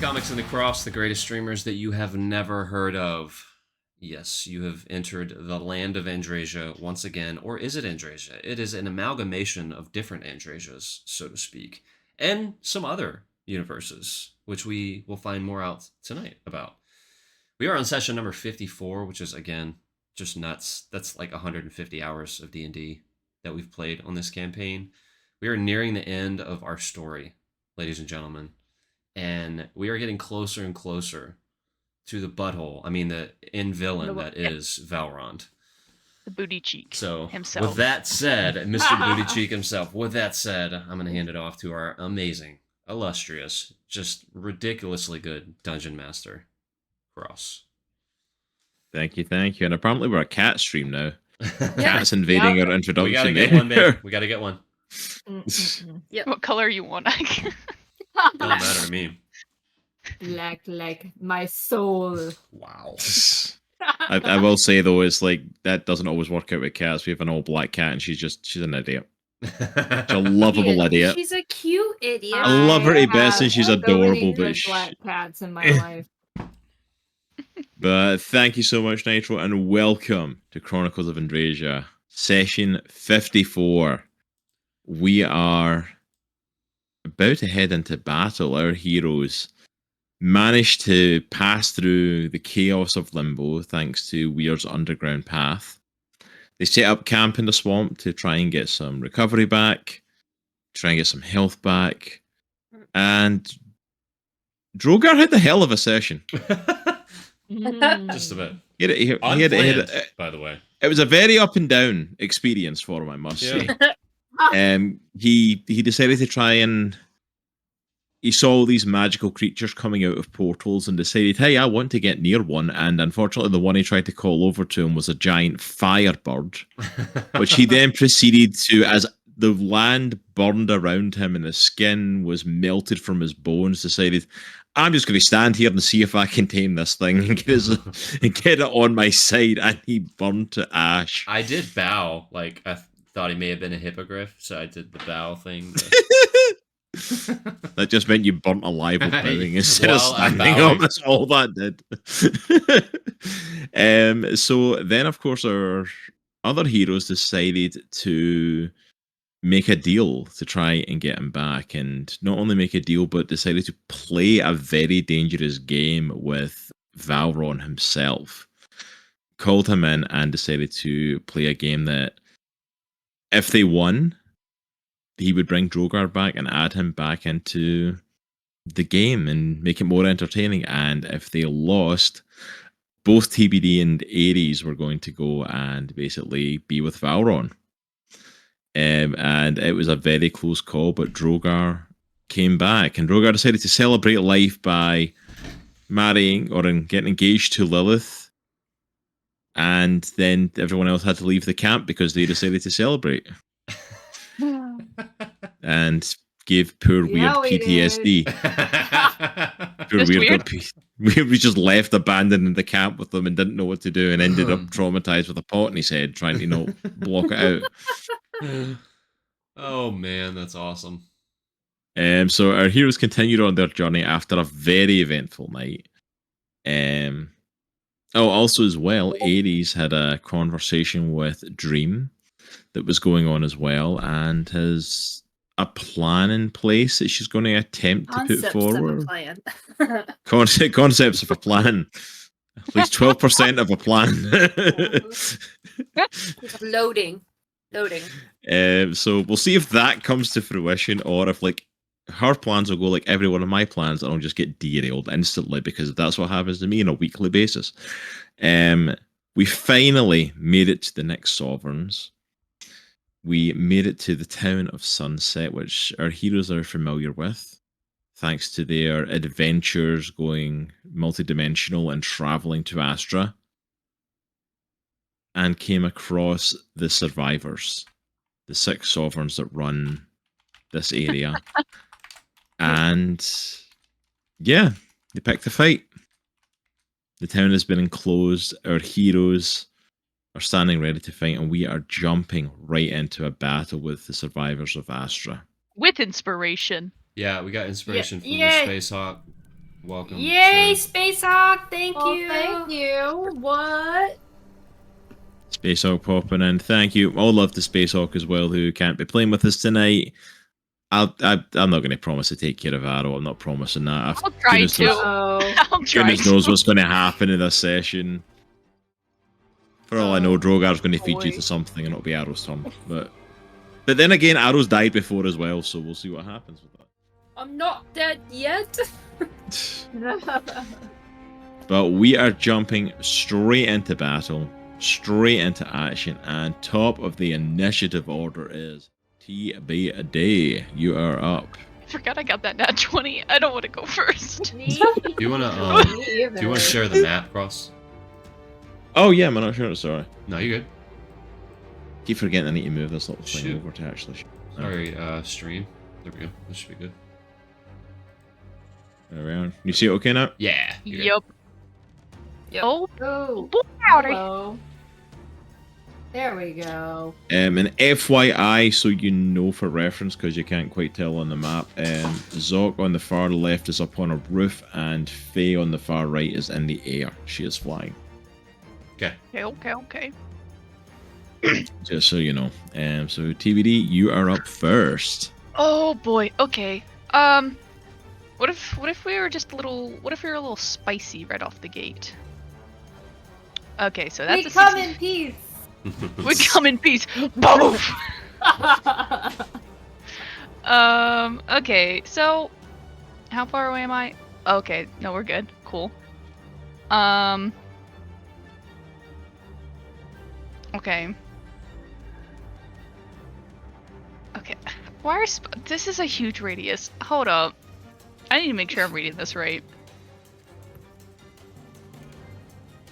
Comics and the Cross, the greatest streamers that you have never heard of. Yes, you have entered the land of Andriesia once again, or is it Andriesia? It is an amalgamation of different Andriesias, so to speak, and some other universes, which we will find more out tonight about. We are on session number 54, which is, again, just nuts. That's like 150 hours of D&D that we've played on this campaign. We are nearing the end of our story, ladies and gentlemen, and we are getting closer and closer to the butthole. I mean, the end villain that is Valrond. The booty cheek So, himself. with that said, Mr. Booty Cheek himself, with that said, I'm going to hand it off to our amazing, illustrious, just ridiculously good Dungeon Master, Cross. Thank you. And apparently we're a cat stream now. Cats invading our introduction. We gotta get one, babe. We gotta get one. Yep. What color you want? Doesn't matter to me. Black like my soul. Wow. I will say though, it's like that doesn't always work out with cats. We have an all black cat, and she's an idiot. She's a lovable idiot. She's a cute idiot. I love her to bits, and she's adorable. But black cats in my life. But thank you so much, Nitro, and welcome to Chronicles of Andriesia, session 54. We are about to head into battle. Our heroes managed to pass through the chaos of Limbo thanks to Weir's underground path. They set up camp in the swamp to try and get some recovery back, try and get some health back, and Droghar had the hell of a session. Just a bit. He had by the way. It was a very up and down experience for him, I must say. He decided to try and he saw all these magical creatures coming out of portals and decided, hey, I want to get near one. And unfortunately, the one he tried to call over to him was a giant firebird, which he then proceeded to, as the land burned around him and the skin was melted from his bones, decided, I'm just going to stand here and see if I can tame this thing and get it on my side. And he burned to ash. I did bow. Like, I thought he may have been a hippogriff, so I did the bow thing. That just meant you burnt alive with bowing instead of standing up. That's all that did. So then, of course, our other heroes decided to make a deal to try and get him back, and not only make a deal, but decided to play a very dangerous game with Valron himself. Called him in and decided to play a game that, if they won, he would bring Droghar back and add him back into the game and make it more entertaining. And if they lost, both TBD and Aries were going to go and basically be with Valron. And it was a very close call, but Droghar came back, and Droghar decided to celebrate life by marrying or getting engaged to Lilith, and then everyone else had to leave the camp because they decided to celebrate. And gave poor Weird PTSD. Poor Weird we just left abandoned in the camp with them and didn't know what to do, and ended up traumatized with a pot in his head trying to block it out. Oh man, that's awesome. So our heroes continued on their journey after a very eventful night. Also as well, Aries had a conversation with Dream that was going on as well, and has a plan in place that she's going to attempt to put forward. Concepts of a plan. At least 12% of a plan. Loading. So we'll see if that comes to fruition, or if her plans will go like every one of my plans, and I'll just get derailed instantly, because that's what happens to me on a weekly basis. We finally made it to the next Sovereigns. We made it to the town of Sunset, which our heroes are familiar with, thanks to their adventures going multidimensional and traveling to Astra, and came across the survivors, the 6 sovereigns that run this area. And yeah, they picked a fight. The town has been enclosed. Our heroes are standing ready to fight, and we are jumping right into a battle with the survivors of Astra. With inspiration. Yeah, we got inspiration from the Spacehawk. Welcome. Yay, to- Spacehawk! Thank Oh, you. thank you. What? Spacehawk popping in. Thank you. All love to Spacehawk as well, who can't be playing with us tonight. I'm not going to promise to take care of Aero. I'm not promising that. I'll try Goodness to. knows- I'll try Goodness to. knows what's going to happen in this session. For all I know, Drogar's going to feed you boy. to something, and it'll be Aero's turn. But then again, Aero's died before as well, so we'll see what happens with that. I'm not dead yet. But we are jumping straight into battle, straight into action, and top of the initiative order is TBD. You are up. I forgot I got that nat 20. I don't want to go first. Do you want to do you want to share the map, Cross? Oh yeah, I'm not sure. Sorry, No, you're good. keep forgetting I need to move this little thing Shoot. over to actually. Sorry, stream. There we go. This should be good. There we are. You see it okay now? Yeah. you're good. Yep. Yep. Oh, Oh, howdy. hello. There we go. And FYI, so you know for reference, because you can't quite tell on the map, Zoc on the far left is up on a roof, and Faye on the far right is in the air. She is flying. Okay. Okay. Just so you know. So TBD, you are up first. Oh boy. Okay. What if we were just a little? What if we were a little spicy right off the gate? Okay, so that's We a come 60 in peace. We come in peace. Boom. Okay, so how far away am I? Okay, no, we're good. Cool. Okay. Okay. Why are this is a huge radius. Hold up. I need to make sure I'm reading this right.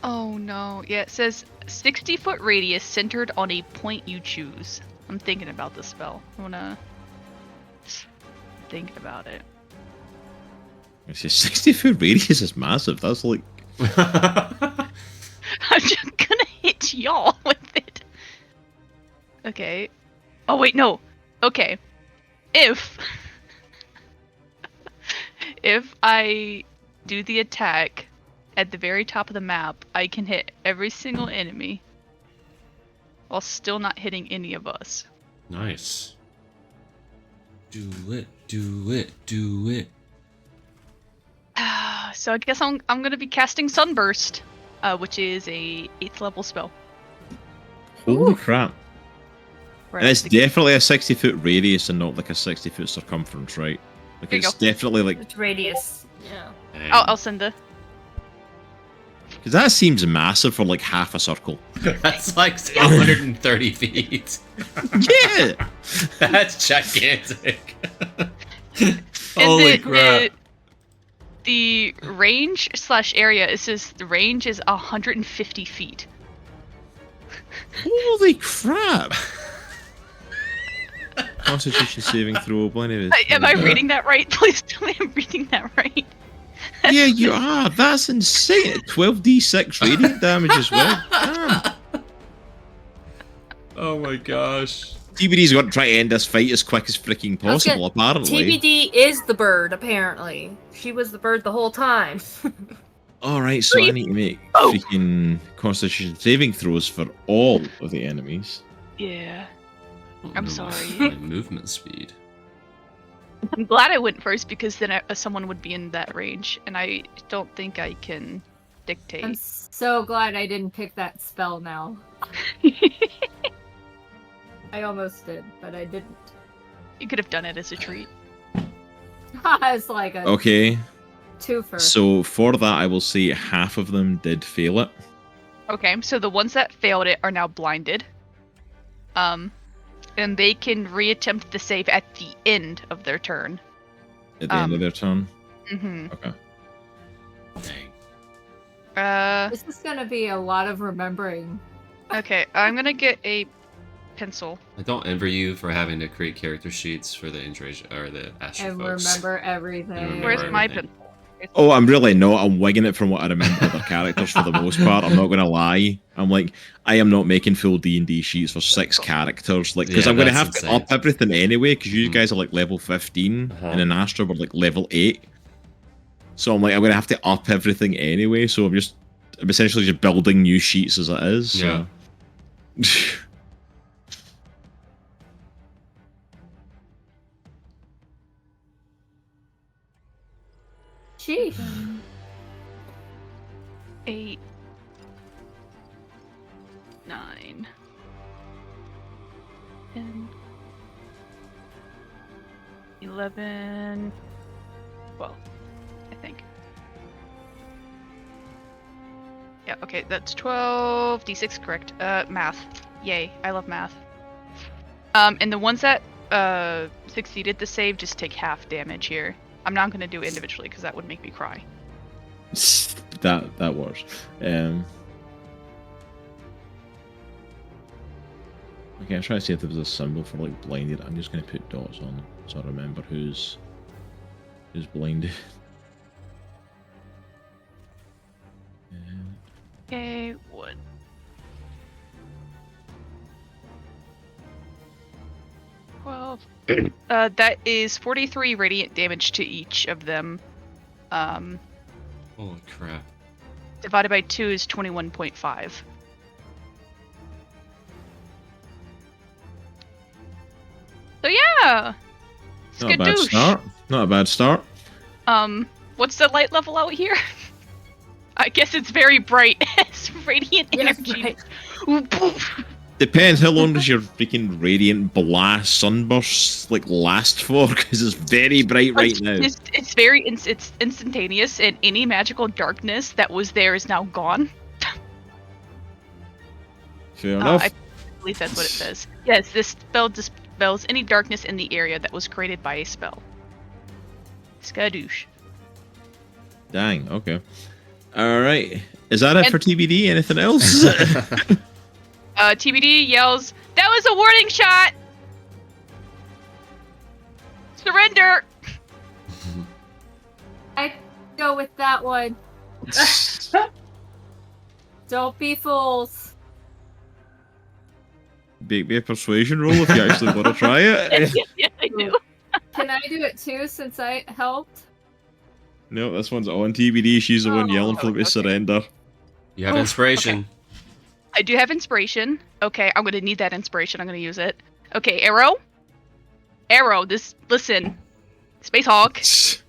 Oh no. Yeah, it says 60-foot radius centered on a point you choose. I'm thinking about this spell. I wanna think about it. It's a 60-foot radius is massive. That's like I'm just gonna hit y'all with it. Okay. Oh wait, no. Okay. If I do the attack at the very top of the map, I can hit every single enemy while still not hitting any of us. Nice. Do it. Do it. Do it. So I guess I'm gonna be casting Sunburst, which is a 8th level spell. holy crap. Right And it's at the- definitely a 60-foot radius and not like a 60-foot circumference, right? Like There you it's go. definitely like, It's radius. Yeah. Dang. I'll send the. because that seems massive for like half a circle. That's like 130 feet. Yeah. That's gigantic. And Holy crap. The range / area, it says the range is 150 feet. Holy crap. Constitution saving throw. Am I reading that right? Please tell me I'm reading that right. Yeah, you are. That's insane. 12d6 radiant damage as well. Damn. Oh my gosh. TBD's got to try to end this fight as quick as freaking I was possible, apparently. TBD is the bird, apparently. She was the bird the whole time. Alright, so I need to make freaking Constitution saving throws for all of the enemies. Yeah. Oh, I'm no, sorry. My movement speed. I'm glad I went first because then someone would be in that range, and I don't think I can dictate. I'm so glad I didn't pick that spell now. I almost did, but I didn't. You could have done it as a treat. It's like a Okay, twofer. so for that I will say half of them did fail it. Okay, so the ones that failed it are now blinded. And they can reattempt the save at the end of their turn. At the end of their turn. Mm-hmm. Okay. Dang. This is gonna be a lot of remembering. Okay, I'm gonna get a pencil. I don't envy you for having to create character sheets for the Andriesia or the Astra And folks. remember everything. Remember Where's my everything. pencil? Oh, I'm really not. I'm wigging it from what I remember of their characters for the most part. I'm not going to lie. I'm like, I am not making full D&D sheets for 6 characters. Like, because Yeah, I'm going to that's have to insane. up everything anyway, because you Mhm. guys are like level 15, Uh-huh. and in Astra we're like level 8. So I'm like, I'm gonna have to up everything anyway. So I'm essentially just building new sheets as it is. So. Yeah. Sheesh. 8, 9, 10, 11, 12, I think. Yeah, okay, that's 12, d6, correct. Math. Yay, I love math. And the ones that succeeded the save just take half damage here. I'm not going to do it individually because that would make me cry. That works. Okay, I'm trying to see if there was a symbol for like blinded. I'm just gonna put dots on it so I remember who's blinded. Okay, what? That is 43 radiant damage to each of them. Holy crap. Divided by 2 is 21.5. So yeah! Not a bad start. Not a bad start. What's the light level out here? I guess it's very bright. It's radiant Yes, energy. right. Ooh, poof. Depends how long does your freaking radiant blast sunbursts like last for? Because it's very bright right now. It's very it's instantaneous, and any magical darkness that was there is now gone. Fair enough. I believe that's what it says. Yes, this spell dispels any darkness in the area that was created by a spell. Skadoosh. Dang. Okay. All right. Is that it for TBD? Anything else? TBD yells, "That was a warning shot! Surrender!" I go with that one. Don't be fools. Be a persuasion roll if you actually want to try it. Yes, I do. Can I do it too since I helped? No, this one's on TBD. She's the one yelling for them to okay. surrender. You have inspiration. Okay. I do have inspiration. Okay, I'm gonna need that inspiration. I'm gonna use it. Okay, Aero. Listen. Spacehawk.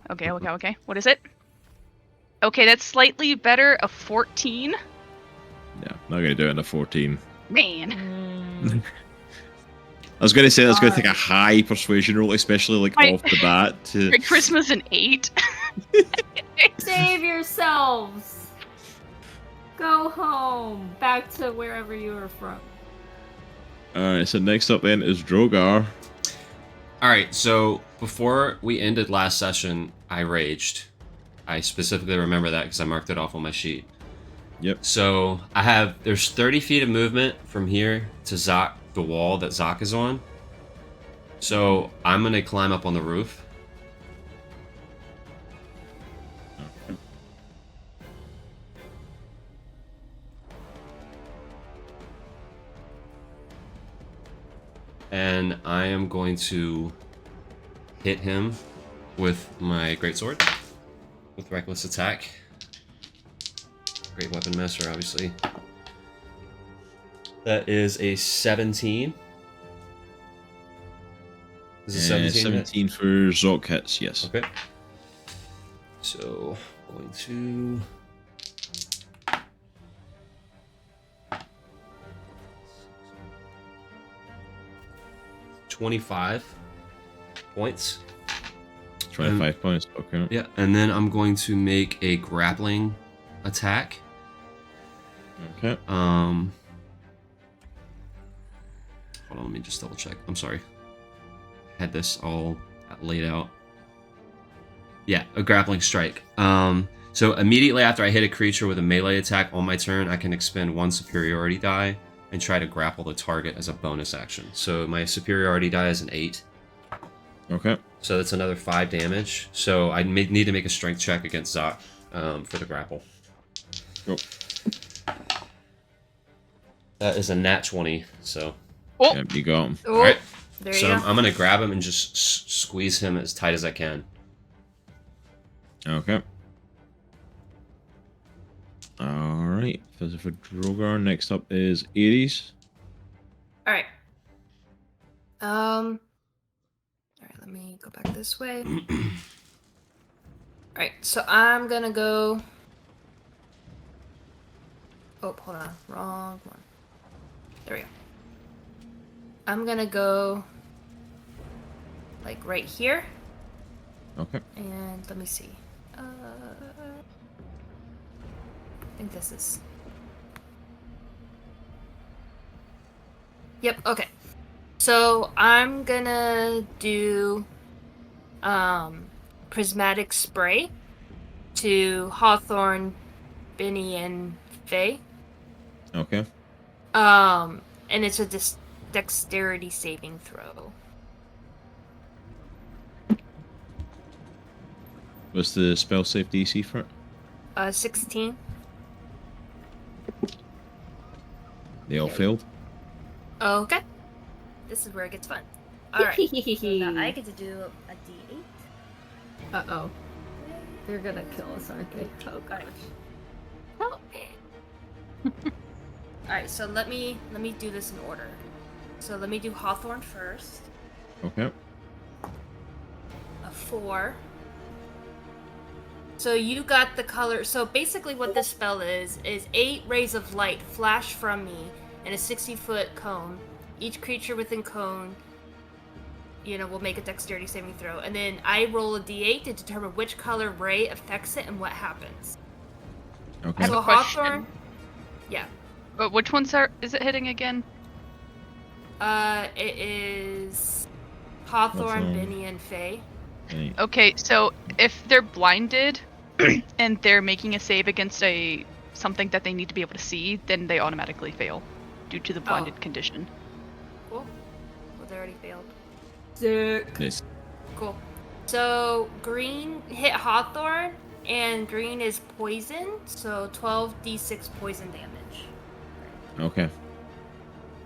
Okay. What is it? Okay, that's slightly better. A 14. Yeah, not gonna do it in a 14. Man. I was gonna say that's gonna take a high persuasion roll, especially like off the bat. For Christmas an 8. Save yourselves. Go home. Back to wherever you were from. Alright, so next up then is Droghar. Alright, so before we ended last session, I raged. I specifically remember that because I marked it off on my sheet. Yep. So there's 30 feet of movement from here to Zoc, the wall that Zoc is on. So I'm gonna climb up on the roof. And I am going to hit him with my greatsword with reckless attack. Great weapon master, obviously. That is a 17. Is it 17? 17 for Zoc hits, yes. Okay. So, going to... 25 points. 25 points, okay. Yeah, and then I'm going to make a grappling attack. Okay. Hold on, let me just double check. I'm sorry. Had this all laid out. Yeah, a grappling strike. So immediately after I hit a creature with a melee attack on my turn, I can expend 1 superiority die and try to grapple the target as a bonus action. So my superiority die is an 8. Okay. So that's another 5 damage. So I need to make a strength check against Zoc for the grapple. Cool. That is a nat 20, so... Oh. Yep, you got him. Alright, There so you go. I'm going to grab him and just squeeze him as tight as I can. Okay. Alright. So for Droghar, next up is Aries. All right. All right, let me go back this way. All right, so I'm gonna go. Oh, hold on, wrong one. There we go. I'm gonna go like right here, Okay. and let me see. I think this is. Yep. Okay. So I'm gonna do prismatic spray to Hawthorne, Benny, and Faye. Okay. And it's a dexterity saving throw. What's the spell save DC for it? 16. They all failed. Okay. This is where it gets fun. Alright. So now I get to do a D8. Uh-oh. They're gonna kill us, aren't they? Oh gosh. Help me. Alright, so let me do this in order. So let me do Hawthorne first. Okay. A 4. So you got the color. So basically what this spell is 8 rays of light flash from me in a 60-foot cone. Each creature within cone, will make a dexterity saving throw. And then I roll a d8 to determine which color ray affects it and what happens. Okay. I have So a question. Hawthorne. Yeah. But which ones is it hitting again? It is Hawthorne, Hawthorne. Benny, and Faye. Right. Okay, so if they're blinded and they're making a save against something that they need to be able to see, then they automatically fail due to the blinded condition. Cool. Well, they already failed. Sick. Nice. Cool. So green hit Hawthorne, and green is poison, so 12d6 poison damage. Okay.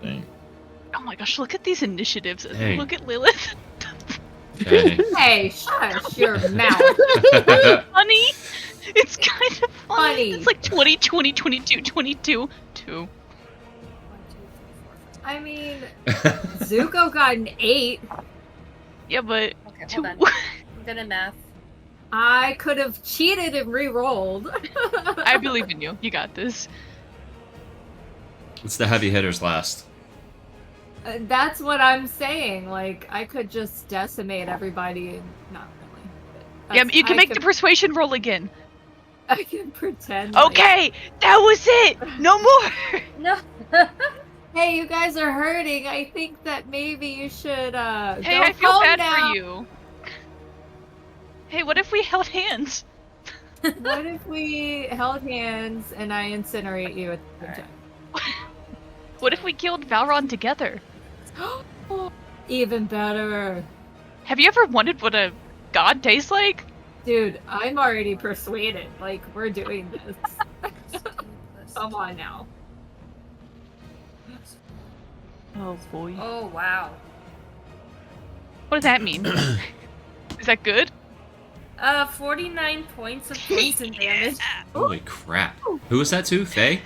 Dang. Oh my gosh, look at these initiatives. Dang. Look at Lilith. Okay. Hey, shush your mouth. Funny. It's kind of funny. Funny. It's like 20, 20, 22, 22, 2. 1, 2, 3, 4, 5. I mean, Zuko got an 8. Yeah, but Okay, 2. hold on. I'm gonna math. I could have cheated and re-rolled. I believe in you. You got this. It's the heavy hitters last. That's what I'm saying. Like, I could just decimate everybody and not really. But Yeah, but you can I make the persuasion roll again. I can pretend. like- Okay, that was it. No more. No. Hey, you guys are hurting. I think that maybe you should Hey, go I feel home bad now. for you. Hey, what if we held hands? What if we held hands and I incinerate you at the same Alright. What if we killed Valron together? time? Even better. Have you ever wondered what a god tastes like? Dude, I'm already persuaded. Like, we're doing this. Come on now. Oh boy. Oh wow. What does that mean? Is that good? 49 points of poison damage. Holy crap. Who was that to? Faye?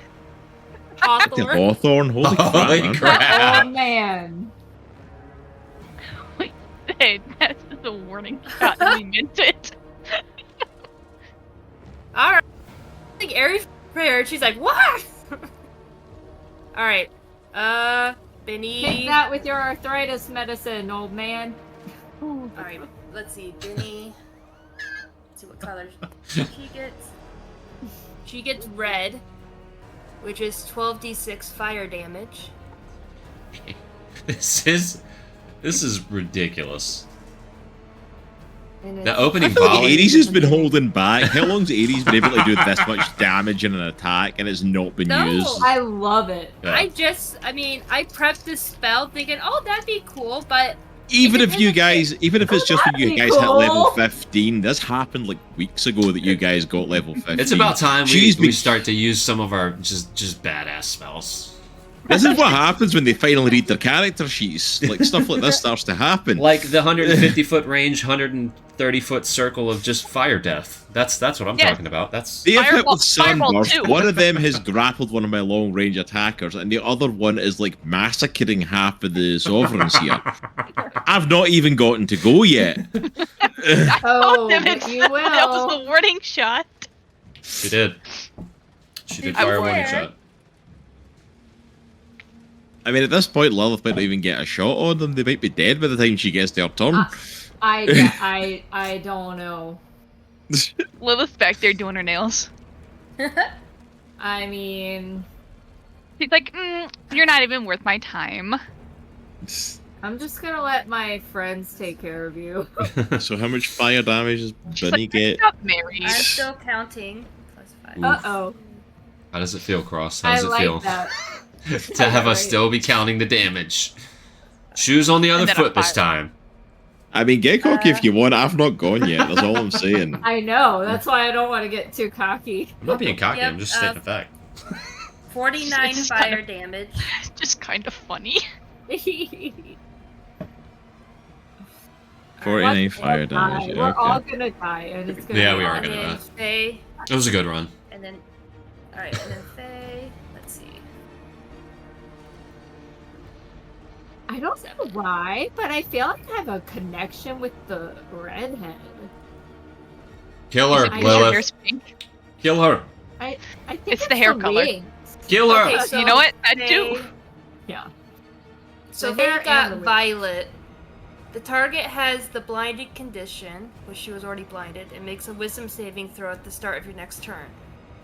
The Hawthorne. Hawthorne, holy crap, Holy man. crap. Oh man. Wait, hey, that's just a warning shot. We meant it. Alright. I think Aries prepared. She's like, what? Alright. Benny. Take that with your arthritis medicine, old man. Alright, let's see. Benny. Let's see what color she gets. She gets red, which is 12d6 fire damage. This is ridiculous. And The it's- opening I feel like volley. Aries has been holding back. How long's Aries been able to do this much damage in an attack and it's not been No. used? I love it. Yeah. I prepped this spell thinking, oh, that'd be cool, but Even if it's just when you That'd be guys hit level cool. 15, this happened like weeks ago that you guys got level 15. It's about time She's we been- start to use some of our just badass spells. This is what happens when they finally read their character sheets. Like, stuff like this starts to happen. Like the 150-foot range, 130-foot circle of just fire death. That's what I'm talking about. That's They have hit Fireball- with Fireball sunburst. too. One of them has grappled one of my long range attackers, and the other one is like massacring half of the sovereigns here. I've not even gotten to go yet. Oh, Damn but it. you That was will. the warning shot. She did. She did I fire a warning swear. shot. I mean, at this point, Lilith might not even get a shot on them. They might be dead by the time she gets their turn. I don't know. Lilith's back there doing her nails. I mean, She's like, you're not even worth my time. I'm just gonna let my friends take care of you. So how much fire damage does She's Bunny like, get? Stop married. I'm still counting. +5. Uh-oh. How does it feel, Cross? How I does it like feel that. to have us Right. still be counting the damage? Shoes on the other And then a foot this fire. time. I mean, get cocky if you want. I've not gone yet. That's all I'm saying. I know. That's why I don't want to get too cocky. I'm not being cocky. Yep, I'm just stating a fact. 49 It's fire kind of- damage. It's just kind of funny. 49 Let's fire all die. damage. We're all Okay. gonna die, and it's gonna. Yeah, be we are And gonna then die. Faye, It was a good run. and then... Alright, and then Faye... Let's see. I don't know why, but I feel like I have a connection with the redhead. Kill her, I Your know. Lilith. hair's pink. Kill her. I think It's the hair color. wings. Kill her. Okay, You know what? I do. Faye- Yeah. So The hair Faye got and the wig. Violet. The target has the blinded condition, which she was already blinded, and makes a wisdom saving throw at the start of your next turn.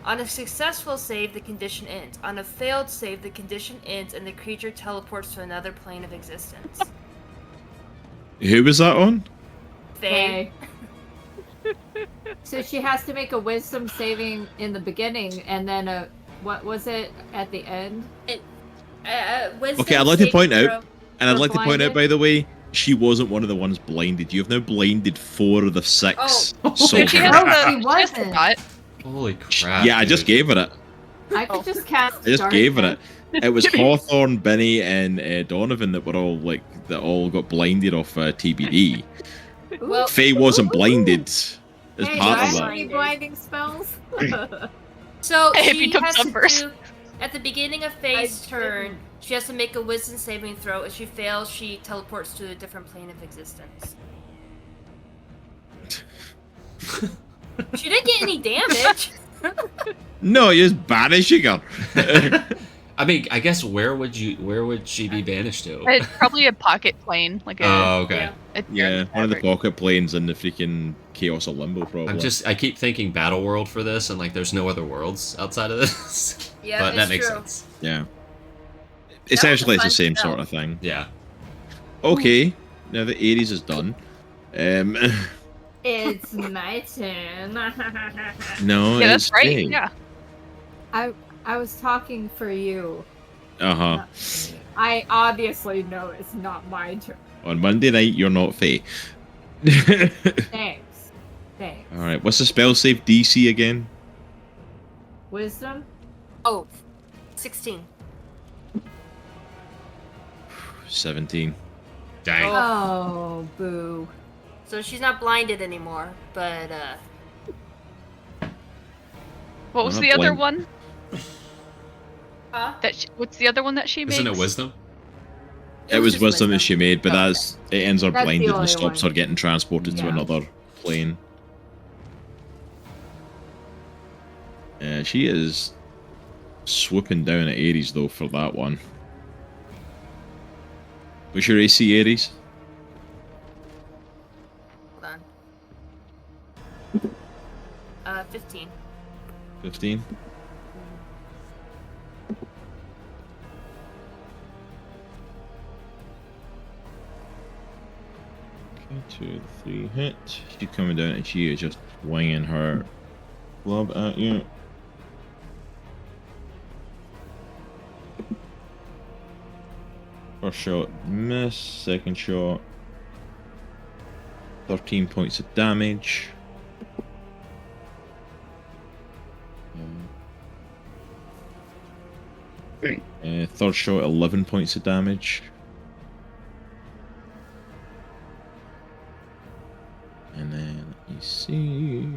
On a successful save, the condition ends. On a failed save, the condition ends and the creature teleports to another plane of existence. Who was that on? Faye. Okay. So she has to make a wisdom saving in the beginning, and then a what was it at the end? Wisdom Okay, I'd like to saving point out- throw- And I'd Or like to point out, blinded. by the way, she wasn't one of the ones blinded. You have now blinded 4 of the 6. Oh. So She has Oh, the- she she has the wasn't. dot. Holy crap. yeah, I just dude. gave her it. I could just cast. I just gave her it. It was Give me- Hawthorne, Benny, and Donovan that were all like that all got blinded off TBD. Well, Faye wasn't blinded as Hey, part do I of have that. any blinding spells? So If she you took has some to first. do, at the beginning of Faye's I turn, didn't. she has to make a wisdom saving throw. If she fails, she teleports to a different plane of existence. She didn't get any damage. No, you're just banishing her. I mean, I guess where would she be banished to? It's probably a pocket plane, like a. Oh, okay. Yeah. a Yeah, one of the fabric. pocket planes in the freaking Chaos of Limbo, probably. I keep thinking Battle World for this, and like there's no other worlds outside of this. Yeah, but that it's makes true. sense. Yeah. Essentially, it's fun the same spell. sort of thing. Yeah. Okay, now that Aries is done. It's my turn. No, Yeah, it's that's right. Faye. Yeah. I was talking for you. Uh-huh. not me. I obviously know it's not my turn. On Monday night, you're not Faye. Thanks. Thanks. Alright, what's the spell save DC again? Wisdom? Oh, 16. 17. Dang. Oh, boo. So she's not blinded anymore, but What was Not the other blind. one? What's the other one that she makes? Isn't it wisdom? It was just wisdom that she made, but Oh, it ends her That's the blinded and only stops one. her getting transported to Yeah. another plane. She is swooping down at Aries though for that one. What's your AC, Aries? Hold on. 15. 15. Okay, 2, 3 hit. She's coming down and she is just winging her club at you. First shot, miss. Second shot, 13 points of damage. Third shot, 11 points of damage. And then let me see.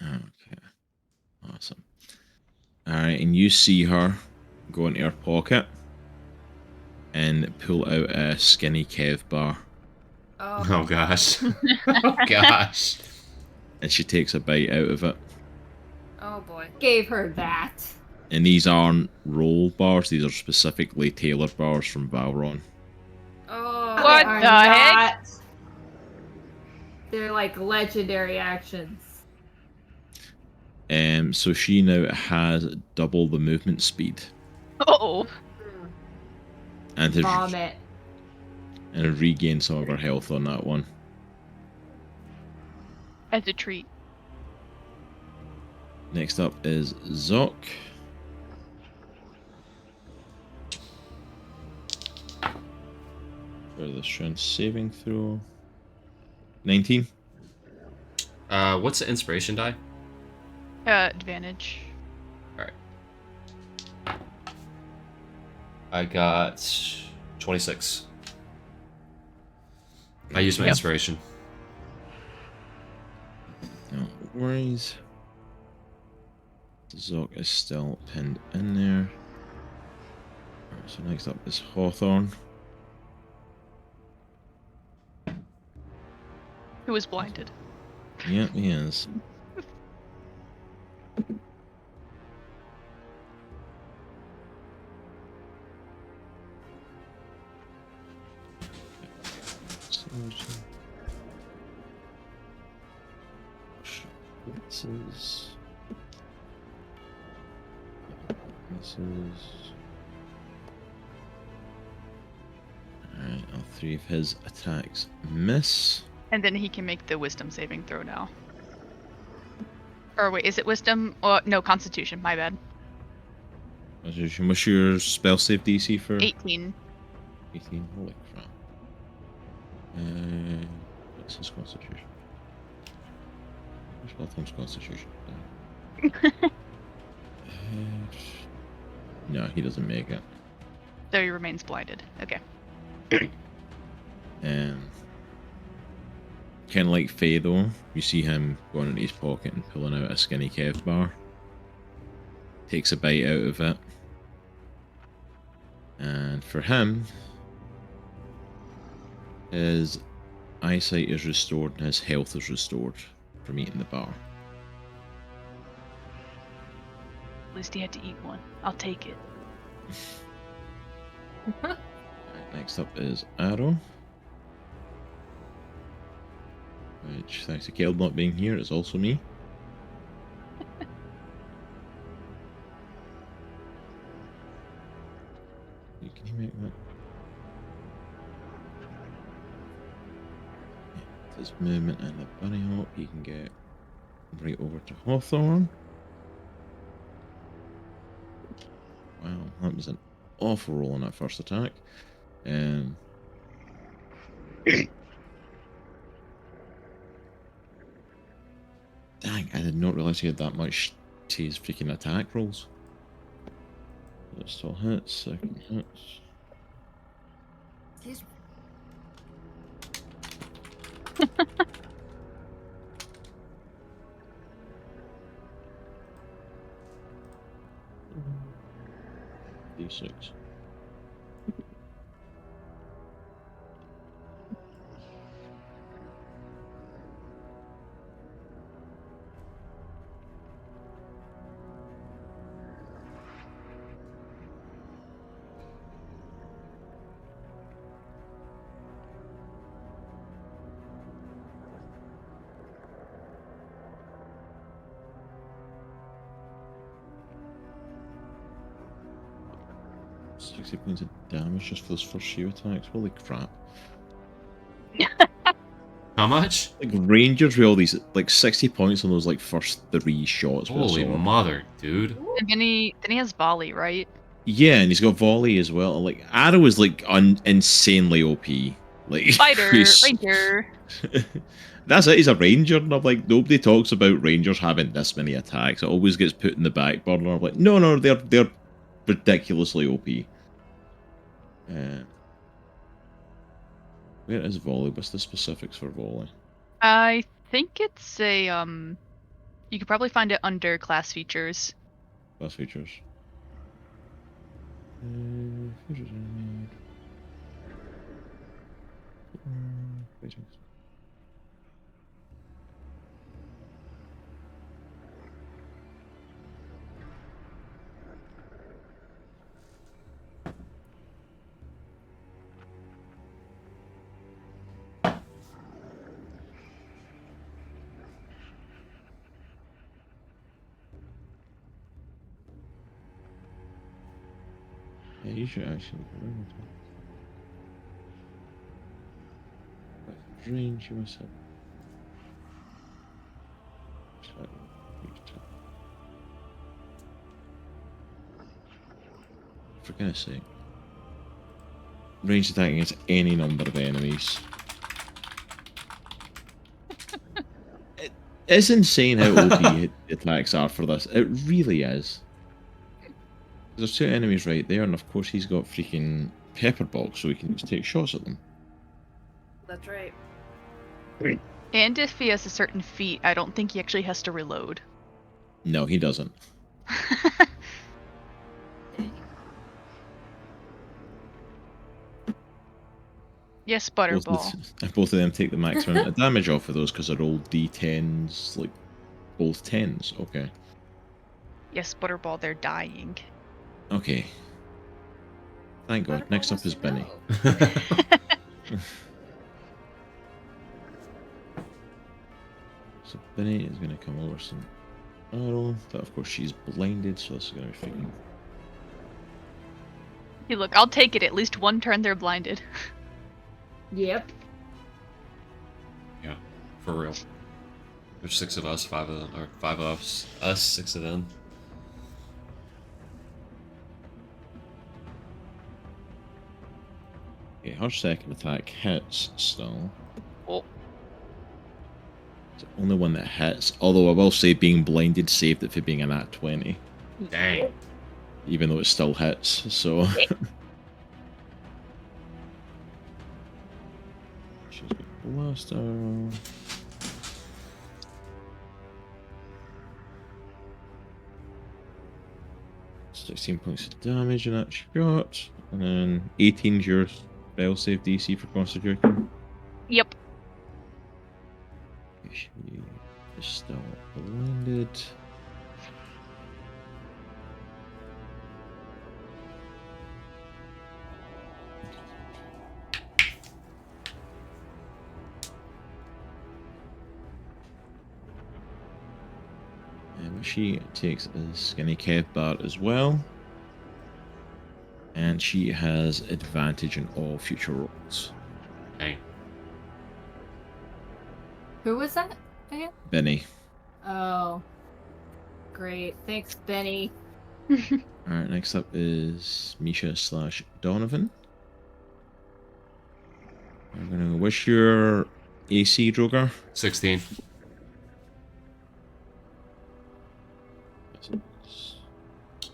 Okay, awesome. Alright, and you see her go into her pocket and pull out a skinny Kev bar. Oh gosh. Oh gosh. And she takes a bite out of it. Oh boy. Gave her that. And these aren't roll bars, these are specifically tailored bars from Valron. Oh. What They are the heck? not- They're like legendary actions. So she now has double the movement speed. Oh. And has Vomit. regained some of her health on that one. As a treat. Next up is Zok. For the strength saving throw. 19. What's the inspiration die? Advantage. I got 26. I used my Yep. inspiration. No worries. Zok is still pinned in there. Alright, so next up is Hawthorne. Who was blinded? Yep, he is. This is. Alright, all three of his attacks miss. And then he can make the wisdom saving throw now. Or wait, is it wisdom? No, constitution, my bad. What's your spell save DC for? 18. 18, holy crap. What's his constitution? Where's Gotham's constitution? No, he doesn't make it. So he remains blinded. Okay. Kind of like Faye though, you see him going into his pocket and pulling out a skinny Kev bar. Takes a bite out of it. And for him, his eyesight is restored and his health is restored from eating the bar. At least he had to eat one. I'll take it. Next up is Aero. Which, thanks to Caleb not being here, is also me. Can you make that? Yeah, his movement and the bunny hop, he can get right over to Hawthorne. Wow, that was an awful roll on that first attack. Dang, I did not realize he had that much to his freaking attack rolls. That still hits, second hits. He's 6. Points of damage just for those first few attacks. Holy crap. How much? Like Rangers with all these, like 60 points on those like first 3 shots. with a Holy sword. mother, dude. And then he has volley, right? Yeah, and he's got volley as well. Like Aero is like insanely OP. Like Fighter, he's- ranger. That's it. He's a ranger, and I'm like, nobody talks about rangers having this many attacks. It always gets put in the back burner. I'm like, no, they're ridiculously OP. Where is volley? What's the specifics for volley? I think it's a You could probably find it under class features. Class features. Yeah, you should actually range you must have. For goodness sake. Range attack against any number of enemies. It's insane how OP attacks are for this. It really is. There's two enemies right there, and of course he's got freaking pepper box, so he can just take shots at them. That's right. And if he has a certain feat, I don't think he actually has to reload. No, he doesn't. Yes, Both Butterball. both of them take the max amount of damage off of those because they're all D10s, like both 10s. Okay. Yes, Butterball, they're dying. Okay. Thank God. Butterball Next up is doesn't Benny. know. So Benny is going to come over some arrow, but of course she's blinded, so this is going to be freaking... Hey, look, I'll take it. At least one turn they're blinded. Yep. Yeah, for real. There's 6 of us, 5 of them, or 5 of us, 6 of them. Okay, her second attack hits still. Oh. It's the only one that hits, although I will say being blinded saved it for being a nat 20. Dang. Even though it still hits, so... She's got blast arrow. $16 points of damage in that shot, and then 18's your spell save DC for Constitution. Yep. She is still blinded. And she takes a skinny Kev bar as well. And she has advantage in all future rolls. Dang. Who was that again? Benny. Oh. Great. Thanks, Benny. Alright, next up is Misha / Donovan. I'm gonna wish your AC, Droghar. 16.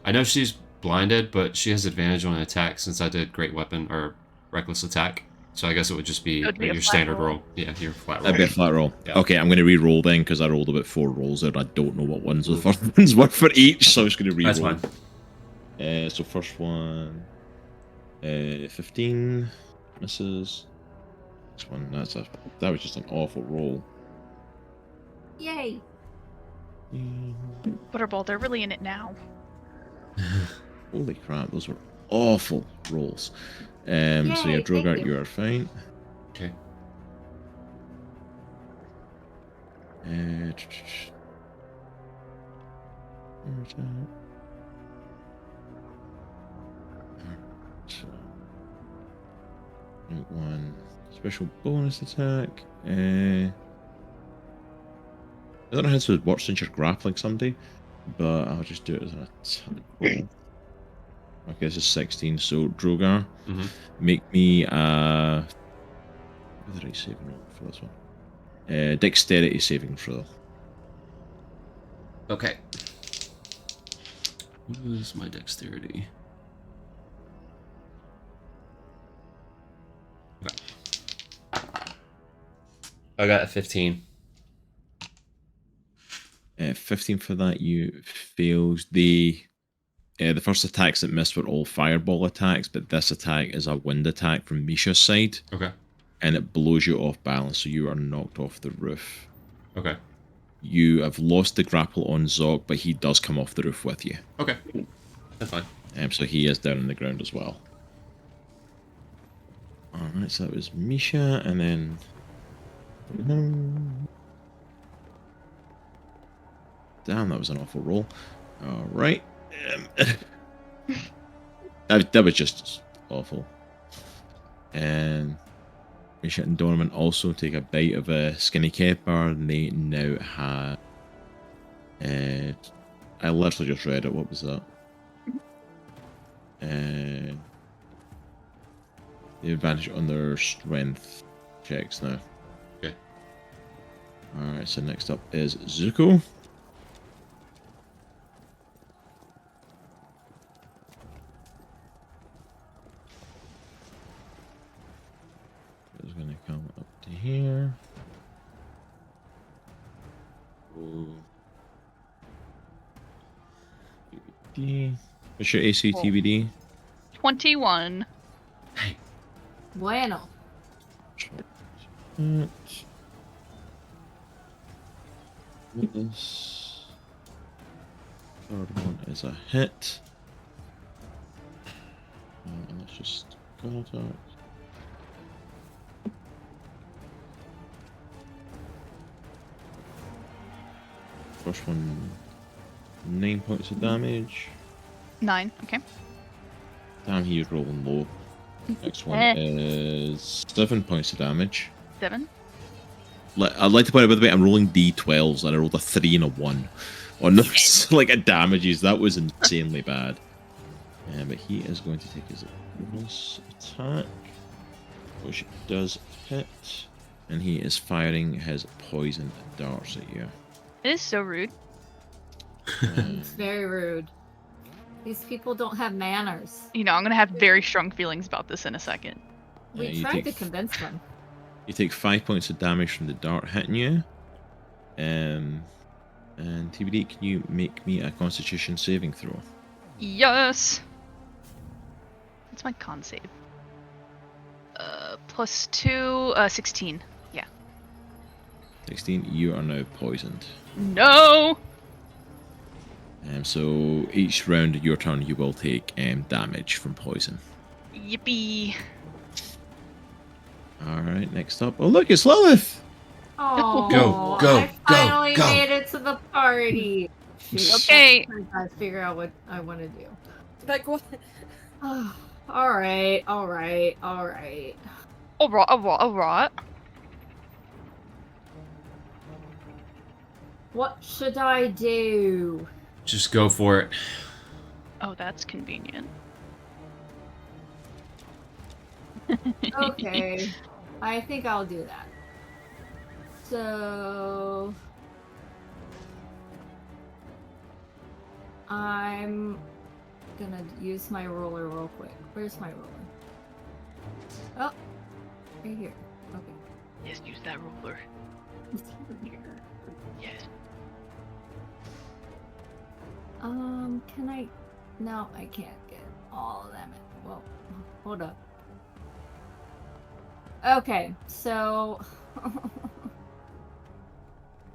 I know she's blinded, but she has advantage on an attack since I did Great Weapon or Reckless Attack. So I guess it would just be, It would be a your flat standard roll. roll. Yeah, your flat roll. That'd be a flat roll. Yeah. Okay, I'm gonna re-roll then because I rolled about 4 rolls there. I don't know what ones the first ones were for each, so I'm just gonna re-roll. That's fine. So first one, 15 misses. This one, that was just an awful roll. Yay. Butterball, they're really in it now. Holy crap, those were awful rolls. So yeah, Yay, thank Droghar, you. you are fine. Okay. One special bonus attack. I don't know how this would work since you're grappling somebody, but I'll just do it as an attack roll. Okay, this is 16. So Droghar, Mhm. make me what did I save for this one? Dexterity saving throw. Okay. What is my dexterity? Okay. I got a 15. 15 for that. You fails. The first attacks that missed were all fireball attacks, but this attack is a wind attack from Misha's side, Okay. and it blows you off balance, so you are knocked off the roof. Okay. You have lost the grapple on Zok, but he does come off the roof with you. Okay. That's fine. So he is down on the ground as well. Alright, so that was Misha, and then... Damn, that was an awful roll. Alright. That was just awful. And Misha and Donovan also take a bite of a skinny kepper, and they now have... I literally just read it. What was that? The advantage on their strength checks now. Okay. Alright, so next up is Zuko. It's going to come up to here. Ooh. TBD. What's your AC TBD? 21. Hey. Bueno. This third one is a hit. Let's just go to it. First one, 9 points of damage. 9. Okay. Damn, he's rolling low. Next one is 7 points of damage. 7. I'd like to point out, by the way, I'm rolling d12s and I rolled a 3 and a 1 on those like damages. That was insanely bad. But he is going to take his bonus attack, which does hit, and he is firing his poison darts at you. It is so rude. It's very rude. These people don't have manners. You know, I'm gonna have very strong feelings about this in a second. We you tried take- to convince them. You take 5 points of damage from the dart hitting you. And TBD, can you make me a Constitution saving throw? Yes. What's my con save? +2, 16. Yeah. 16. You are now poisoned. No. So each round of your turn, you will take damage from poison. Yippee. All right, next up. Oh, look, it's Lilith. Oh, Go, I finally go. made it to the party. Okay. I figure out what I want to do. Like what? All right. Alright. What should I do? Just go for it. Oh, that's convenient. Okay, I think I'll do that. So I'm gonna use my roller real quick. Where's my roller? Oh, right here. Okay. Yes, use that ruler. It's over here. Yes. Can I? No, I can't get all of them. Well, hold up. Okay, so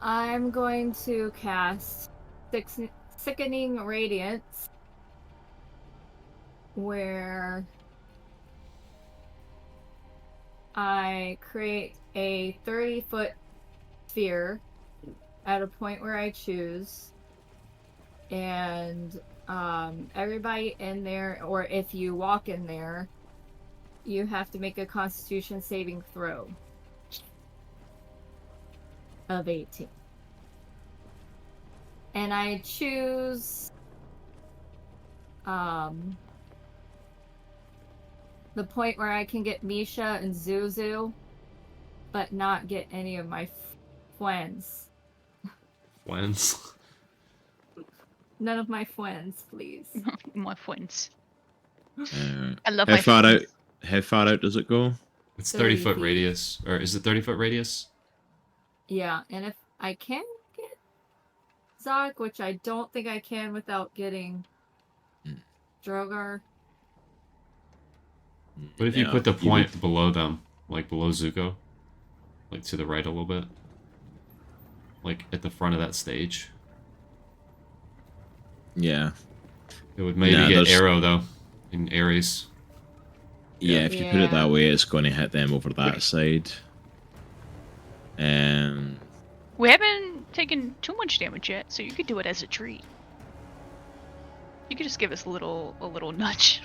I'm going to cast Sickening Radiance, where I create a 30-foot sphere at a point where I choose, and everybody in there, or if you walk in there, you have to make a Constitution saving throw of 18. And I choose the point where I can get Misha and Zuzu, but not get any of my friends. When's? None of my friends, please. My friends. Uh, I love how my far friends. out? How far out does it go? It's 30 30-foot feet. radius, or is it 30-foot radius? Yeah, and if I can get Zog, which I don't think I can without getting Droghar. What if you No, put the would- point below them, like below Zuko, like to the right a little bit, like at the front of that stage? Yeah. It would maybe Nah, get there's- Aero though, in Aries. Yeah, if you put it Yeah. that way, it's going to hit them over that side. We haven't taken too much damage yet, so you could do it as a treat. You could just give us a little nudge.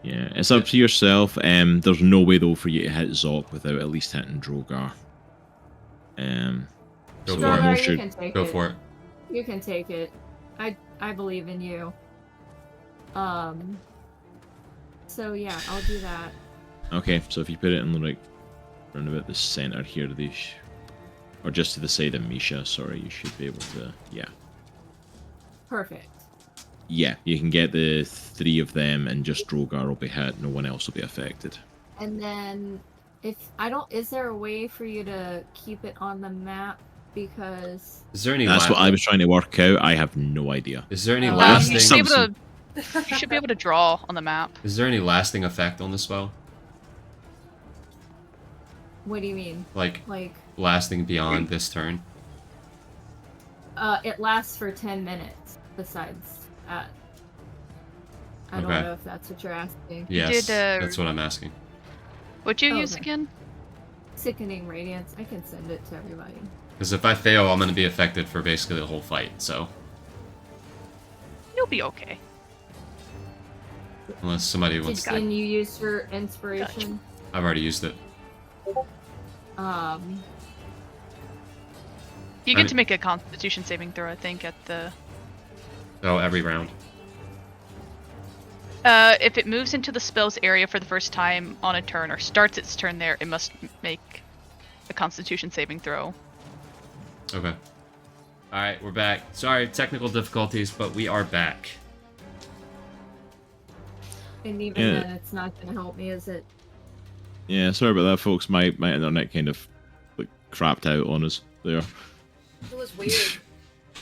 Yeah, it's up to yourself. There's no way though for you to hit Zok without at least hitting Droghar. Go so for it. most Droghar, you should- can take Go it. for it. You can take it. I believe in you. So yeah, I'll do that. Okay, so if you put it in like around about the center here, or just to the side of Misha, sorry, you should be able to. Yeah, Perfect. yeah, you can get the 3 of them, and just Droghar will be hit. No one else will be affected. And then, if I don't, is there a way for you to keep it on the map? Because Is there any? That's what I was trying to work out. I have no idea. Is there any You lasting? should be able Something- to. You should be able to draw on the map. Is there any lasting effect on the spell? what do you mean? Like Like, lasting beyond this turn? it lasts for 10 minutes. Besides that, I don't Okay. know if that's what you're asking. Yes, did, that's what I'm asking. What'd you use Okay. again? Sickening Radiance. I can send it to everybody. Because if I fail, I'm going to be affected for basically the whole fight. So You'll be okay. unless somebody wants, Can you use your inspiration? I've already used it. You I get mean- to make a Constitution saving throw, I think, at the. Oh, every round. If it moves into the spell's area for the first time on a turn or starts its turn there, it must make a Constitution saving throw. Okay. All right, we're back. Sorry, technical difficulties, but we are back. And even Yeah. then, it's not going to help me, is it? Yeah, sorry about that, folks. My internet kind of like crapped out on us there. It was weird.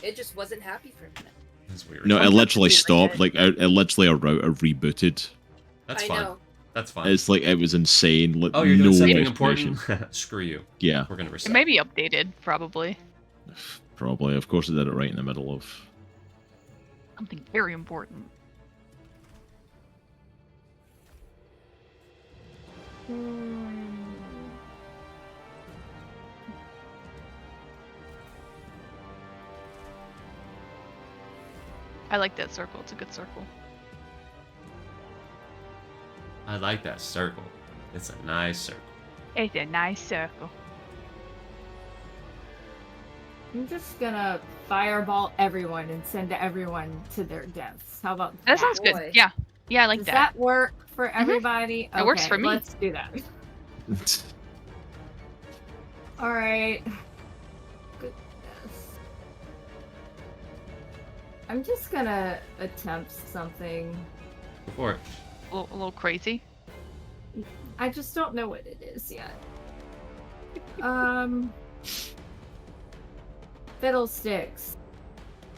It just wasn't happy for a minute. That's weird. No, it literally Like stopped. that. Like it literally a router rebooted. That's I fine. know. That's fine. It's like it was insane. Like, Oh, you're doing no something explanation. important? Screw you. Yeah, We're going to reset. It may be updated, probably. probably. Of course, it did it right in the middle of. Something very important. I like that circle. It's a good circle. I like that circle. It's a nice circle. It's a nice circle. I'm just gonna fireball everyone and send everyone to their deaths. How about That sounds Boy. good. Yeah. Yeah, I like Does that. that work for everybody? That works Okay, for me. Let's do that. All right. Goodness. I'm just gonna attempt something. Go for it. A little crazy. I just don't know what it is yet. Fiddlesticks.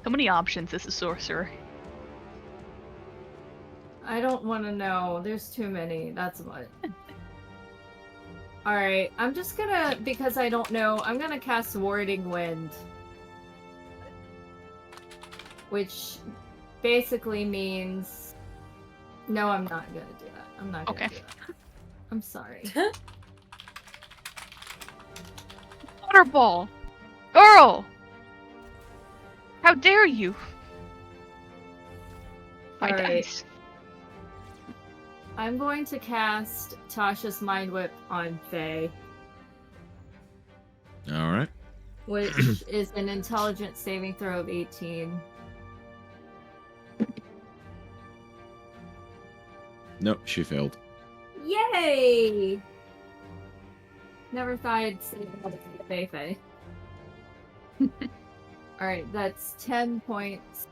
How many options is a sorcerer? I don't want to know. There's too many. That's what. Alright, I'm just gonna, because I don't know, I'm gonna cast Warding Wind. Which basically means... No, I'm not gonna do that. I'm not gonna Okay. do that. I'm sorry. Water ball! Earl! How dare you! My Alright. dice. I'm going to cast Tasha's Mind Whip on Faye, All right. which is an intelligence saving throw of 18. Nope, she failed. Yay! Never thought I'd say that. Fei. Alright, that's 10 points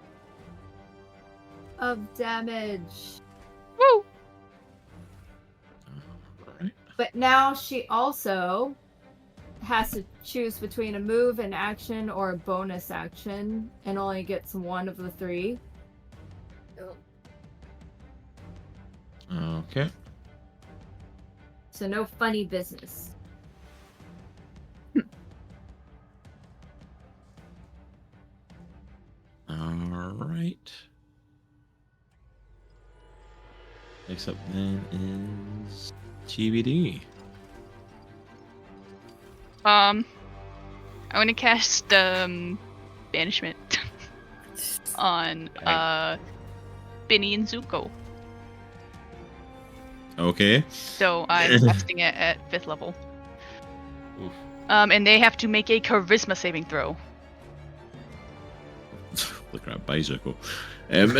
of damage. Woo! Alright. But now she also has to choose between a move, an action, or a bonus action, and only gets one of the three. Oh. Okay. So no funny business. Alright. Next up then is TBD. I'm gonna cast banishment on Binny and Zuko. Okay. So I'm casting it at 5th level. Oof. And they have to make a charisma saving throw. Looking at bicycle. And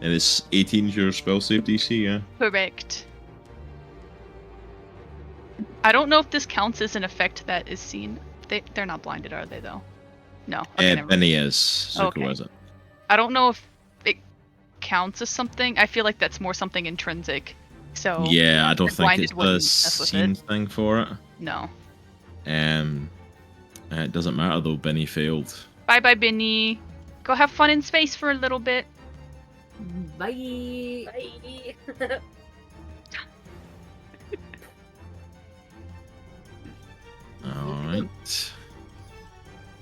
it's 18 your spell save DC, yeah? Correct. I don't know if this counts as an effect that is seen. They're not blinded, are they, though? No. Okay, never mind. Benny is. Zuko Okay. isn't. I don't know if it counts as something. I feel like that's more something intrinsic. So Yeah, I don't the think blinded it's a wouldn't mess with scene it. thing for it. No. It doesn't matter though, Benny failed. Bye bye, Binny. Go have fun in space for a little bit. Bye. Bye. Alright.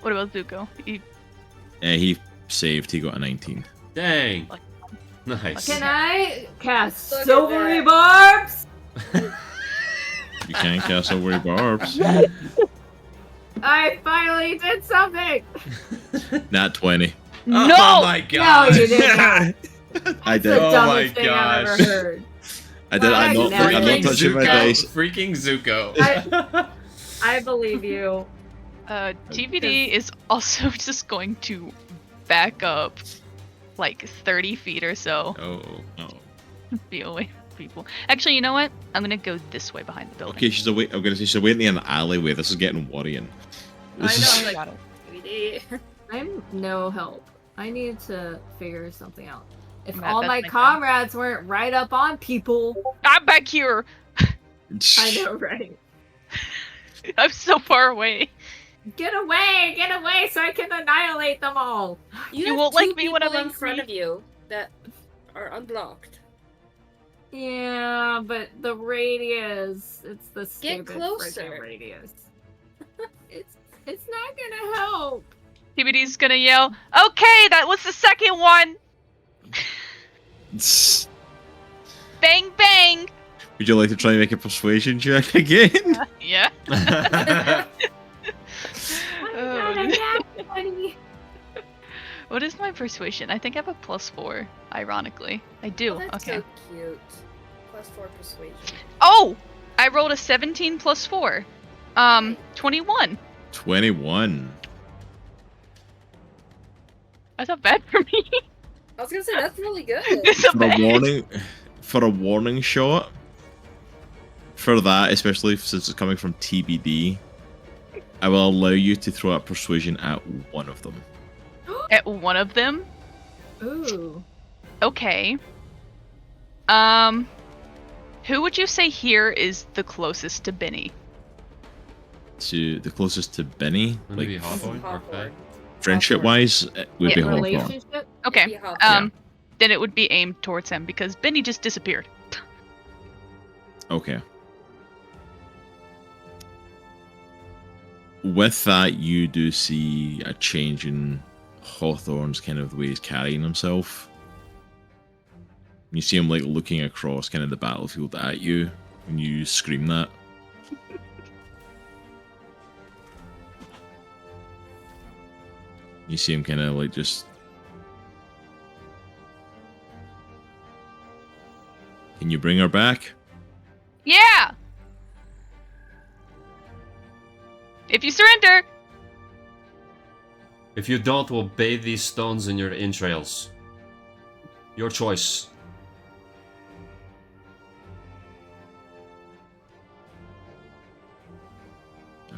What about Zuko? He saved, he got a 19. Dang. Lucky. Nice. Can I cast Look at silvery that. barbs? You can't cast over barbs. I finally did something. Nat 20. No! Oh my No, god. you did not. I That's did. the Oh dumbest my thing I've gosh. ever heard. I did. I'm not Freaking touching my Zuko. dice. Freaking Zuko. I believe you. TBD is also just going to back up like 30 feet or so. Oh. Be away from people. Actually, you know what? I'm gonna go this way behind the building. Okay, she's away. I'm gonna say she's waiting in an alleyway. This is getting worrying. This I is- know, Got it. I'm no help. I need to figure something out. If Matt, all that's my my friend. comrades weren't right up on people. I'm back here. I know, right? I'm so far away. Get away so I can annihilate them all. You have won't two like me when I'm people in angry. front of you that are unblocked. Yeah, but the radius, it's the stupid closer. freaking radius. It's not gonna help. TBD's gonna yell, "Okay, that was the second one! Bang, bang!" Would you like to try and make a persuasion check again? Yeah. Oh, I'm not funny. what is my persuasion? I think I have a +4, ironically. I do. Oh, that's okay. so cute. +4 persuasion. Oh! I rolled a 17 + 4. 21. 21. That's not bad for me. I was gonna say, that's really good. It's not For a bad. warning shot. For that, especially since it's coming from TBD, I will allow you to throw out persuasion at one of them. At one of them? Ooh. Okay. Who would you say here is the closest to Benny? To the closest to Benny, Maybe like Hawthorne or Hawthorne. Faye? friendship wise, it would Yeah. be Hawthorne. Relationship? Okay. Yeah, Hawthorne. Then it would be aimed towards him because Benny just disappeared. Okay. With that, you do see a change in Hawthorne's kind of the way he's carrying himself. You see him like looking across kind of the battlefield at you when you scream that. You see him kind of like just. Can you bring her back? Yeah! If you surrender! If you don't, we'll bathe these stones in your entrails. Your choice.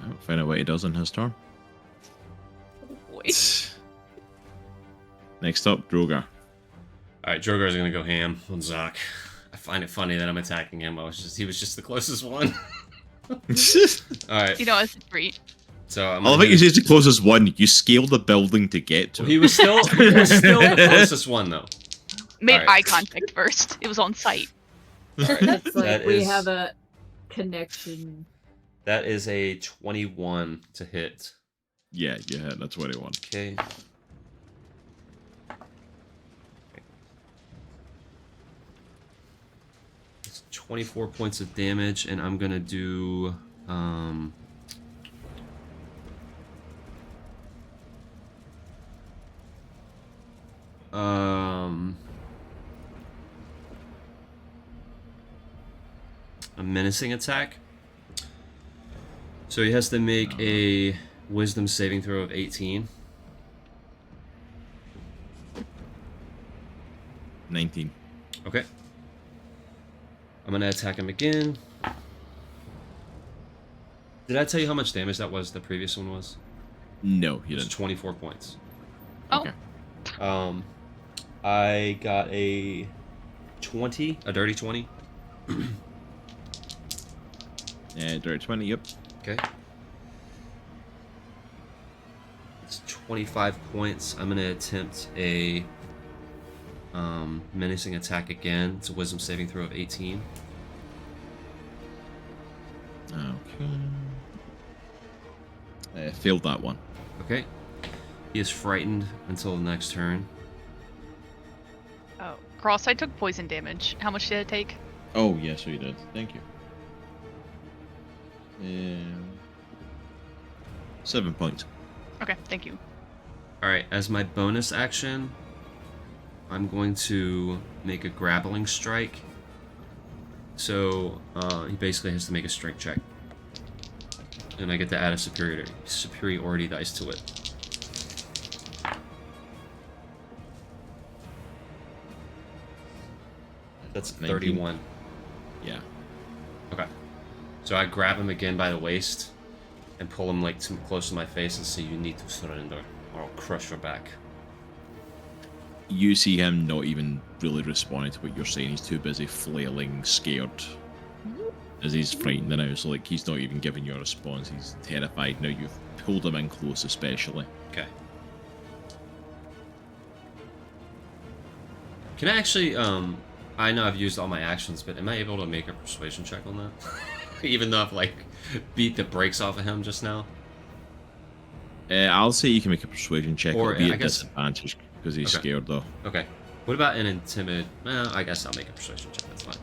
I'll find out what he does in his turn. Boy. Next up, Droghar. Alright, Drogar's gonna go ham on Zoc. I find it funny that I'm attacking him. He was just the closest one. Alright. You know, it's a treat. So I'm I think he's the closest one. You scaled the building to get to. Well, he was still the closest one though. Made Alright. eye contact first. It was on sight. Alright, It's like that we is- have a connection. That is a 21 to hit. Yeah, you hit. That's what he won. Okay. It's 24 points of damage, and I'm gonna do a menacing attack. So he has to make a wisdom saving throw of 18. 19. Okay. I'm gonna attack him again. Did I tell you how much damage that was? The previous one was. No, you It was didn't. 24 points. Oh. Okay. I got a 20, a dirty 20. Direct 20, yep. Okay. It's 25 points. I'm gonna attempt a menacing attack again. It's a wisdom saving throw of 18. Okay. Failed that one. Okay. He is frightened until the next turn. Oh, Cross, I took poison damage. How much did it take? Oh, yes, you did. Thank you. 7 points. Okay, thank you. Alright, as my bonus action, I'm going to make a grappling strike. So, he basically has to make a strength check. And I get to add a superiority dice to it. That's 19. 31. Yeah. Okay. So I grab him again by the waist and pull him like too close to my face and say, "You need to surrender, or I'll crush your back." You see him not even really responding to what you're saying. He's too busy flailing, scared. As he's frightened now, so like he's not even giving you a response. He's terrified now. You've pulled him in close, especially. Okay. Can I actually, I know I've used all my actions, but am I able to make a persuasion check on that? Even though I've like beat the brakes off of him just now? I'll say you can make a persuasion check. Or, It'll be I at guess- disadvantage because he's Okay. scared though. Okay. What about an intimid? Well, I guess I'll make a persuasion check. That's fine.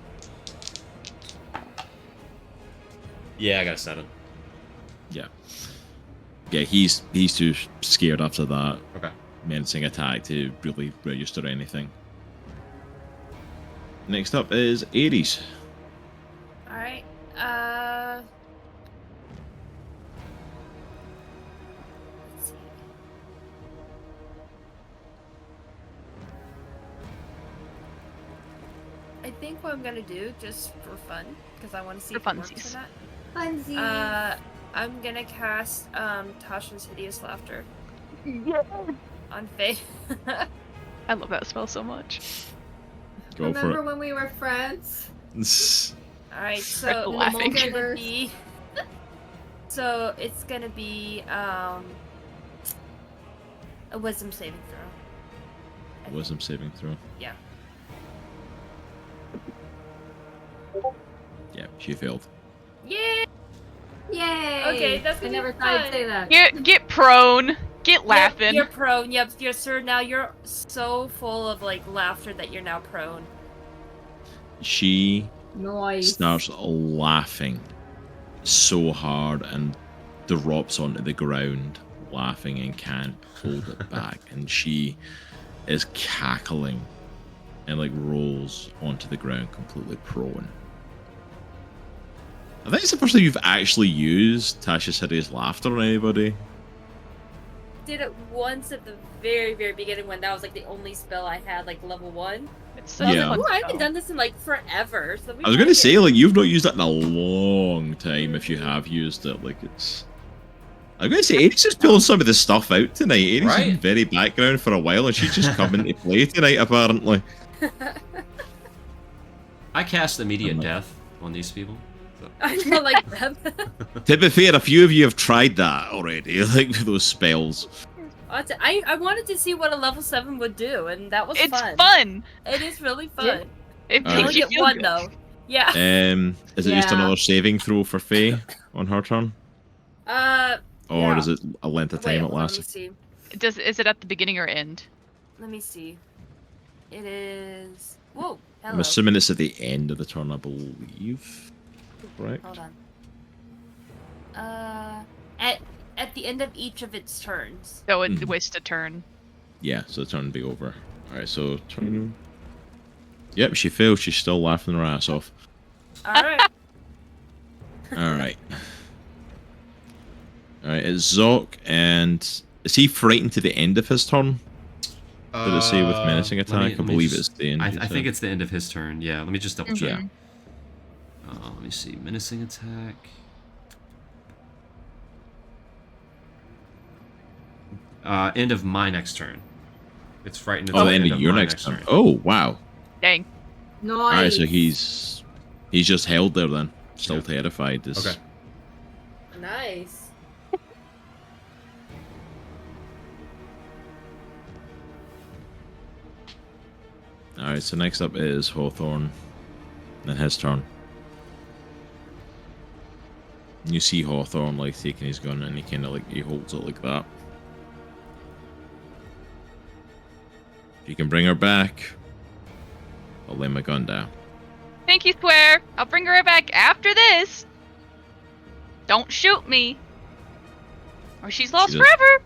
Yeah, I got a 7. Yeah. Yeah, he's too scared after that Okay. menacing attack to really register anything. Next up is Aries. Alright, let's see. I think what I'm gonna do, just for fun, because I want to see For if it works funsies. or not. Funsies. I'm gonna cast Tasha's Hideous Laughter Yeah. on Faye. I love that spell so much. Go Remember for when we were friends? it. Alright, Right, so laughing. it's gonna be so it's gonna be a wisdom saving throw. Wisdom saving throw. Yeah. Yeah, she failed. Yay! Yay! Okay, that's I gonna never be thought I'd fun. say that. Get prone. Get Yep, laughing. you're prone. Yep, you're sir. Now you're so full of like laughter that you're now prone. She Noise. starts laughing so hard and drops onto the ground laughing and can't hold it back, and she is cackling and like rolls onto the ground completely prone. I think it's the first time you've actually used Tasha's Hideous Laughter on anybody. did it once at the very, very beginning when that was like the only spell I had, like level 1. It's So I was Yeah. like, fun ooh, I haven't spell. done this in like forever. So I was gonna say, like, you've not used that in a long time. If you have used it, like, it's. I'm gonna say, Aries is pulling some of the stuff out tonight. Aries has been Right. very background for a while, and she's just come into play tonight, apparently. I cast immediate I'm like- death on these people. So. I feel like them. To be fair, a few of you have tried that already, like with those spells. I wanted to see what a level 7 would do, and that was It's fun. fun. It is really fun. Yeah. It Alright. I makes only you get feel one good. though. Yeah. Is it just Yeah. another saving throw for Faye on her turn? Or Yeah. is it a length of Wait, time it hold on, let me lasts? see. Is it at the beginning or end? Let me see. It is. Whoa. I'm Hello. assuming it's at the end of the turn, I believe. Correct? Hold on. At the end of each of its turns. So it Mhm. wastes a turn. Yeah, so the turn will be over. Alright, so turn. Yep, she failed. She's still laughing her ass off. All right. Alright. Alright, it's Zoc, and is he frightened to the end of his turn? Did it say with menacing Let me- attack? let I me believe just- it's the end. I you think said. it's the end of his turn. Yeah, let me just double check. Mhm. Let me see. Menacing attack. End of my next turn. It's frightened. Oh, the end of your my next turn. Oh, wow. Dang. Nice. Alright, so he's just held there then. Still Yeah. terrified. This... Okay. Nice. Alright, so next up is Hawthorne. And his turn. You see Hawthorne like taking his gun and he kinda like he holds it like that. If you can bring her back, I'll lay my gun down. Thank you, Square. I'll bring her back after this. Don't shoot me. Or she's lost does- forever.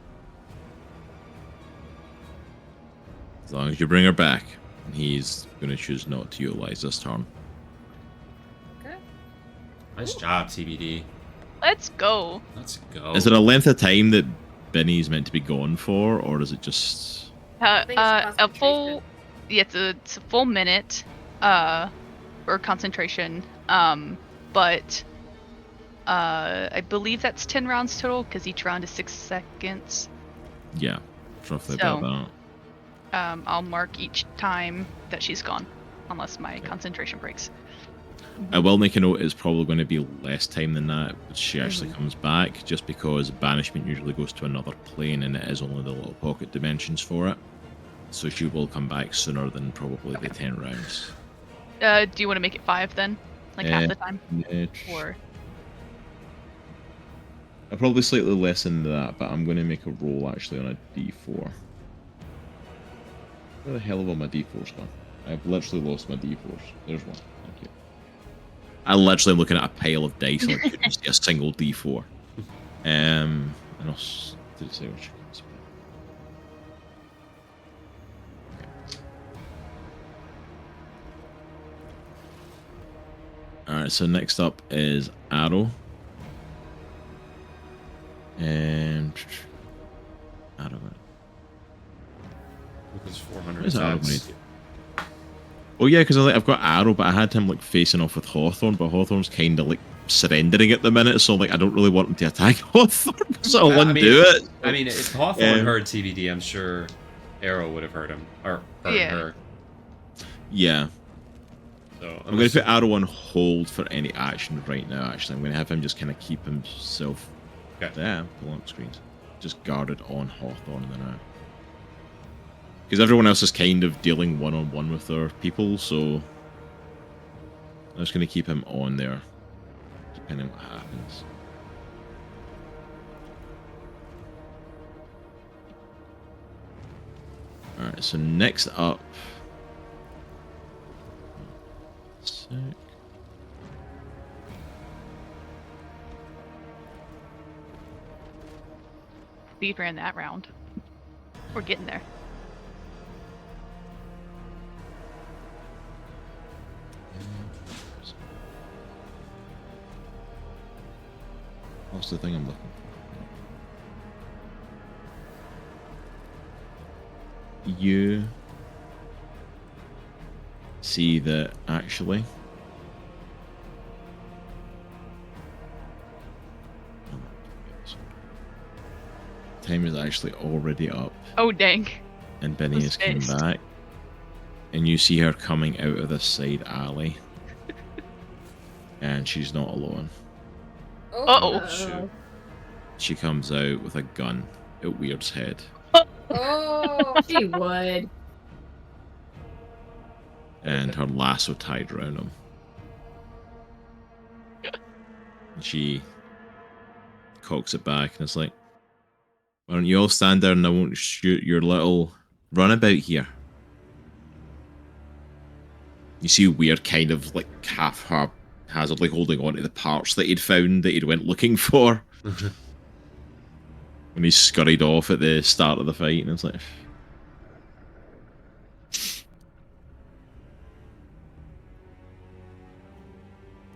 As long as you bring her back. And he's gonna choose not to utilize this turn. Okay. Nice job, TBD. Let's go. Let's go. Is it a length of time that Benny's meant to be gone for, or is it just think it's A full. concentration. Yeah, it's a full minute. For concentration. But. I believe that's 10 rounds total because each round is 6 seconds. yeah, it's roughly So- about that. I'll mark each time that she's gone, unless my concentration breaks. I will make a note it's probably going to be less time than that when she actually Mm-hmm. comes back, just because banishment usually goes to another plane and it is only the little pocket dimensions for it. So she will come back sooner than probably the 10 rounds. Do you want to make it 5 then? Like half the time? Or I'll probably slightly less than that, but I'm going to make a roll actually on a d4. Where the hell have all my d4s gone? I've literally lost my d4s. There's one. Thank you. I literally am looking at a pile of dice and I couldn't see a single d4. And I'll did it say which ones? Alright, so next up is Aero. And Aerowen. With his 400 Where's Aerowen? attacks. Oh yeah, because I've got Aero, but I had him like facing off with Hawthorne, but Hawthorne's kind of like surrendering at the minute, so like I don't really want him to attack Hawthorne, so I'll I mean- undo it. I mean, if Hawthorne Um, heard TBD, I'm sure Aero would have heard him. Or heard Yeah. her. Yeah, So I'm going to put Aero on hold for any action right now, actually. I'm going to have him just kind of keep himself Okay. there, pull up screens. Just guarded on Hawthorne in the now. Because everyone else is kind of dealing one-on-one with their people, so I'm just going to keep him on there, depending on what happens. Alright, so next up... Sec. speed ran that round. We're getting there. What's the thing I'm looking you see that actually time is actually already up, Oh dang. and Benny has come pissed. back, and you see her coming out of this side alley, and she's not alone. Uh-oh. Shoot. She comes out with a gun at Weird's head, Oh, she would. and her lasso tied around him. And she cocks it back and is like, "Why don't you all stand there and I won't shoot your little runabout here?" You see Weird kind of like haphazardly holding on to the parts that he'd found that he'd went looking for. When he scurried off at the start of the fight, and it's like,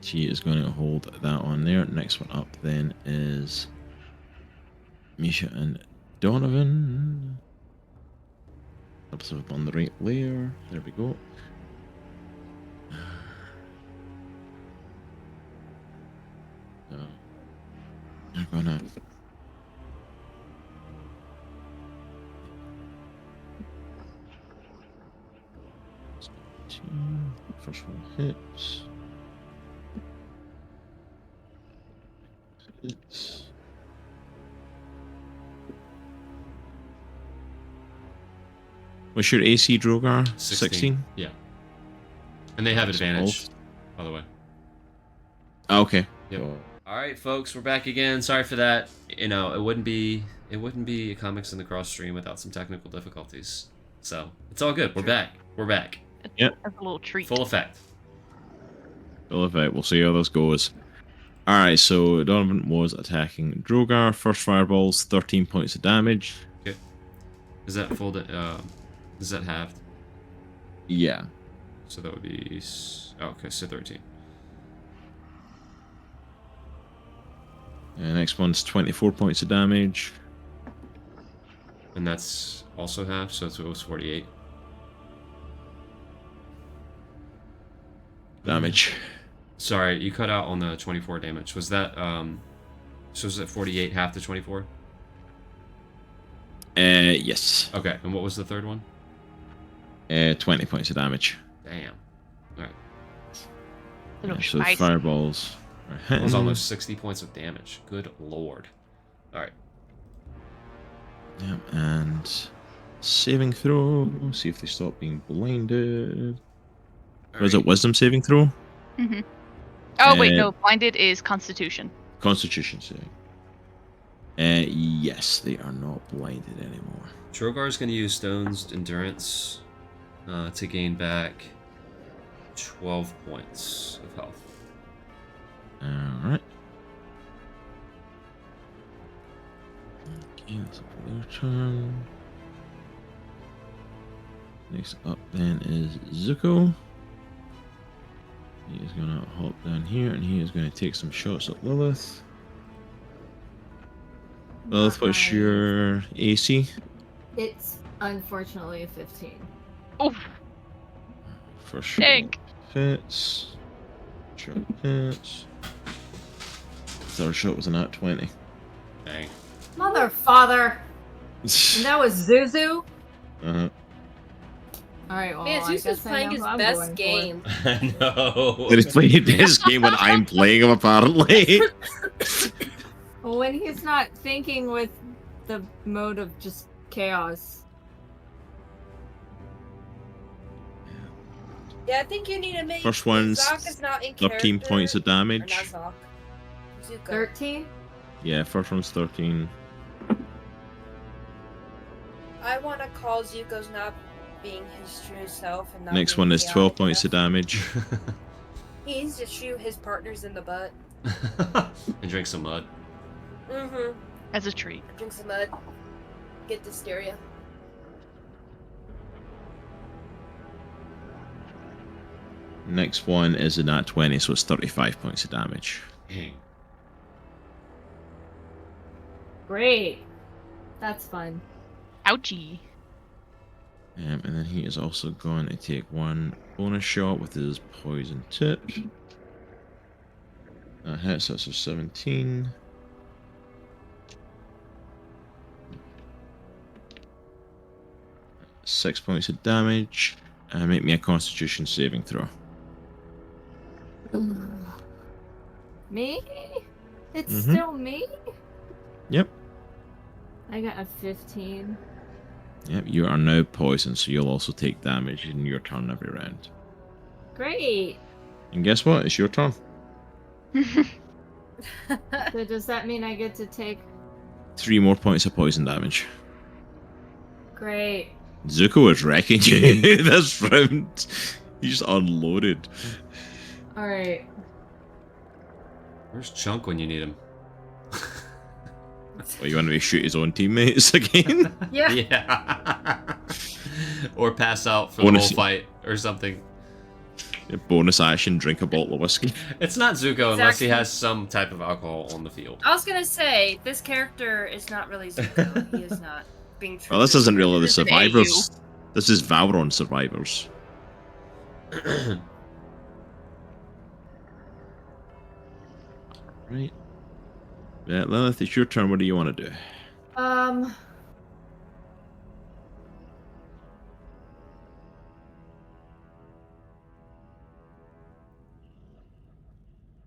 she is going to hold that on there. Next one up then is Misha and Donovan. Helps us on the right layer. There we go. So, I'm gonna. First one hits. Hits. What's your AC, Droghar? 16? Yeah. And they have That's advantage, both. by the way. Okay. Yep. Cool. All right, folks, we're back again. Sorry for that. You know, it wouldn't be a Comics in the Cross stream without some technical difficulties. So it's all good. We're back. We're back. Yep. That's a little treat. Full effect. Full effect. We'll see how this goes. Alright, so Donovan was attacking Droghar. First fireballs, 13 points of damage. Okay. Is that full? Is that halved? Yeah. So that would be. Oh, okay, so 13. And next one's 24 points of damage. And that's also half, so it was 48. Damage. Sorry, you cut out on the 24 damage. Was that so was it 48 half the 24? Yes. Okay, and what was the third one? 20 points of damage. Damn. Alright. Little So spicy. fireballs are That hitting. was almost 60 points of damage. Good lord. Alright. Yep, and saving throw. See if they stop being blinded. Was it wisdom saving throw? Mm-hmm. Oh wait, Uh, no. Blinded is Constitution. Constitution saving. Yes, they are not blinded anymore. Drogar's going to use Stone's Endurance to gain back 12 points of health. Alright. Okay, that's up for their turn. Next up then is Zuko. He is going to hop down here and he is going to take some shots at Lilith. Lilith, what's Nice. your AC? It's unfortunately a 15. Oh, First shot dang. hits. Shot hits. Third shot was a nat 20. Dang. Mother father! And that was Zuzu? Uh-huh. Alright, well, Man, I Zeus is guess I playing know his who I'm best going for. game. No. He's playing this game when I'm playing him, apparently. Well, when he's not thinking with the mode of just chaos. Yeah, I think you need to make. First one's Zoc is not in 13 character, points of or not damage. Zoc. Zuko. 13? Yeah, first one's 13. I want to call Zuko's not being his true self and not. Next being one is 12 chaotic points of enough. damage. He needs to shoot his partners in the butt. And drink some mud. Mm-hmm. As a treat. Drink some mud. Get dysteria. Next one is a nat 20, so it's 35 points of damage. Dang. Great. That's fun. Ouchie. And then he is also going to take one bonus shot with his poison tip. That hits, that's a 17. Six points of damage. And make me a Constitution saving throw. Me? It's Mhm. still me? Yep. I got a 15. Yep, you are now poisoned, so you'll also take damage in your turn every round. Great. And guess what? It's your turn. So does that mean I get to take... 3 more points of poison damage. Great. Zuko is wrecking you this round. He just unloaded. Alright. Where's Chunk when you need him? Well, you want to shoot his own teammates again? Yeah. Yeah. Or pass out for Bonus- the whole fight or something. Bonus action, drink a bottle of whiskey. It's not Zuko unless he Exactly. has some type of alcohol on the field. I was gonna say, this character is not really Zuko. He is not being true. Well, this isn't really the This is an survivors. This is Valron survivors. Right. Yeah, Lilith, it's your turn. What do you want to do?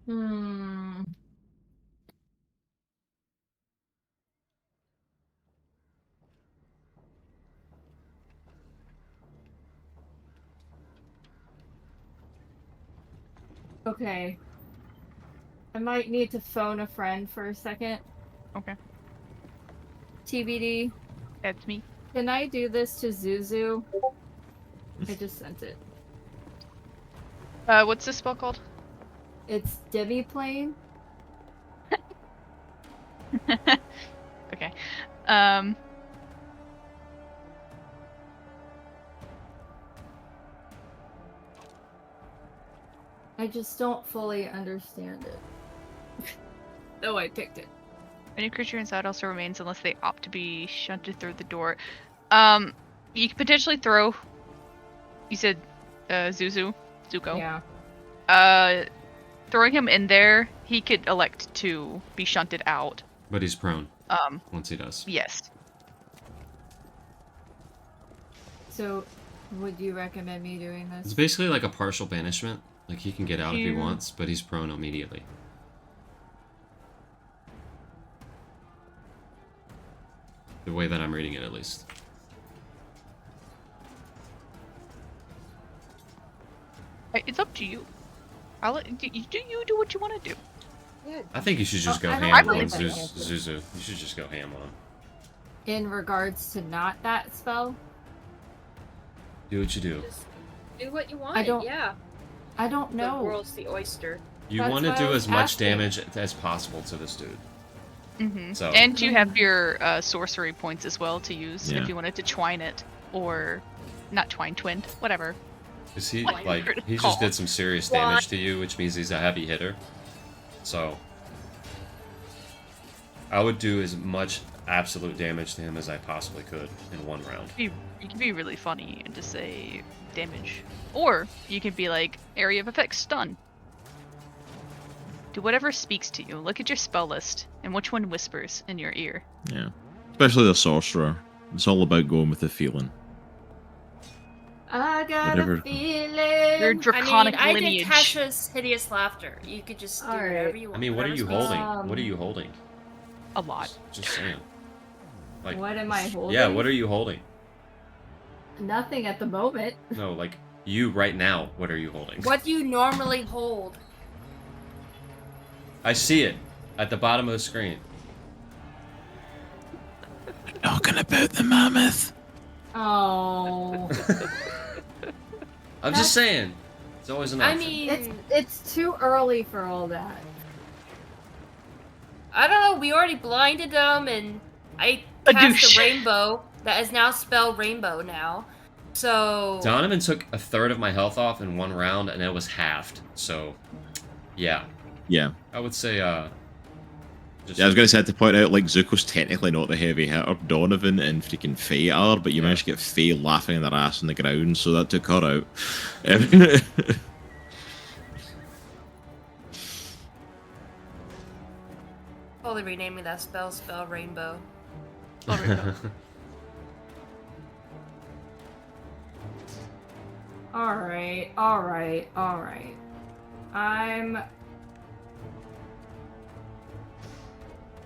Hmm. Okay. I might need to phone a friend for a second. Okay. TBD. That's me. Can I do this to Zuzu? I just sent it. What's this spell called? It's Demiplane. Okay. I just don't fully understand it. Oh, I picked it. Any creature inside also remains unless they opt to be shunted through the door. You could potentially throw. You said, Zuko. Yeah. Throwing him in there, he could elect to be shunted out. But he's prone once he does. Yes. So, would you recommend me doing It's this? basically like a partial banishment. Like he can get out if he You- wants, but he's prone immediately. The way that I'm reading it, at least. It's up to you. I'll let you do what you want to do. Yeah. I think you should just go I don't ham believe on that. Zuzu. You should just go ham on him. In regards to not that spell, Do what you do. Just do what you want. I don't- Yeah. I don't The know. world's the oyster. You That's want to why I do was as much asking. damage as possible to this dude. Mm-hmm. So- And you have your sorcery points as well to use Yeah. if you wanted to twine it or not twine, twinned, whatever. Cause he Whatever like it's he just called. did some serious damage to you, which means he's a heavy hitter. So I would do as much absolute damage to him as I possibly could in one round. You can be really funny and just say damage, or you can be like area of effect stun. Do whatever speaks to you. Look at your spell list and which one whispers in your ear. Yeah. Especially the sorcerer. It's all about going with the feeling. I got Whatever. a feeling. Your draconic I lineage. did Tasha's hideous laughter. You could just do Alright. whatever you want. I mean, what are whatever's you supposed to- holding? What are you holding? A lot. Just saying. Like, What am I holding? yeah, what are you holding? Nothing at the moment. No, like you right now. What are you holding? What do you normally hold? I see it at the bottom of the screen. Talking about the mammoth. Oh. I'm just saying. It's always an I option. mean, It's too early for all that. I don't know. We already blinded them, and I A cast douche. a rainbow that is now spelled rainbow now. So Donovan took a third of my health off in one round, and it was halved. So, yeah, Yeah. I would say Just, Yeah, I was going to say to point out, like, Zuko's technically not the heavy hitter. Donovan and freaking Faye are, but you managed to get Faye laughing their ass on the ground, so that took her out. Totally renaming that spell Rainbow. Oh, Rainbow. Alright.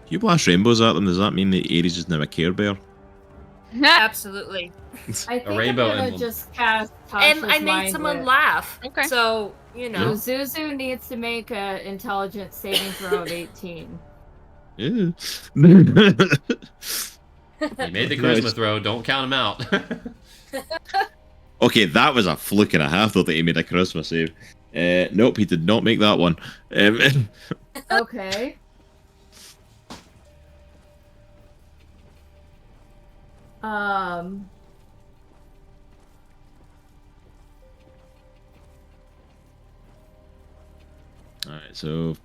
You blast rainbows at them, does that mean that Aries is now a Care Bear? Absolutely. I think rainbow I'm gonna emblem. just cast And I Tasha's made Mind someone Whip. laugh. Okay. So, you know. So Zuzu needs to make a intelligence saving throw of 18. Yeah. He made the charisma Nice. throw. Don't count him out. Okay, that was a fluke and a half, though, that he made a charisma save. Nope, he did not make that one. Okay. Alright, so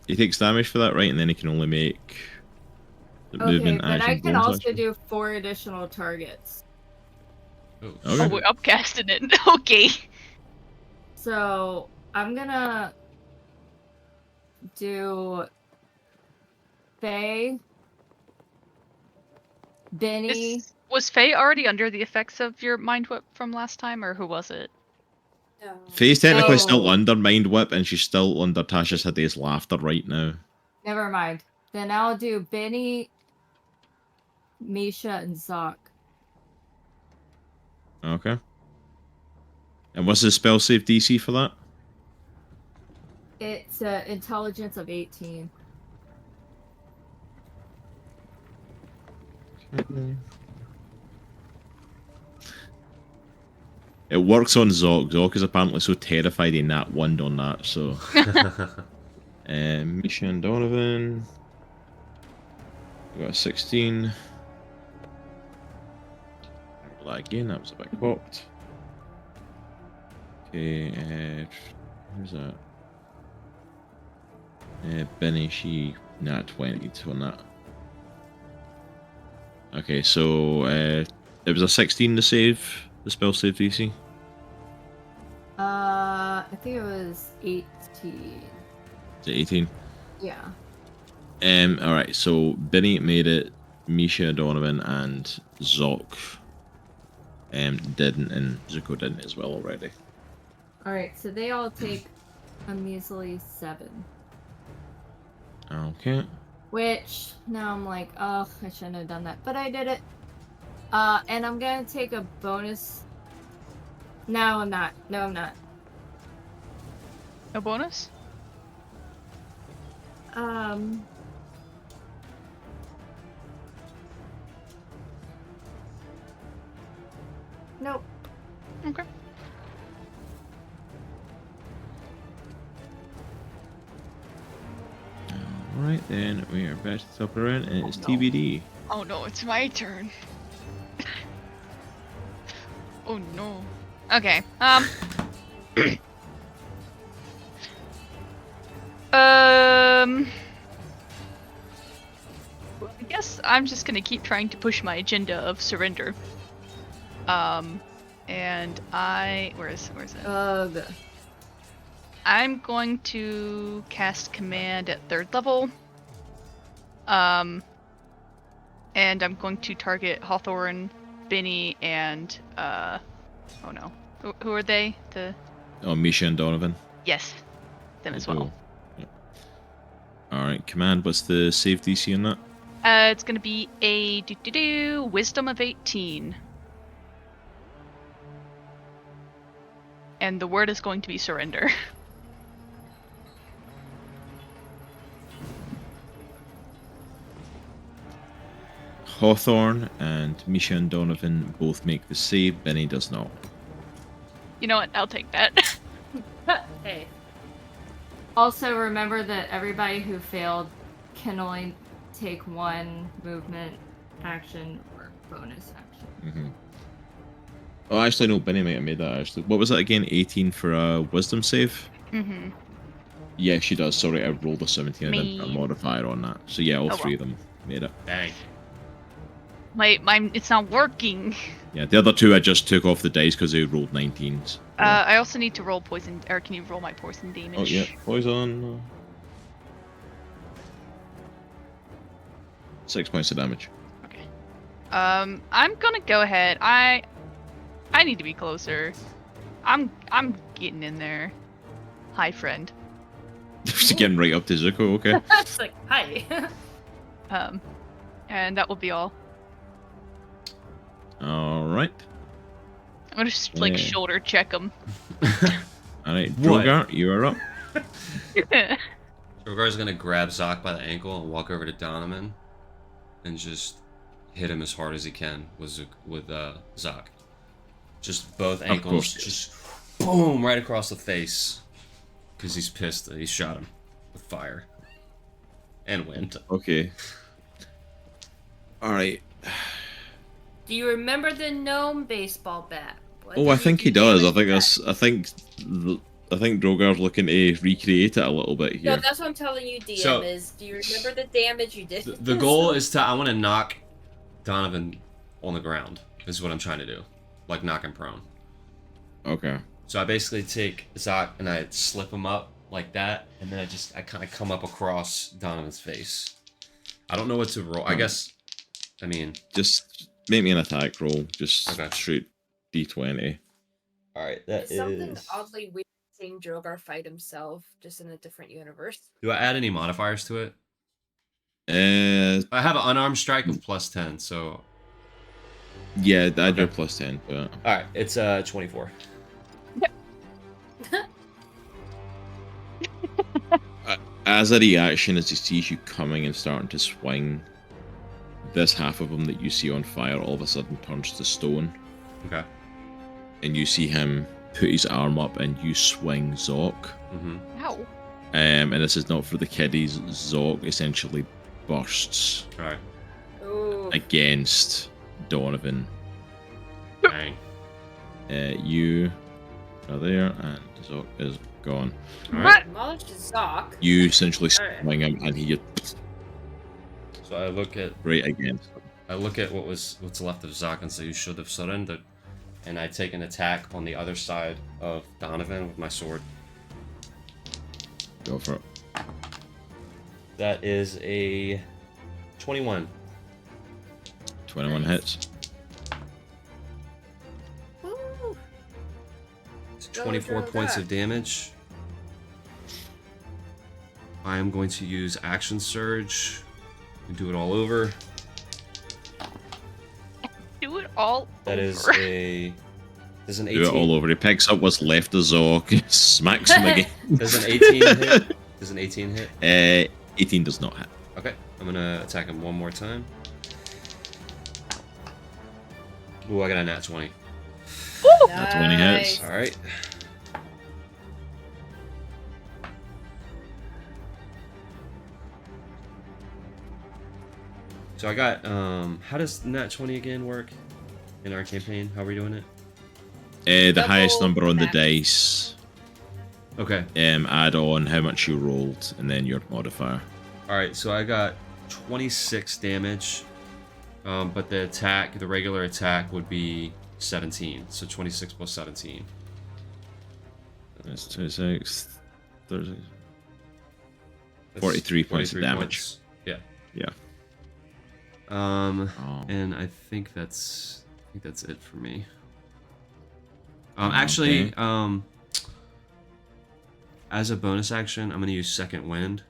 he takes damage for that, right? And then he can only make the Okay, movement but action. I can bonus also action. do 4 additional targets. Oh, Okay. Oh, we're upcasting it. Okay. So I'm gonna do Faye, Benny. Was Faye already under the effects of your mind whip from last time, or who was it? No. Faye's technically still Oh. under Mind Whip, and she's still under Tasha's Hideous Laughter right now. Never mind. Then I'll do Benny, Misha, and Zoc. Okay. And what's the spell save DC for that? It's an intelligence of 18. It works on Zoc. Zoc is apparently so terrified he nat 1 on that, so. Misha and Donovan. We got a 16. Roll that again, that was a bit cocked. Okay, who's that? Benny, she nat 20 on that. Okay, so it was a 16 to save, the spell save DC. I think it was 18. Is it 18? Yeah. Alright, so Benny made it, Misha, Donovan, and Zoc didn't, and Zuko didn't as well already. Alright, so they all take a measly 7. Okay. Which, now I'm like, oh, I shouldn't have done that. But I did it. And I'm gonna take a bonus. No, I'm not. No, I'm not. No bonus? Nope. Okay. Alright then, we are back to the top of the round, and it's no. TBD. Oh no, it's my turn. Oh no. Okay. Well, I guess I'm just gonna keep trying to push my agenda of surrender. And where is it? Ugh. I'm going to cast command at 3rd level. And I'm going to target Hawthorne, Benny, and oh no. Who are they? Oh, Misha and Donovan. Yes. Them as well. Yeah. Alright, command, what's the save DC on that? It's gonna be a wisdom of 18. And the word is going to be surrender. Hawthorne and Misha and Donovan both make the save, Benny does not. You know what? I'll take that. Hey. Also, remember that everybody who failed can only take 1 movement action or bonus action. Mm-hmm. Oh, actually, no, Benny might have made that, actually. What was that again? 18 for a wisdom save? Mm-hmm. Yeah, she does. Sorry, I rolled a 17. I didn't put a Me. modifier on that. So yeah, all Oh, three of them made it. Dang. My it's not working. Yeah, the other two I just took off the dice because they rolled 19s. I also need to roll poison, or can you roll my poison damage? Oh yeah, poison. 6 points of damage. Okay. I'm gonna go ahead. I need to be closer. I'm getting in there. Hi, friend. Just getting right up to Zuko. Okay. It's like, hi. And that will be all. All right. I'm gonna just like Yeah. shoulder check him. All right, What? Droghar, you are up. Drogar's gonna grab Zoc by the ankle and walk over to Donovan and just hit him as hard as he can with Zoc. Just both ankles, course. just boom, right across the face. Because he's pissed that he shot him with fire and wind. Okay. All right. Do you remember the gnome baseball bat? What Oh, did I you think do he does. I damage think with I think Drogar's looking to recreate it a little bit that? here. No, that's what I'm telling you, DM. So- is do you remember the damage you did? The goal is I want to knock Donovan on the ground. Is what I'm trying to do, like knock him prone. Okay. So I basically take Zoc and I slip him up like that, and then I kind of come up across Donovan's face. I don't know what to roll. I guess, I mean, Just make me an attack roll. Just Okay. shoot D20. all right, that It's something is. oddly weird seeing Droghar fight himself, just in a different universe. Do I add any modifiers to it? I I have an unarmed strike of +10, so yeah, add Okay. your plus 10 to it. all right, it's 24. As a reaction, as he sees you coming and starting to swing, this half of him that you see on fire all of a sudden turns to stone, Okay. and you see him put his arm up and you swing Zoc. Mm-hmm. Ow. And this is not for the kiddies. Zoc essentially bursts All right. Ooh. against Donovan. Dang. You are there, and Zoc is gone. All right. Demolished Zoc. You essentially Alright. swing him, and he just So I look at right against him. what's left of Zoc and say you should have surrendered, and I take an attack on the other side of Donovan with my sword. Go for it. That is a 21. 21 hits. Woo. It's Go, 24 go, points go. of damage. I am going to use Action Surge and do it all over. Do it all That is over. Does an Do it 18 all over. He picks up what's left of Zoc, smacks him again. Does an 18 hit? Does an 18 hit? 18 does not hit. Okay, I'm gonna attack him one more time. Ooh, I got a nat 20. That's 20 hits. All right. So I got how does nat 20 again work in our campaign? How are we doing it? The Double highest number on the damage. dice. Okay. Add on how much you rolled, and then your modifier. All right. So I got 26 damage, but the regular attack would be 17. So 26 plus 17. That's 26, 30. That's 43 points of 43 damage. points. Yeah. Yeah. Um, Oh. and I think that's it for me. Actually, Okay. as a bonus action, I'm gonna use Second Wind.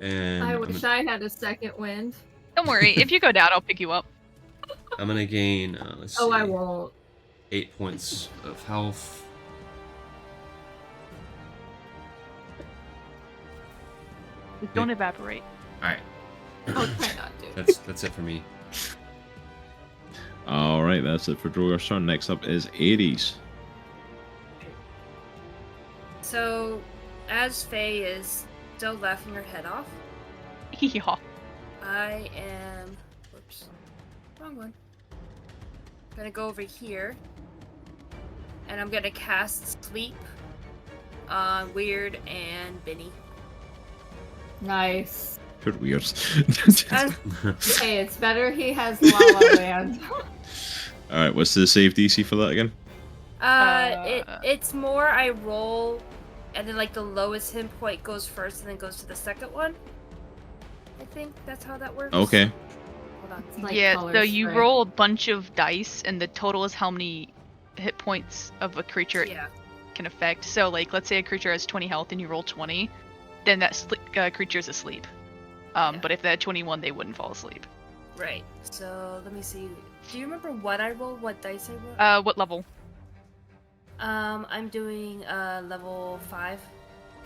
And I I'm wish gonna, I had a second wind. Don't worry. If you go down, I'll pick you up. I'm gonna gain. Let's see. Oh, I won't. 8 points of health. Don't evaporate. All right. I'll try not to. That's it for me. All right, that's it for Drogar's turn. Next up is Aries. So, as Faye is still laughing her head off, Yeah. I am. Whoops. Wrong one. Gonna go over here. And I'm gonna cast Sleep on Weird and Benny. Nice. Pure weird. And Hey, it's better he has La La Land. Alright, what's the save DC for that again? it's more I roll, and then like the lowest hit point goes first, and then goes to the second one. I think that's how that works. Okay. Hold on. It's like yeah, color so you spray. roll a bunch of dice, and the total is how many hit points of a creature Yeah. can affect. So, like, let's say a creature has 20 health and you roll 20, then that creature's asleep. Yeah. But if they had 21, they wouldn't fall asleep. Right. So let me see. Do you remember what I rolled? What dice I rolled? What level? I'm doing level 5.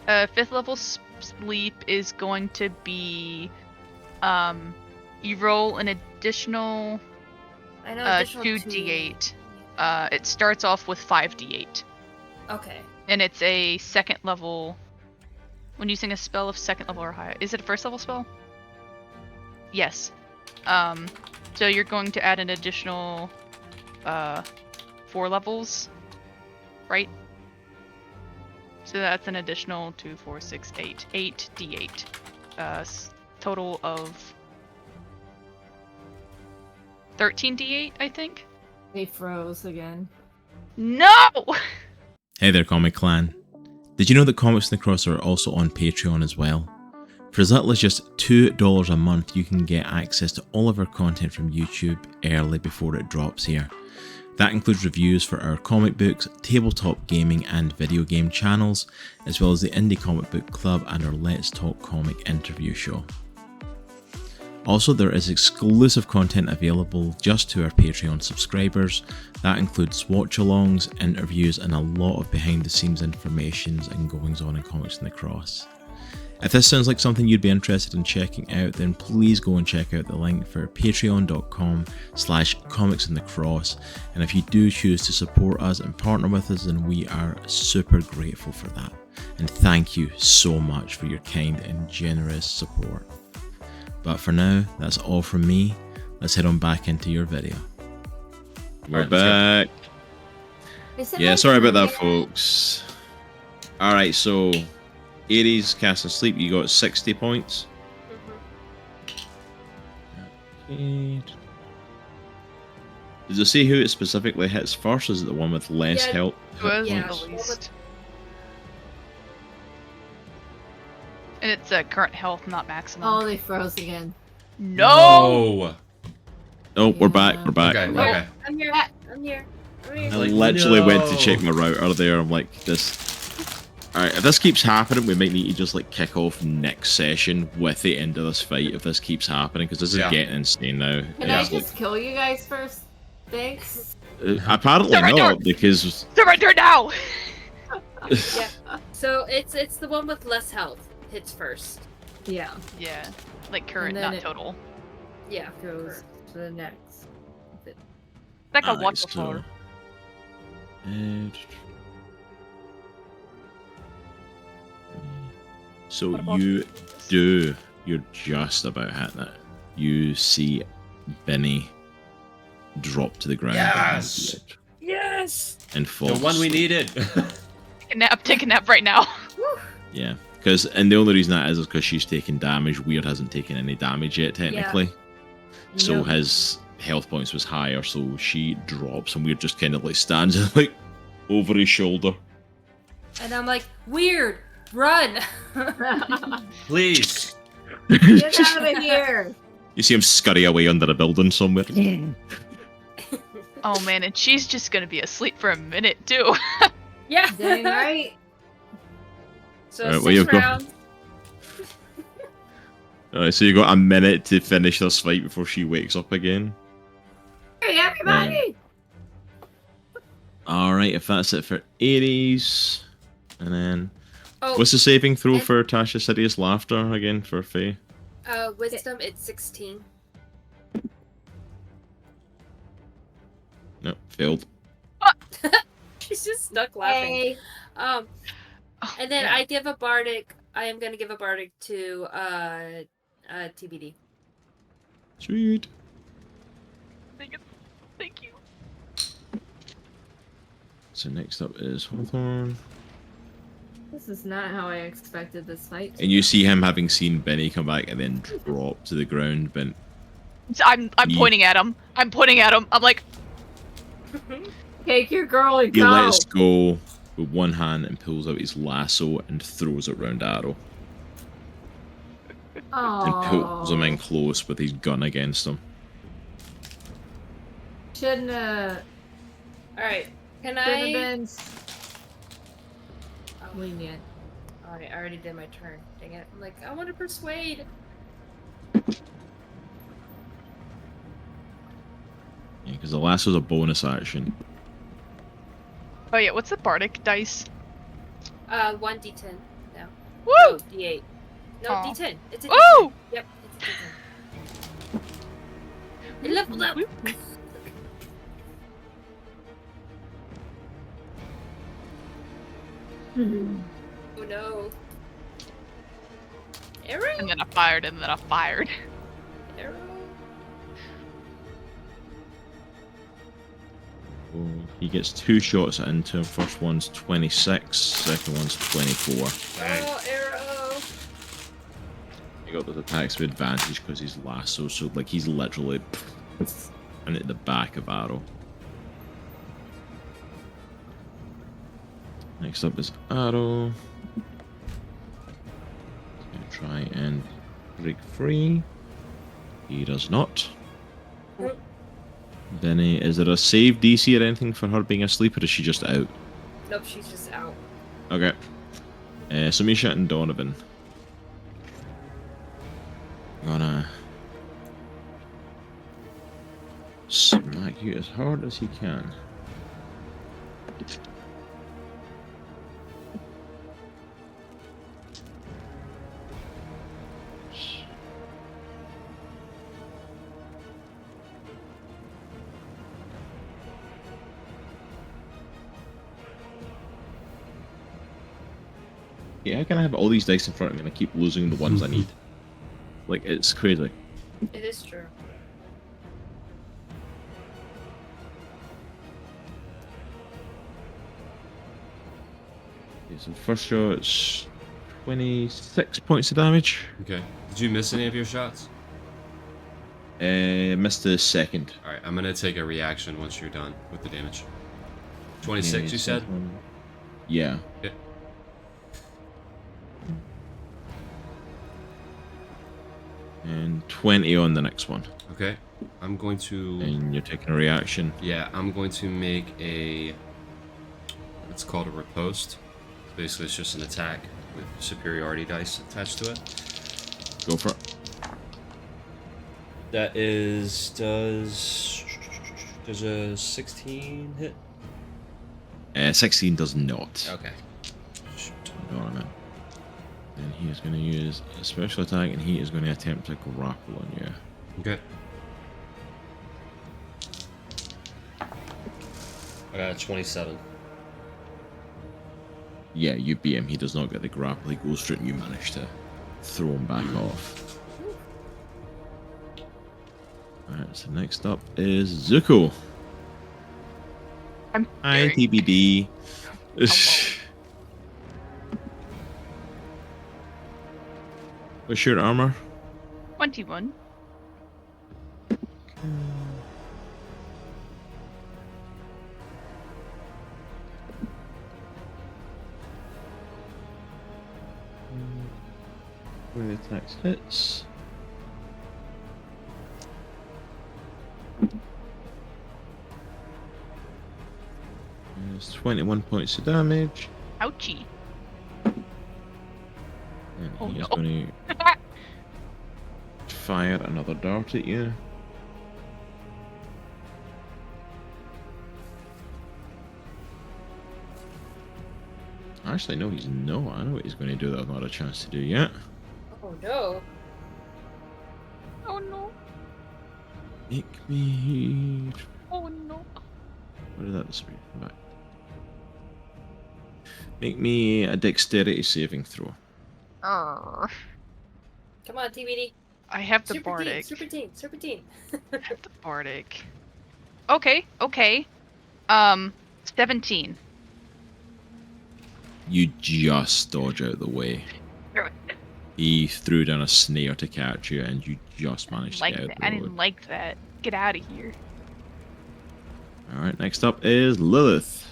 5th level sleep is going to be, you roll an additional I know additional 2d8. It starts off with 5d8. Okay. And it's a 2nd level. When using a spell of 2nd level or higher, is it a 1st level spell? Yes. So you're going to add an additional 4 levels, right? So that's an additional 2, 4, 6, 8. 8d8. Total of 13d8, I think. They froze again. No! Hey there, Comic Clan. Did you know that Comics in the Cross are also on Patreon as well? For as little as just $2 a month, you can get access to all of our content from YouTube early before it drops here. That includes reviews for our comic books, tabletop gaming and video game channels, as well as the Indie Comic Book Club and our Let's Talk Comic interview show. Also, there is exclusive content available just to our Patreon subscribers. That includes watch-alongs, interviews, and a lot of behind-the-scenes information and goings-on in Comics in the Cross. If this sounds like something you'd be interested in checking out, then please go and check out the link for patreon.com/comicsinthecross. And if you do choose to support us and partner with us, then we are super grateful for that. And thank you so much for your kind and generous support. But for now, that's all from me. Let's head on back into your video. We're Alright, let's back. Is it Yeah, like sorry about that, the- folks. Alright, so Aries cast asleep, you got 60 points. Okay. Does it say who it specifically hits first? Is it the one with less Yeah, health? Was Yeah. the least. And it's current health, not maximum. Oh, they froze again. No! Oh, we're back, Yeah. we're back. Okay, we're back. okay. I'm here. I'm here. I'm here. I Like, literally went to no. check my router there. I'm like, this. Alright, if this keeps happening, we might need to just like kick off next session with the end of this fight if this keeps happening, because this is Yeah. getting insane now. Can I It's like- just kill you guys first? Thanks. apparently Surrender! not, because Surrender now! Yeah. So it's the one with less health hits first. Yeah, Yeah, like current, And then not it- total. Yeah. goes to the next. It's like a Alright, waterfall. So What about you do, you're just about hitting it. You see Benny drop to the ground. Yes! Yes. And The falls. one we needed. Take a nap right now. Yeah, because and the only reason that is because she's taking damage. Weird hasn't taken any damage yet, technically. So Yep. his health points was higher, so she drops, and Weird just kind of like stands like over his shoulder. And I'm like, weird. Run. Please. Get out of here! You see him scurry away under a building somewhere. Oh man, and she's just gonna be asleep for a minute too. Yeah. Dang right. So Alright, well, 6 you've got- rounds. Alright, so you got a minute to finish this fight before she wakes up again. Hey, everybody! Alright, if that's it for Aries. And then Oh, what's the saving throw and- for Tasha Sidious Laughter again for Faye? wisdom. It's 16. No, failed. She's just stuck laughing. Hey. Oh, And then yeah. I give a bardic. I am gonna give a bardic to TBD. Sweet. Thank you. So next up is Hawthorne. This is not how I expected this fight. And you see him having seen Benny come back and then drop to the ground. Ben, I'm pointing at him. I'm pointing at him. I'm like, Take your girl and he go. lets go with one hand and pulls out his lasso and throws it round Aero. And pulls him in close with his gun against him. Shouldn't have. Alright, can Should have I... been lenient. Alright, I already did my turn. Dang it. I'm like, I want to persuade. Yeah, because the lasso's a bonus action. oh yeah, what's the bardic dice? 1d10 now. Woo! No, d8. No, Aw. d10. It's a d10. Woo! Yep, it's a d10. It leveled up! Oh no. Aero? And then I fired, and then I fired. Aero? So he gets 2 shots into him. First one's 26, second one's 24. Oh, Aero! He got those attacks with advantage because he's lasso, so like he's literally and at the back of Aero. Next up is Aero. He's gonna try and break free. He does not. Benny, is there a save DC or anything for her being asleep, or is she just out? Nope, she's just out. Okay. So Misha and Donovan. Gonna smack you as hard as he can. Yeah, how can I have all these dice in front of me and I keep losing the ones I need? Like, it's crazy. It is true. Okay, so first shot, it's 26 points of damage. Okay. Did you miss any of your shots? Missed the second. All right, I'm gonna take a reaction once you're done with the damage. 26, you said? Yeah. Okay. And 20 on the next one. Okay. I'm going to. And you're taking a reaction. Yeah, I'm going to make a. It's called a riposte. Basically, it's just an attack with superiority dice attached to it. Go for it. That is. Does a 16 hit? 16 does not. Okay. Shoot. Hold on, man. And he is going to use a special attack, and he is going to attempt to grapple on you. Okay. I got a 27. Yeah, you beat him. He does not get the grapple. He goes straight, and you manage to throw him back off. Alright, so next up is Zuko. I'm Hi, very- TBD. What's your armor? 21. Where the attacks hits. There's 21 points of damage. Ouchie. And Oh, he's no. going to fire another dart at you. Actually, no, he's no. I know what he's going to do that I've not had a chance to do yet. Oh no. Oh no. Make me. Oh no. Where did that disappear? Come back. Make me a dexterity saving throw. Arr. Come on, TBD. I have the Super bardic. team. I have the bardic. Okay, okay. 17. You just dodge out the way. He threw down a snare to catch you, and you just managed to get out the I road. didn't like that. Get out of here. All right, next up is Lilith.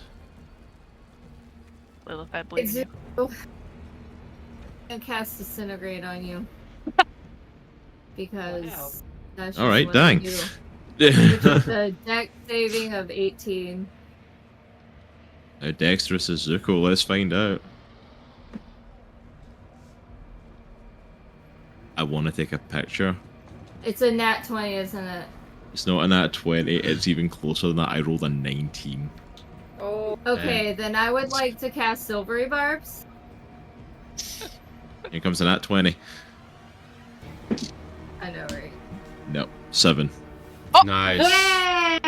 Lilith, I believe in you. I cast Disintegrate on you. Because that's just All right, what I dang. do. Which is a deck saving of 18. How dexterous is Zuko? Let's find out. I want to take a picture. It's a nat 20, isn't it? It's not a nat 20. It's even closer than that. I rolled a 19. Oh. Okay, then I would like to cast Silvery Barbs. Here comes a nat 20. I know, right? No, 7. Nice. Yay!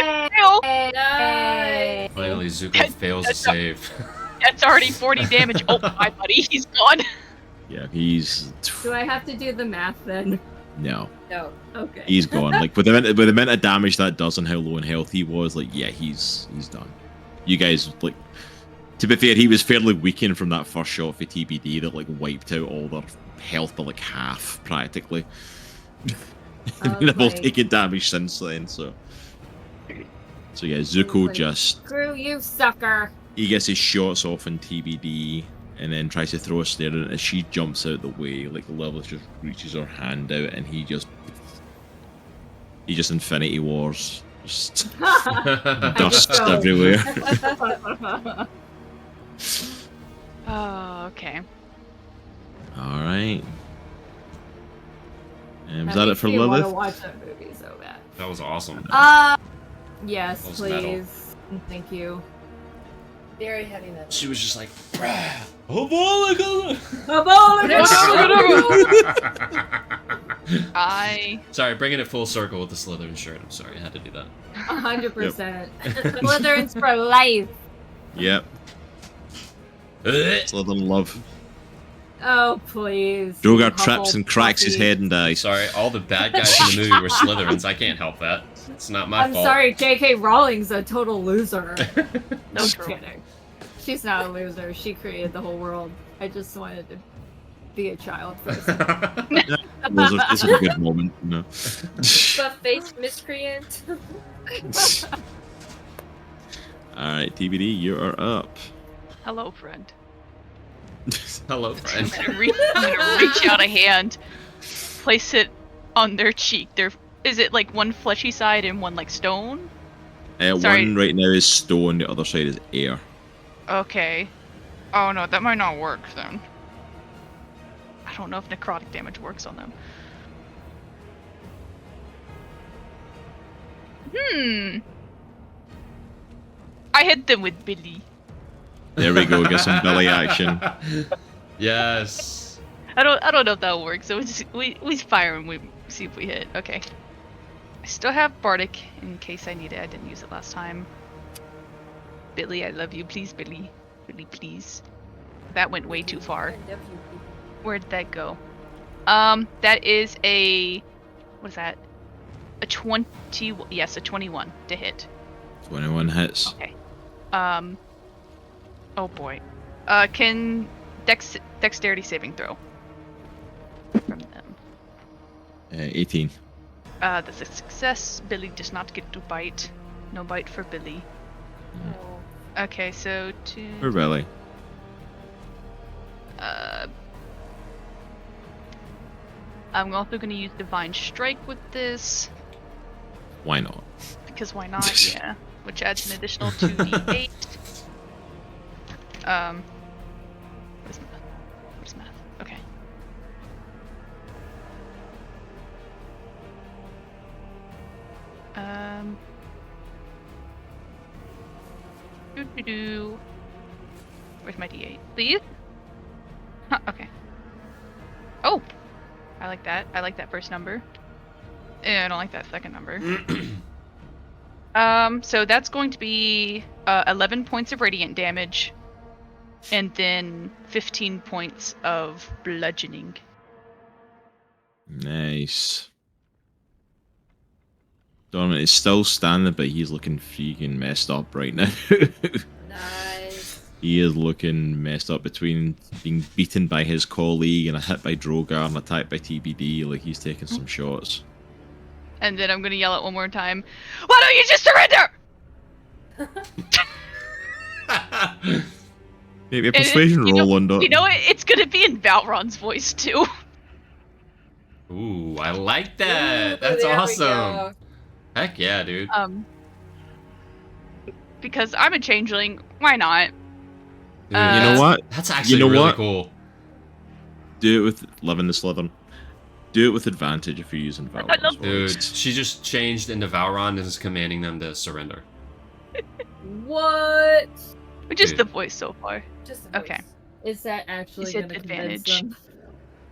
Nice. Finally, Zuko fails to save. That's already 40 damage. Oh, my buddy, he's gone. Yeah, he's... Do I have to do the math then? No. No. Okay. He's gone. Like, with the amount of damage that does and how low in health he was, like, yeah, he's done. You guys, like... To be fair, he was fairly weakened from that first shot for TBD that, like, wiped out all their health by, like, half, practically. They've all taken damage since then, so... So yeah, Zuko just... Screw you, sucker! He gets his shots off in TBD, and then tries to throw a snare in it. As she jumps out the way, like Lilith just reaches her hand out, and he just Infinity Wars, just dust go. everywhere. Oh, okay. All right. And was That that it makes for me Lilith? wanna watch that movie so bad. That was awesome. Yes, That was please. metal. And thank you. Very heavy metal. She was just like, Sorry, bringing it full circle with the Slytherin shirt. I'm sorry, I had to do that. 100%. Slytherins for life. Yep. Slytherin love. Oh, please. Droghar trips and cracks his head and dies. Sorry, all the bad guys in the movie were Slytherins. I can't help that. It's not my I'm fault. sorry, J.K. Rowling's a total loser. No That's true. kidding. She's not a loser. She created the whole world. I just wanted to be a child for a second. This is a good moment, you know. Buff-faced miscreant. Alright, TBD, you are up. Hello, friend. Hello, friend. I'm gonna reach out a hand, place it on their cheek. Is it like one fleshy side and one like stone? Sorry. One right now is stone, the other side is air. Okay. Oh no, that might not work then. I don't know if necrotic damage works on them. I hit them with Billy. There we go, get some belly action. Yes. I don't know if that'll work. So we fire and we see if we hit. Okay. I still have Bardic in case I need it. I didn't use it last time. Billy, I love you. Please, Billy. Billy, please. That went way too far. Where did that go? That is a... What is that? A 20... Yes, a 21 to hit. 21 hits. Okay. Oh boy. Can dexterity saving throw from them. 18. That's a success. Billy does not get to bite. No bite for Billy. Oh. Okay, so Or belly. I'm also going to use Divine Strike with this. Why not? Because why not? Yeah. Which adds an additional 2d8. Where's math? Okay. Where's my d8? Please? Huh, okay. Oh! I like that. I like that first number. I don't like that second number. So that's going to be 11 points of radiant damage, and then 15 points of bludgeoning. Nice. Donovan is still standing, but he's looking freaking messed up right now. Nice. He is looking messed up between being beaten by his colleague and a hit by Droghar and attacked by TBD. Like, he's taking some shots. And then I'm gonna yell it one more time. Why don't you just surrender? Maybe a persuasion roll on You know what? It's gonna be in Valron's voice too. Ooh, I like that. Ooh, That's there we awesome. go. Heck yeah, dude. Because I'm a changeling. Why not? You Dude, know what? That's actually know really what? cool. Do it with Living the Slither. Do it with advantage if you're using Valron's Dude, voice. she just changed into Valron and is commanding them to surrender. What? Just Dude. the voice so far. Just the Okay. voice. Is that actually You said going to convince advantage.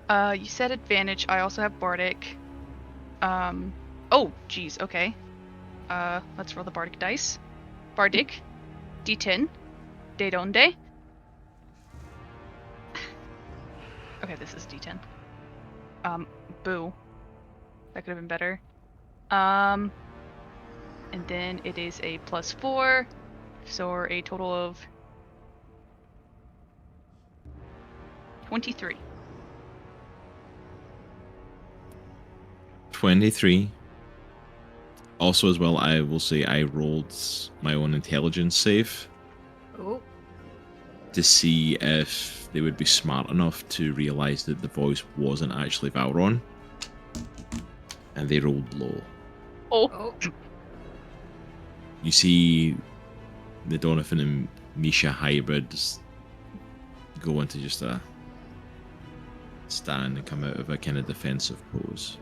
them? You said advantage. I also have bardic. Oh, geez. Okay. Let's roll the bardic dice. Bardic. D10. De donde? Okay, this is D10. Boo. That could have been better. And then it is a +4, so a total of 23. 23. Also, as well, I will say I rolled my own intelligence save Oh. to see if they would be smart enough to realize that the voice wasn't actually Valron. And they rolled low. Oh. You see the Donovan and Misha hybrids go into just a stand and come out of a kind of defensive pose.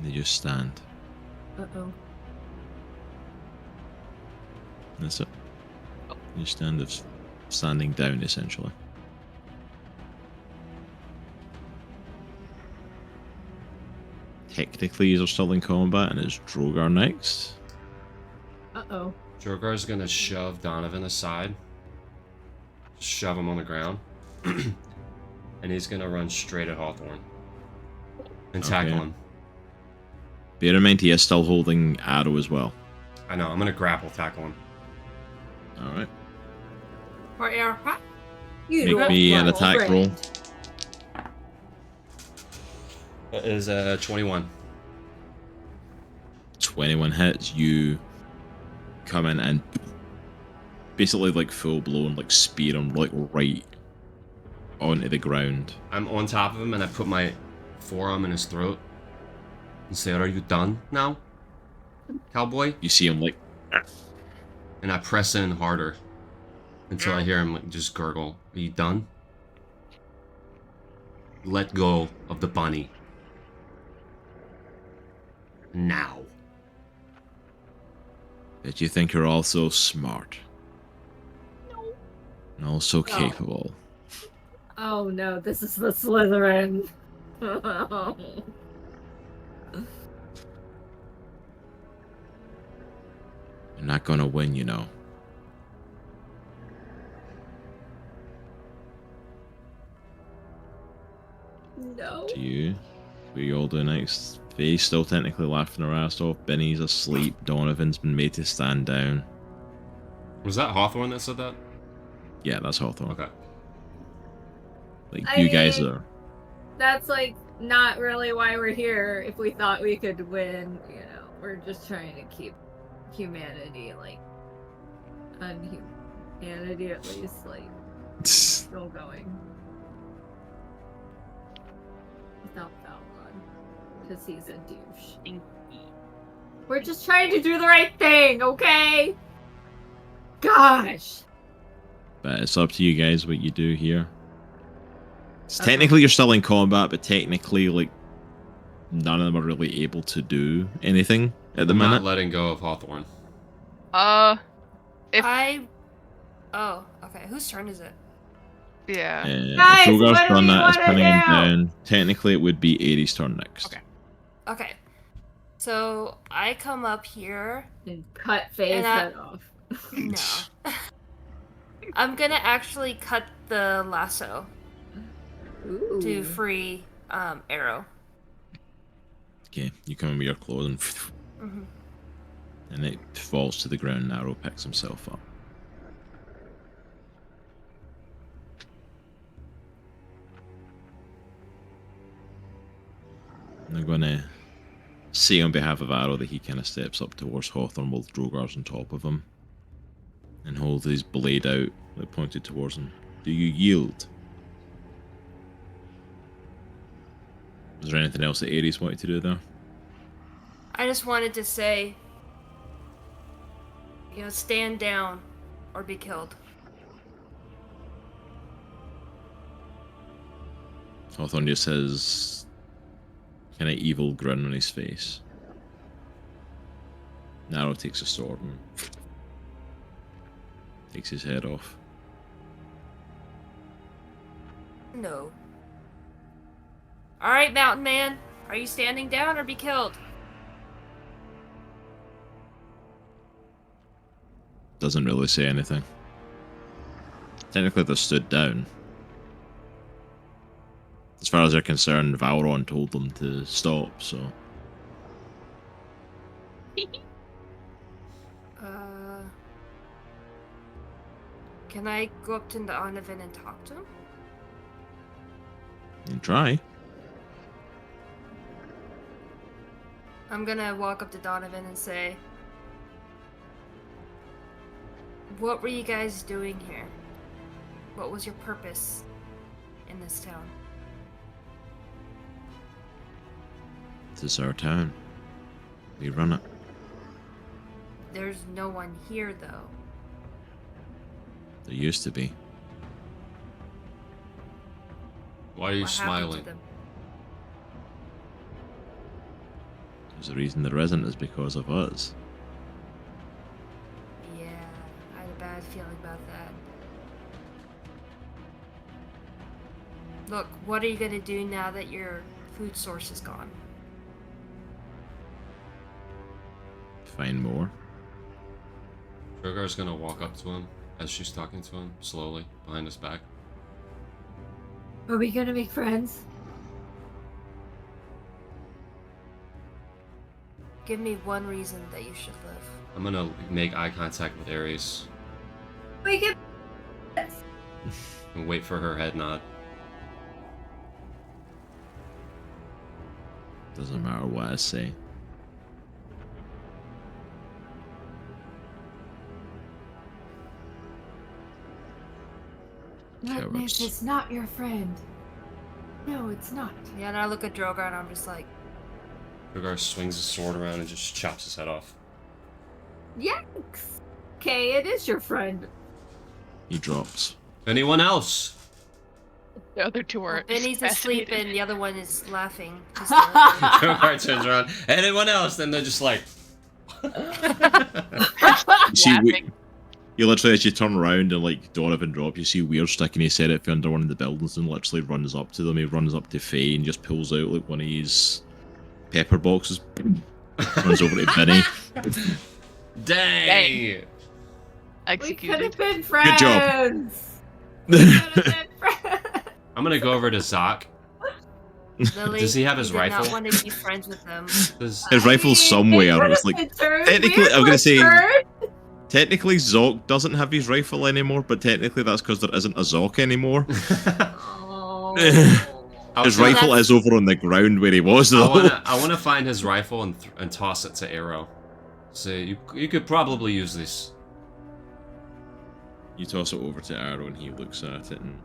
They just stand. Uh-oh. That's it. You stand of standing down, essentially. Technically, you're still in combat, and it's Droghar next. Uh-oh. Drogar's gonna shove Donovan aside. Shove him on the ground. And he's gonna run straight at Hawthorne. And tackle Okay. him. Bear in mind, he is still holding Aero as well. I know, I'm gonna grapple tackle him. Alright. Or air. You Make don't me an have attack brain. roll. That is 21. 21 hits. You come in and basically, like, full blown, like, spear him, like, right onto the ground. I'm on top of him and I put my forearm in his throat and say, "Are you done now, cowboy?" You see him, like, And I press in harder until I hear him like, just gurgle. "Are you done? Let go of the bunny. Now." that you think you're also smart. No. And also capable. Oh no, this is the Slytherin. You're not gonna win, you know. No. To you. What you all do next? Faye's still technically laughing her ass off. Benny's asleep. Donovan's been made to stand down. Was that Hawthorne that said that? Yeah, that's Hawthorne. Okay. Like, I you guys mean- are... That's like not really why we're here. If we thought we could win, you know, we're just trying to keep humanity, like, humanity at least, like, still going. Without Valron, because he's a douche. We're just trying to do the right thing, okay? Gosh. But it's up to you guys what you do here. Technically, you're still in combat, but technically, like, none of them are really able to do anything at the I'm minute. not letting go of Hawthorne. If Oh, okay. Whose turn is it? yeah. Guys, if Drogar's what do done we that, it's wanna pinning him do? down. Technically, it would be Aries' turn next. Okay. Okay. So I come up here. And cut Faye's And I- head off. No. I'm gonna actually cut the lasso. Ooh. to free Aero. Okay, you come in with your claws and Mm-hmm. and it falls to the ground and Arrow picks himself up. I'm going to say on behalf of Arrow that he kind of steps up towards Hawthorne while Drogar's on top of him and holds his blade out, like pointed towards him. Do you yield? Was there anything else that Aries wanted to do there? I just wanted to say, stand down or be killed. Hawthorne just has kind of evil grin on his face. Arrow takes a sword and takes his head off. No. Alright, Mountain Man. Are you standing down or be killed? Doesn't really say anything. Technically, they're stood down. As far as they're concerned, Valron told them to stop, so... Can I go up to Donovan and talk to him? You can try. I'm gonna walk up to Donovan and say, what were you guys doing here? What was your purpose in this town? This is our town. We run it. There's no one here, though. There used to be. Why are you What happened to smiling? them? There's a reason there isn't is because of us. Yeah, I had a bad feeling about that. Look, what are you gonna do now that your food source is gone? Find more. Drogar's gonna walk up to him as she's talking to him, slowly, behind his back. Are we gonna make friends? Give me one reason that you should live. I'm gonna make eye contact with Aries We can. and wait for her head nod. Doesn't matter what I say. Darkness Cowards. is not your friend. No, it's not. Yeah, and I look at Droghar and I'm just like, Drogar swings his sword around and just chops his head off. Yikes! Okay, it is your friend. He drops. Anyone else? The other two are. Benny's asleep fascinated. and the other one is laughing. Drogar turns around. Anyone else? Then they're just like. See, Laughing. you literally, as you turn around and like Donovan drop, you see Weird sticking his head out from under one of the buildings and literally runs up to them. He runs up to Faye and just pulls out like one of his pepper boxes. Runs over to Benny. Dang! We could Executed. have been friends. Good job. We could have been friends. I'm gonna go over to Zok. Lily, Does he have his you did rifle? not want to be friends with them. Does His rifle's somewhere. It's like technically, I'm gonna say technically Zok doesn't have his rifle anymore, but technically that's because there isn't a Zok anymore. Oh. His So rifle that's- is over on the ground where he was though. I wanna find his rifle and toss it to Aero. Say you could probably use this. You toss it over to Arrow and he looks at it and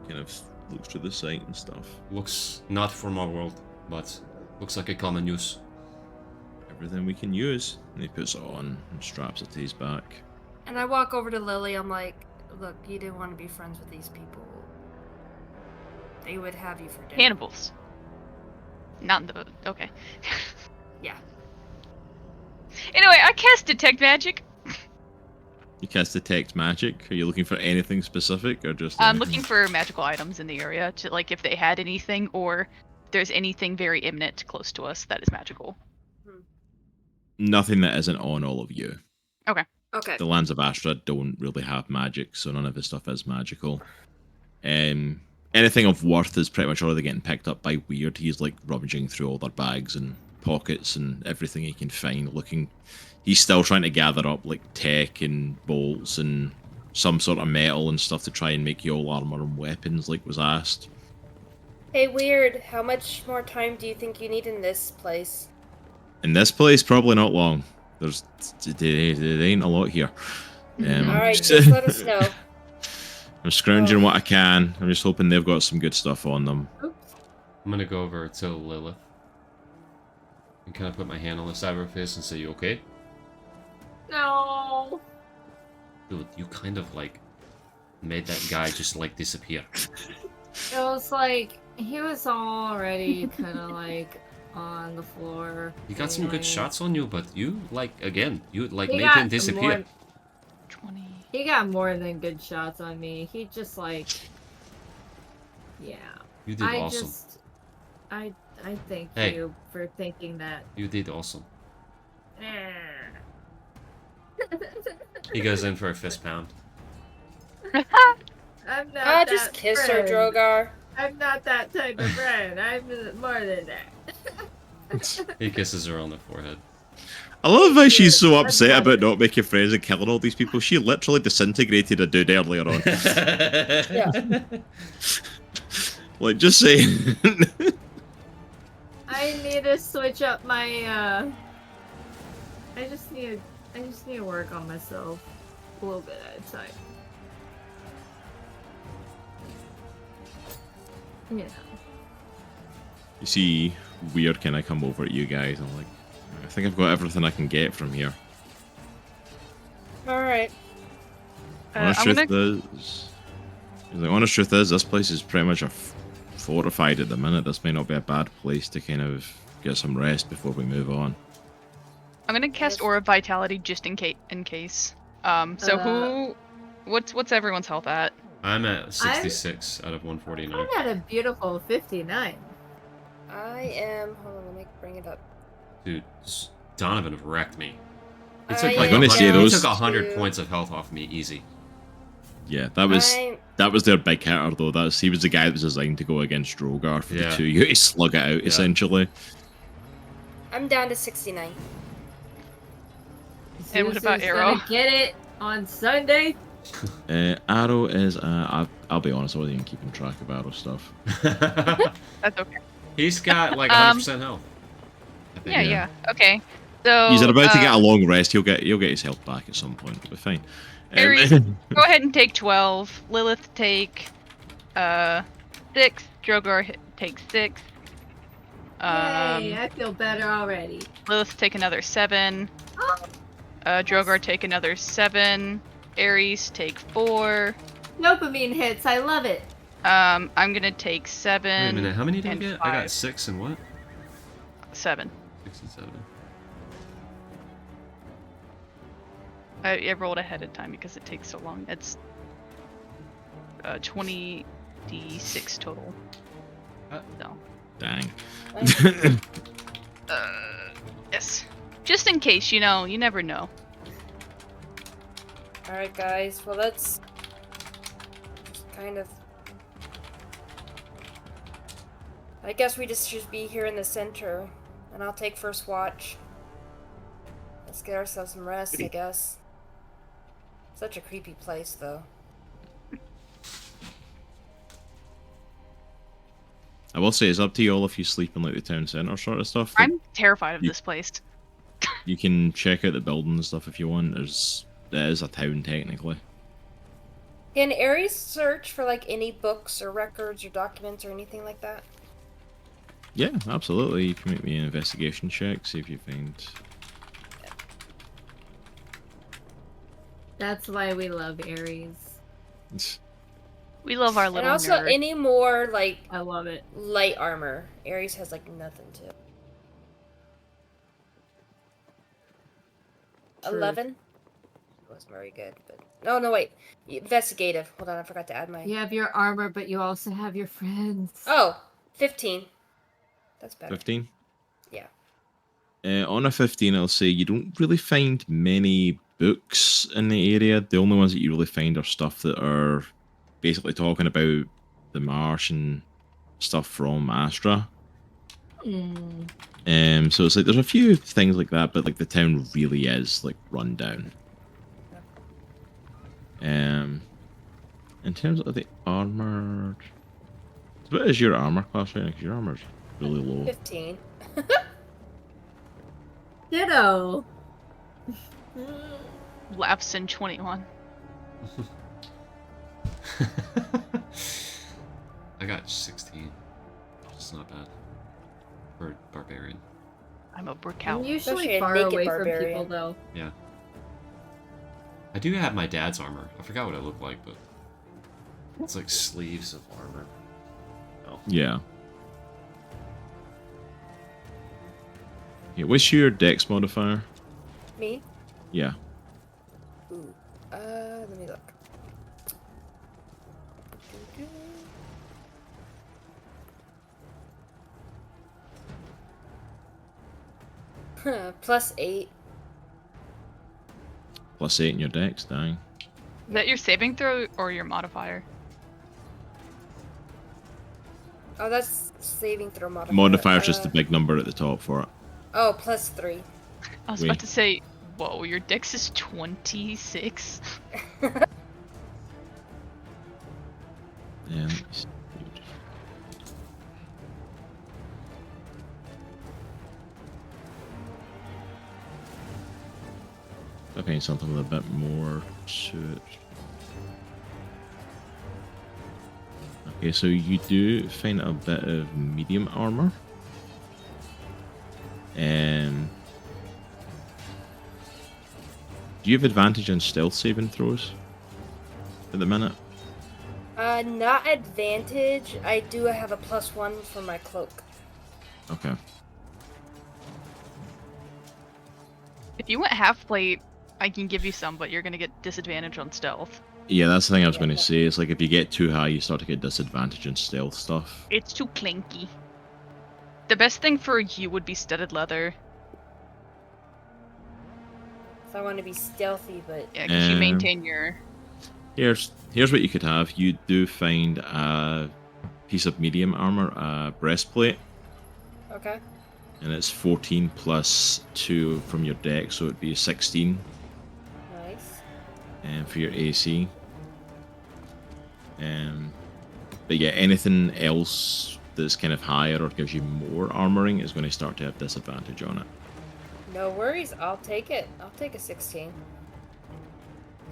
kind of looks through the sight and stuff. Looks not from our world, but looks like a common use. Everything we can use. And he puts it on and straps it to his back. And I walk over to Lily, I'm like, look, you didn't want to be friends with these people. They would have you for dinner. Cannibals. Not in the. Okay. Yeah. Anyway, I cast Detect Magic. You cast Detect Magic. Are you looking for anything specific or just I'm anything? looking for magical items in the area to like if they had anything or if there's anything very imminent close to us that is magical. Nothing that isn't on all of you. Okay. The lands of Astra don't really have magic, so none of his stuff is magical. anything of worth is pretty much already getting picked up by Weird. He's like rummaging through all their bags and pockets and everything he can find, looking. He's still trying to gather up like tech and bolts and some sort of metal and stuff to try and make you all armor and weapons, like was asked. Hey, Weird, how much more time do you think you need in this place? In this place, probably not long. There ain't a lot here. Alright, just let us know. I'm scrounging what I can. I'm just hoping they've got some good stuff on them. I'm gonna go over to Lilith and kind of put my hand on the side of her face and say, "You okay?" No. Dude, you kind of like made that guy just like disappear. It was like he was already kind of like on the floor. You got some good shots on you, but you like again, you like He made got him disappear. 20. He got more than good shots on me. He just like, yeah. You did awesome. I thank Hey. you for thinking that. You did awesome. He goes in for a fist pound. I'm not Just that kiss her, friend. Droghar. I'm not that type of friend. I'm more than that. He kisses her on the forehead. I love how she's so That's upset funny. about not making friends and killing all these people. She literally disintegrated a dude earlier on. Yeah. Like, just saying. I need to switch up my. I just need to work on myself a little bit at a time. You know. You see Weird kind of come over at you guys. I'm like, I think I've got everything I can get from here. Alright. Honest I'm truth gonna. is, the honest truth is, this place is pretty much fortified at the minute. This may not be a bad place to kind of get some rest before we move on. I'm gonna cast Aura of Vitality just in case. So what's everyone's health at? I'm at 66 out of 149. I'm at a beautiful 59. I am. Hold on, let me bring it up. Dude, Donovan wrecked me. He I took like am he those- took 100 to- points of health off me, easy. Yeah, that was their big hitter though. He was the guy that was designed to go against Droghar for Yeah. the 2 to slug it out essentially. I'm down to 69. And what Zeus about is Aero? gonna get it on Sunday. Aero is I'll be honest, I wasn't even keeping track of Aero stuff. That's okay. He's got like 100% health. I think. Yeah. Okay. So He's about to get a long rest. He'll get his health back at some point. It'll be fine. Aries, go ahead and take 12. Lilith take 6. Droghar take 6. Yay, I feel better already. Lilith take another 7. Oh, Droghar take another 7. Aries take 4. dopamine hits. I love it. I'm gonna take 7. Wait a minute, how many did I and get? I got 5. 6 and what? 7. 6 and 7. I rolled ahead of time because it takes so long. It's 20 d6 total. So. Dang. Yes. Just in case, you never know. Alright, guys. Well, let's just kind of. I guess we just should be here in the center, and I'll take first watch. Let's get ourselves some rest, I guess. Such a creepy place, though. I will say it's up to you all if you sleep in like the town centre sort of stuff. I'm terrified of You- this place. You can check out the building and stuff if you want. There is a town technically. Can Aries search for like any books or records or documents or anything like that? Yeah, absolutely. You can make me an investigation check, see if you find. That's why we love Aries. We love our And little also, nerd. any more like I love it. light armor. Aries has like nothing to. True. 11? It wasn't very good, but no, wait. Investigative. Hold on, I forgot to add my. You have your armor, but you also have your friends. Oh, 15. That's better. 15? Yeah. On a 15, I'll say you don't really find many books in the area. The only ones that you really find are stuff that are basically talking about the marsh and stuff from Astra. Hmm. So it's like there's a few things like that, but like the town really is like run down. In terms of the armored, what is your armor class right now? 'Cause your armor's really low. 15. Ditto. Laughs in 21. I got 16. It's not bad for barbarian. I'm a I'm workout. Especially usually a far naked away from barbarian. people, though. Yeah. I do have my dad's armor. I forgot what it looked like, but it's like sleeves of armor. Oh. Yeah. Yeah. What's your dex modifier? Me? Yeah. Ooh. Let me look. +8. +8 in your dex, dang. Is that your saving throw or your modifier? Oh, that's saving throw modifier. Modifier's just the big number at the top for it. Oh, +3. I was Wait. about to say, whoa, your dex is 26? Yeah. I find something with a bit more to it. Okay, so you do find a bit of medium armor. Do you have advantage on stealth saving throws at the minute? Not advantage. I do have a +1 for my cloak. Okay. If you went half plate, I can give you some, but you're gonna get disadvantage on stealth. Yeah, that's the thing I was Yeah, going to yeah. say. It's like if you get too high, you start to get disadvantage in stealth stuff. It's too clinky. The best thing for you would be studded leather. So I want to be stealthy, but Yeah, because you Um, maintain your... Here's what you could have. You do find a piece of medium armor, a breastplate, okay. and it's 14 plus 2 from your deck, so it'd be 16 Nice. for your AC. But yeah, anything else that's kind of higher or gives you more armoring is going to start to have disadvantage on it. No worries. I'll take it. I'll take a 16.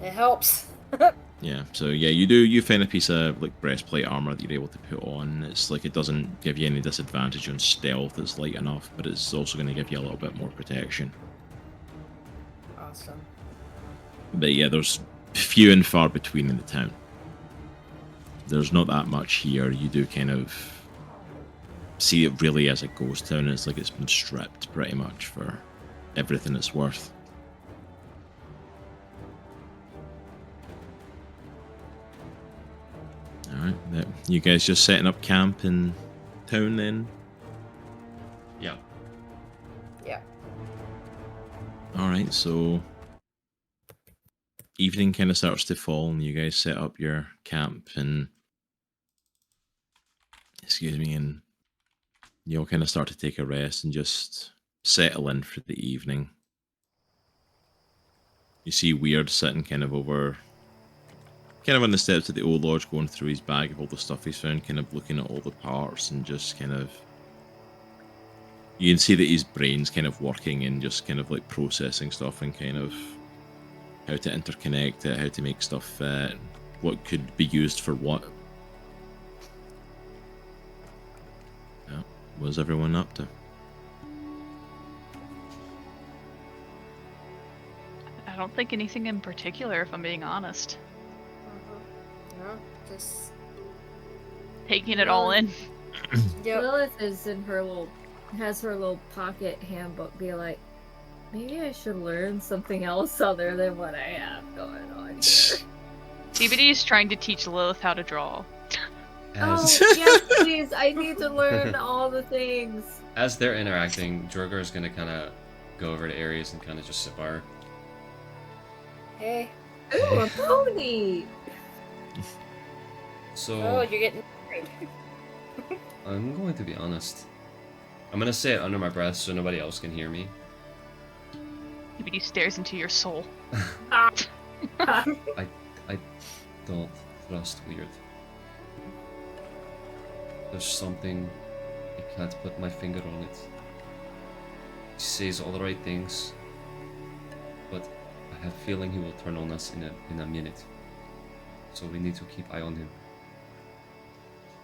It helps. Yeah, so yeah, you find a piece of like breastplate armor that you're able to put on. It's like it doesn't give you any disadvantage on stealth. It's light enough, but it's also going to give you a little bit more protection. Awesome. But yeah, there's few and far between in the town. There's not that much here. You do kind of see it really as a ghost town. It's like it's been stripped pretty much for everything it's worth. Alright, you guys just setting up camp in town then? Yeah. Yeah. Alright, so evening kind of starts to fall and you guys set up your camp and and you all kind of start to take a rest and just settle in for the evening. You see Weird sitting kind of on the steps of the old lodge, going through his bag of all the stuff he's found, kind of looking at all the parts and just kind of... You can see that his brain's kind of working and just kind of like processing stuff and kind of how to interconnect it, how to make stuff fit, what could be used for what. Yeah, what's everyone up to? I don't think anything in particular, if I'm being honest. No, just... Taking it all in. Yep. Lilith is in has her little pocket handbook. Be like, maybe I should learn something else other than what I have going on here. CBD is trying to teach Lilith how to draw. As, Oh yes, please! I need to learn all the things. as they're interacting, Droghar is going to kind of go over to Aries and kind of just sit by her. Hey. Ooh, a pony! So, Oh, you're getting Right. I'm going to be honest. I'm gonna say it under my breath so nobody else can hear me. Everybody stares into your soul. Ah. I don't trust Weird. There's something, I can't put my finger on it. He says all the right things, but I have a feeling he will turn on us in a minute. So we need to keep eye on him.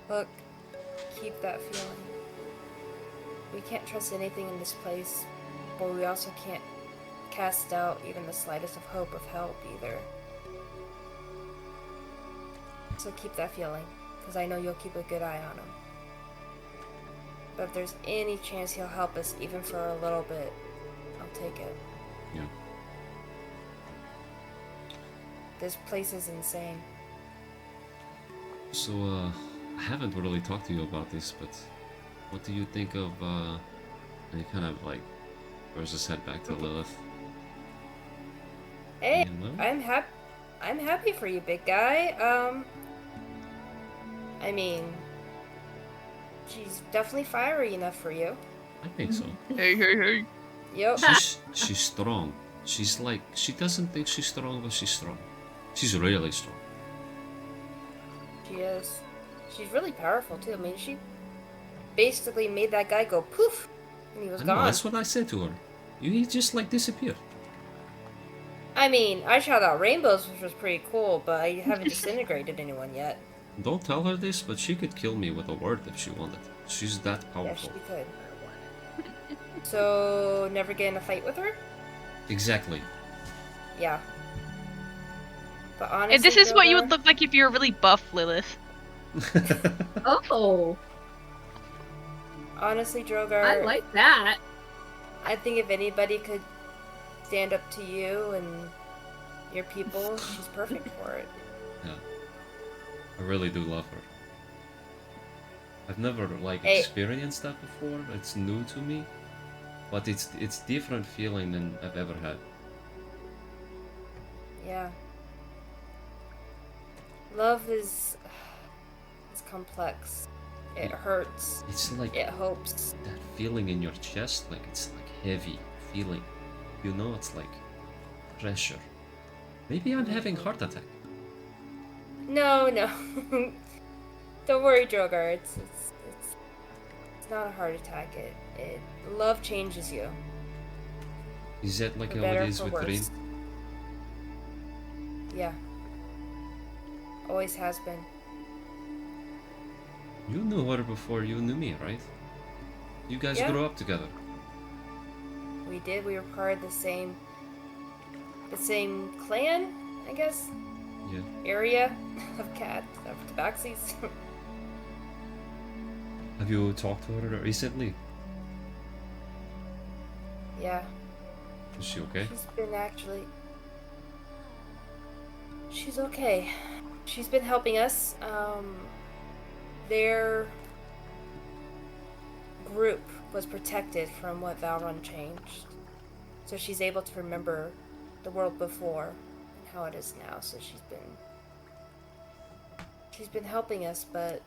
Look, keep that feeling. We can't trust anything in this place, but we also can't cast out even the slightest of hope of help either. So keep that feeling, because I know you'll keep a good eye on him. But if there's any chance he'll help us even for a little bit, I'll take it. Yeah. This place is insane. So, I haven't really talked to you about this, but what do you think of, and he kind of like throws his head back to Lilith. Hey, Hello? I'm happy for you, big guy. I mean, she's definitely fiery enough for you. I think so. Hey. Yep. She's strong. She's like, she doesn't think she's strong, but she's strong. She's really strong. She is. She's really powerful too. I mean, she basically made that guy go poof, and he was I know, gone. that's what I said to her. He just like disappeared. I mean, I shot out rainbows, which was pretty cool, but I haven't disintegrated anyone yet. Don't tell her this, but she could kill me with a word if she wanted. She's that Yeah, powerful. she could. So, never get in a fight with her? Exactly. Yeah. But honestly, And this is what you would Droghar, look like if you were really buff, Lilith. Oh, Honestly, Droghar, I like that. I think if anybody could stand up to you and your people, she's perfect for it. Yeah. I really do love her. I've never like Hey. experienced that before. It's new to me. But it's different feeling than I've ever had. Yeah. Love is complex. It hurts. It's like It hopes. that feeling in your chest, like it's like heavy feeling. You know, it's like pressure. Maybe I'm having heart attack. No. Don't worry, Droghar. It's not a heart attack. It love changes you. Is that like For how better it or is for with worse. Rin? Yeah. Always has been. You knew her before you knew me, right? You guys Yeah. grew up together. We did. We were part of the same clan, I guess. Yeah. Area of Tabaxis. Have you talked to her recently? Yeah. Is she okay? She's okay. She's been helping us. Their group was protected from what Valron changed. So she's able to remember the world before and how it is now. So she's been helping us, but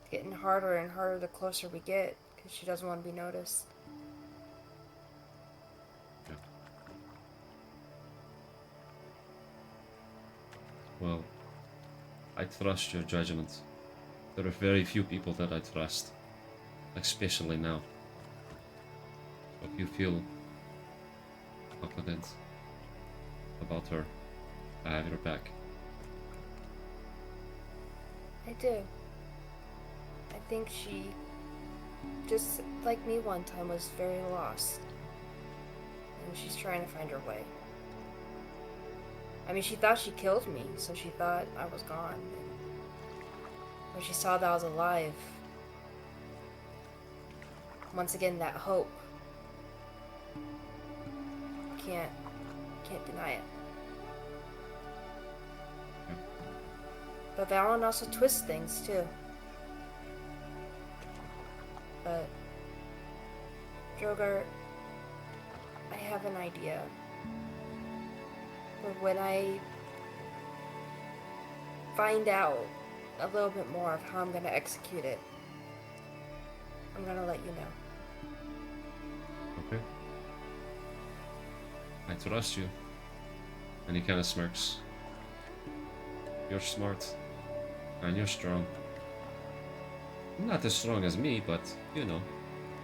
it's getting harder and harder the closer we get because she doesn't want to be noticed. Well, I trust your judgment. There are very few people that I trust, especially now. So if you feel confident about her, I have your back. I do. I think she, just like me one time, was very lost. And she's trying to find her way. I mean, she thought she killed me, so she thought I was gone. And when she saw that I was alive, once again, that hope. Can't deny it. But Valon also twists things, too. But, Droghar, I have an idea. But when I find out a little bit more of how I'm gonna execute it, I'm gonna let you know. Okay. I trust you. And he kind of smirks. You're smart. And you're strong. Not as strong as me, but, you know.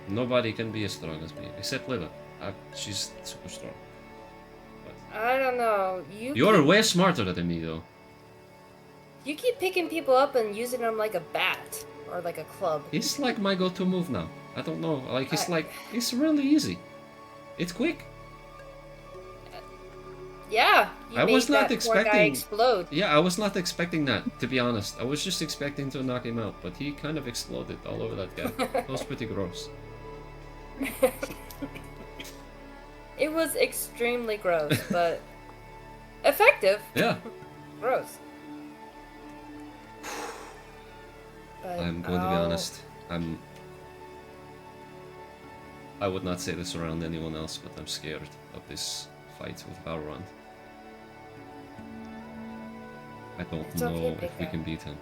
Nobody can be as strong as me, except Lilith. She's super strong. But I don't know. you're way smarter than me, though. You keep picking people up and using them like a bat or like a club. It's like my go-to move now. I don't know. Like, it's really easy. It's quick. Yeah, I was not that poor guy expecting- explode. Yeah, I was not expecting that, to be honest. I was just expecting to knock him out, but he kind of exploded all over that guy. That was pretty gross. It was extremely gross, but effective. Yeah. Gross. But I'm going to be honest. I would not say this around anyone else, but I'm scared of this fight with Valorant. I don't It's know okay, if big we guy. can beat him.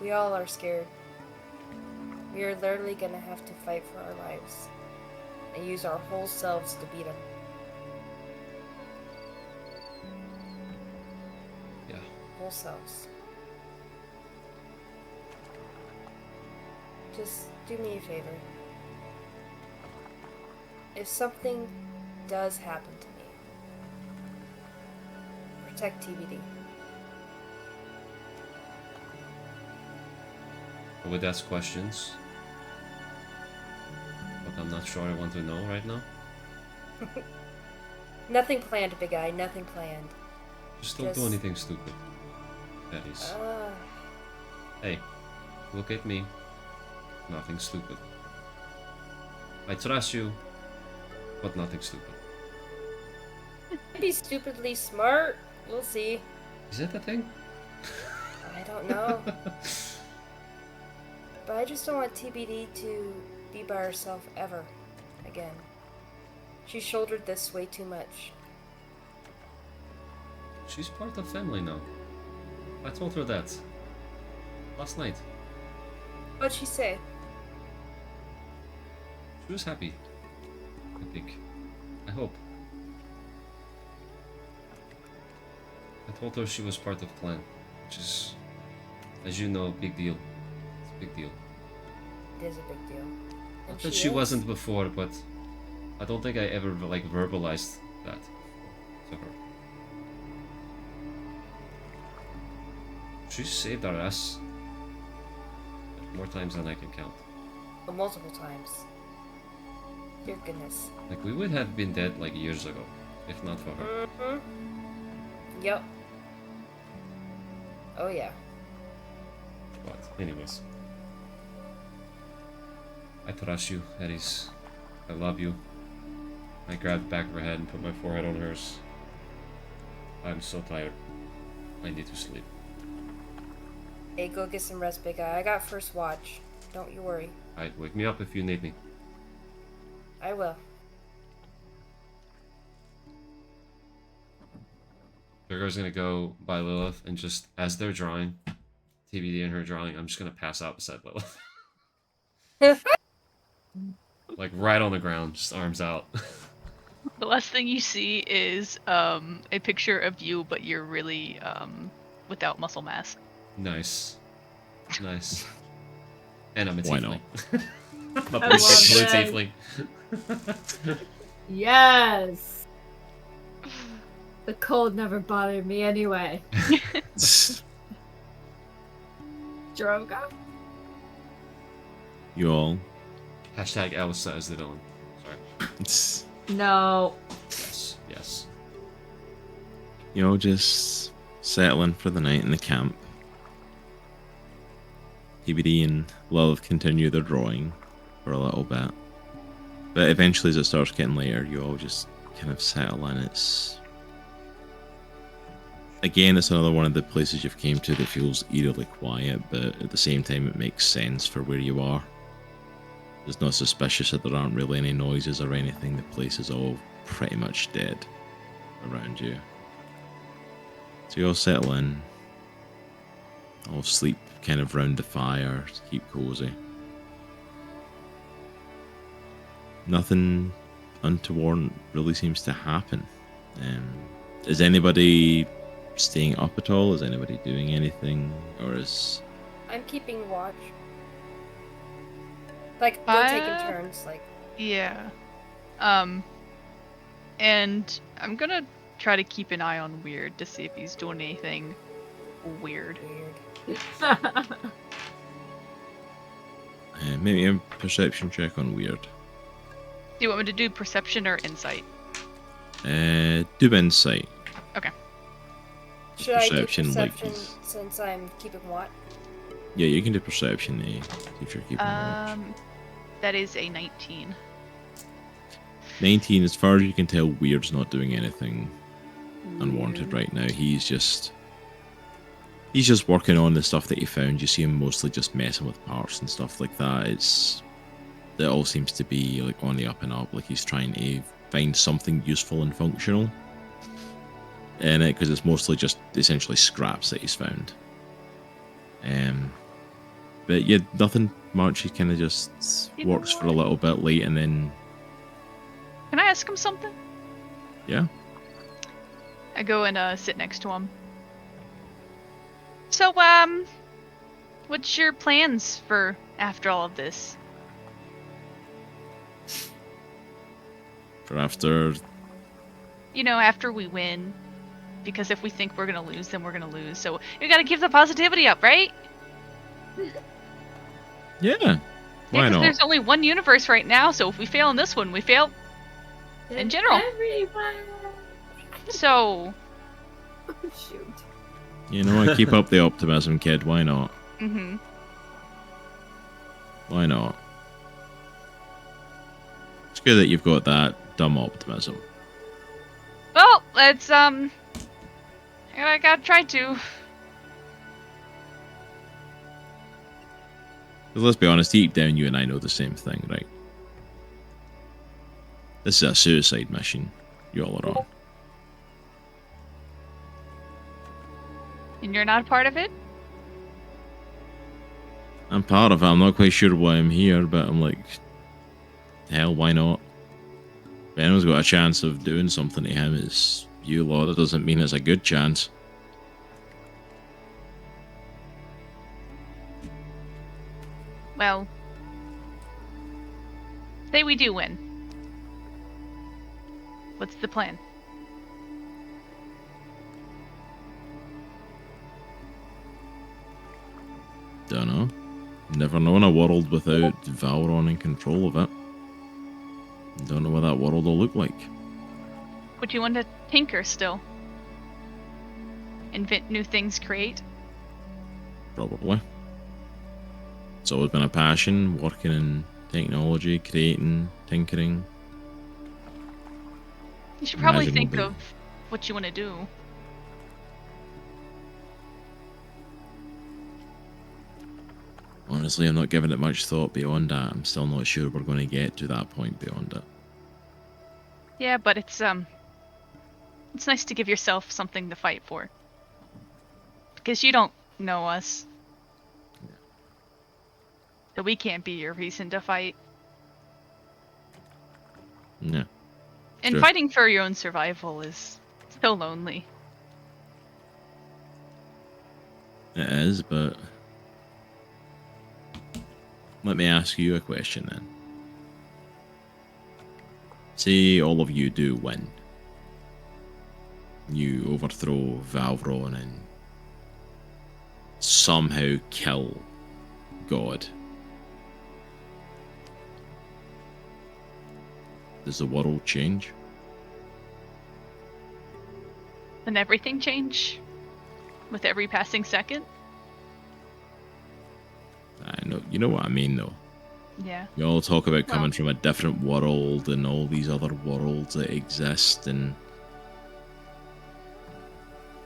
We all are scared. We are literally gonna have to fight for our lives and use our whole selves to beat him. Yeah. Whole selves. Just do me a favor. If something does happen to me, protect TBD. I would ask questions, but I'm not sure I want to know right now. Nothing planned, big guy. Nothing planned. Just don't do Just- anything stupid. That is. Ah. Hey, look at me. Nothing stupid. I trust you, but nothing stupid. Maybe stupidly smart. We'll see. Is that the thing? I don't know. But I just don't want TBD to be by herself ever again. She shouldered this way too much. She's part of family now. I told her that last night. What'd she say? She was happy. I think. I hope. I told her she was part of clan, which is, as you know, a big deal. It's a big deal. It is a big deal. Not And that she is. wasn't before, but I don't think I ever like verbalized that to her. She saved our ass more times than I can count. But multiple times. Dear goodness. Like, we would have been dead like years ago, if not for her. Mm-hmm. Yep. Oh yeah. But, anyways. I trust you, Aries. I love you. I grabbed the back of her head and put my forehead on hers. I'm so tired. I need to sleep. Hey, go get some rest, big guy. I got first watch. Don't you worry. Alright, wake me up if you need me. I will. Drogar's gonna go by Lilith, and just as they're drawing, TBD and her drawing, I'm just gonna pass out beside Lilith. Like right on the ground, just arms out. The last thing you see is a picture of you, but you're really without muscle mass. Nice. Nice. And I'm a Why tiefling. I'm a I blue love tiefling. Yes. The cold never bothered me anyway. Droghar? You all. Hashtag Elsa as the villain. Sorry. No. Yes. Yes. You all just settling for the night in the camp. TBD and Lilith continue their drawing for a little bit. But eventually, as it starts getting later, you all just kind of settle in. Again, it's another one of the places you've came to that feels eerily quiet, but at the same time, it makes sense for where you are. It's not suspicious that there aren't really any noises or anything. The place is all pretty much dead around you. So you all settle in. All sleep kind of round the fire to keep cozy. Nothing untoward really seems to happen. Is anybody staying up at all? Is anybody doing anything? Or is... I'm keeping watch. Like, we're taking turns, like... Yeah. And I'm gonna try to keep an eye on Weird to see if he's doing anything weird. Maybe a perception check on Weird. Do you want me to do perception or insight? Do insight. Okay. Should I do Perception, like, perception since I'm keeping watch? Yeah, you can do perception, if you're keeping watch. That is a 19. 19, as far as you can tell, Weird's not doing anything unwanted right now. He's just working on the stuff that he found. You see him mostly just messing with parts and stuff like that. It all seems to be like on the up and up. Like he's trying to find something useful and functional in it, because it's mostly just essentially scraps that he's found. But yeah, nothing much. He kind of just works for a little bit late, and then... Can I ask him something? Yeah. I go and sit next to him. So, what's your plans for after all of this? For after... You know, after we win. Because if we think we're gonna lose, then we're gonna lose. So, we gotta keep the positivity up, right? Yeah. Why not? There's only one universe right now, so if we fail in this one, we fail in general. Everyone. So... Oh, shoot. You know what? Keep up the optimism, kid. Why not? Mm-hmm. Why not? It's good that you've got that dumb optimism. Well, let's, I gotta try to. Let's be honest, deep down you and I know the same thing, right? This is a suicide mission you all are on. And you're not a part of it? I'm part of it. I'm not quite sure why I'm here, but I'm like, hell, why not? If anyone's got a chance of doing something to him, it's you lot. That doesn't mean it's a good chance. Well, say we do win. What's the plan? Don't know. Never known a world without Valron in control of it. Don't know what that world will look like. Would you want to tinker still? Invent new things, create? Probably. It's always been a passion, working in technology, creating, tinkering. You should probably Imagine think we'll of what you want to do. Honestly, I'm not giving it much thought beyond that. I'm still not sure we're going to get to that point beyond it. Yeah, but it's nice to give yourself something to fight for. Because you don't know us. Yeah. So we can't be your reason to fight. Yeah. And True. fighting for your own survival is so lonely. It is, but... Let me ask you a question then. Say all of you do win. You overthrow Valron and somehow kill God. Does the world change? Then everything change? With every passing second? I know, you know what I mean though. Yeah. You all talk about coming from a different world and all these other worlds that exist, and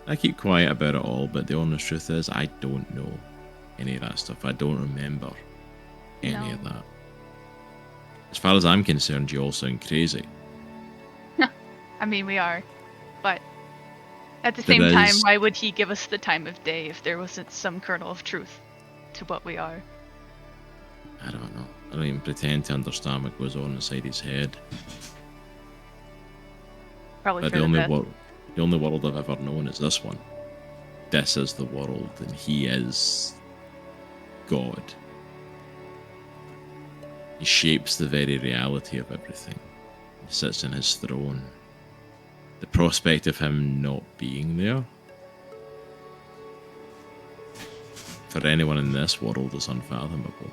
I keep quiet about it all, but the honest truth is I don't know any of that stuff. I don't remember any of that. As far as I'm concerned, you all sound crazy. I mean, we are. But At the There same time, is- why would he give us the time of day if there wasn't some kernel of truth to what we are? I don't know. I don't even pretend to understand what goes on inside his head. Probably But for the the only best. the only world I've ever known is this one. This is the world, and he is God. He shapes the very reality of everything. He sits in his throne. The prospect of him not being there, for anyone in this world, is unfathomable.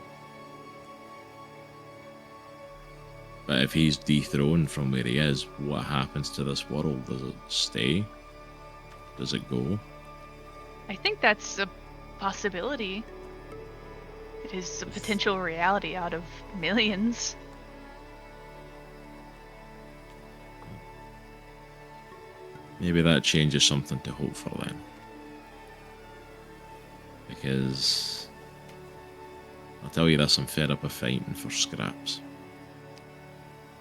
But if he's dethroned from where he is, what happens to this world? Does it stay? Does it go? I think that's a possibility. It is a potential reality out of millions. Maybe that changes something to hope for then. Because I'll tell you this, I'm fed up of fighting for scraps.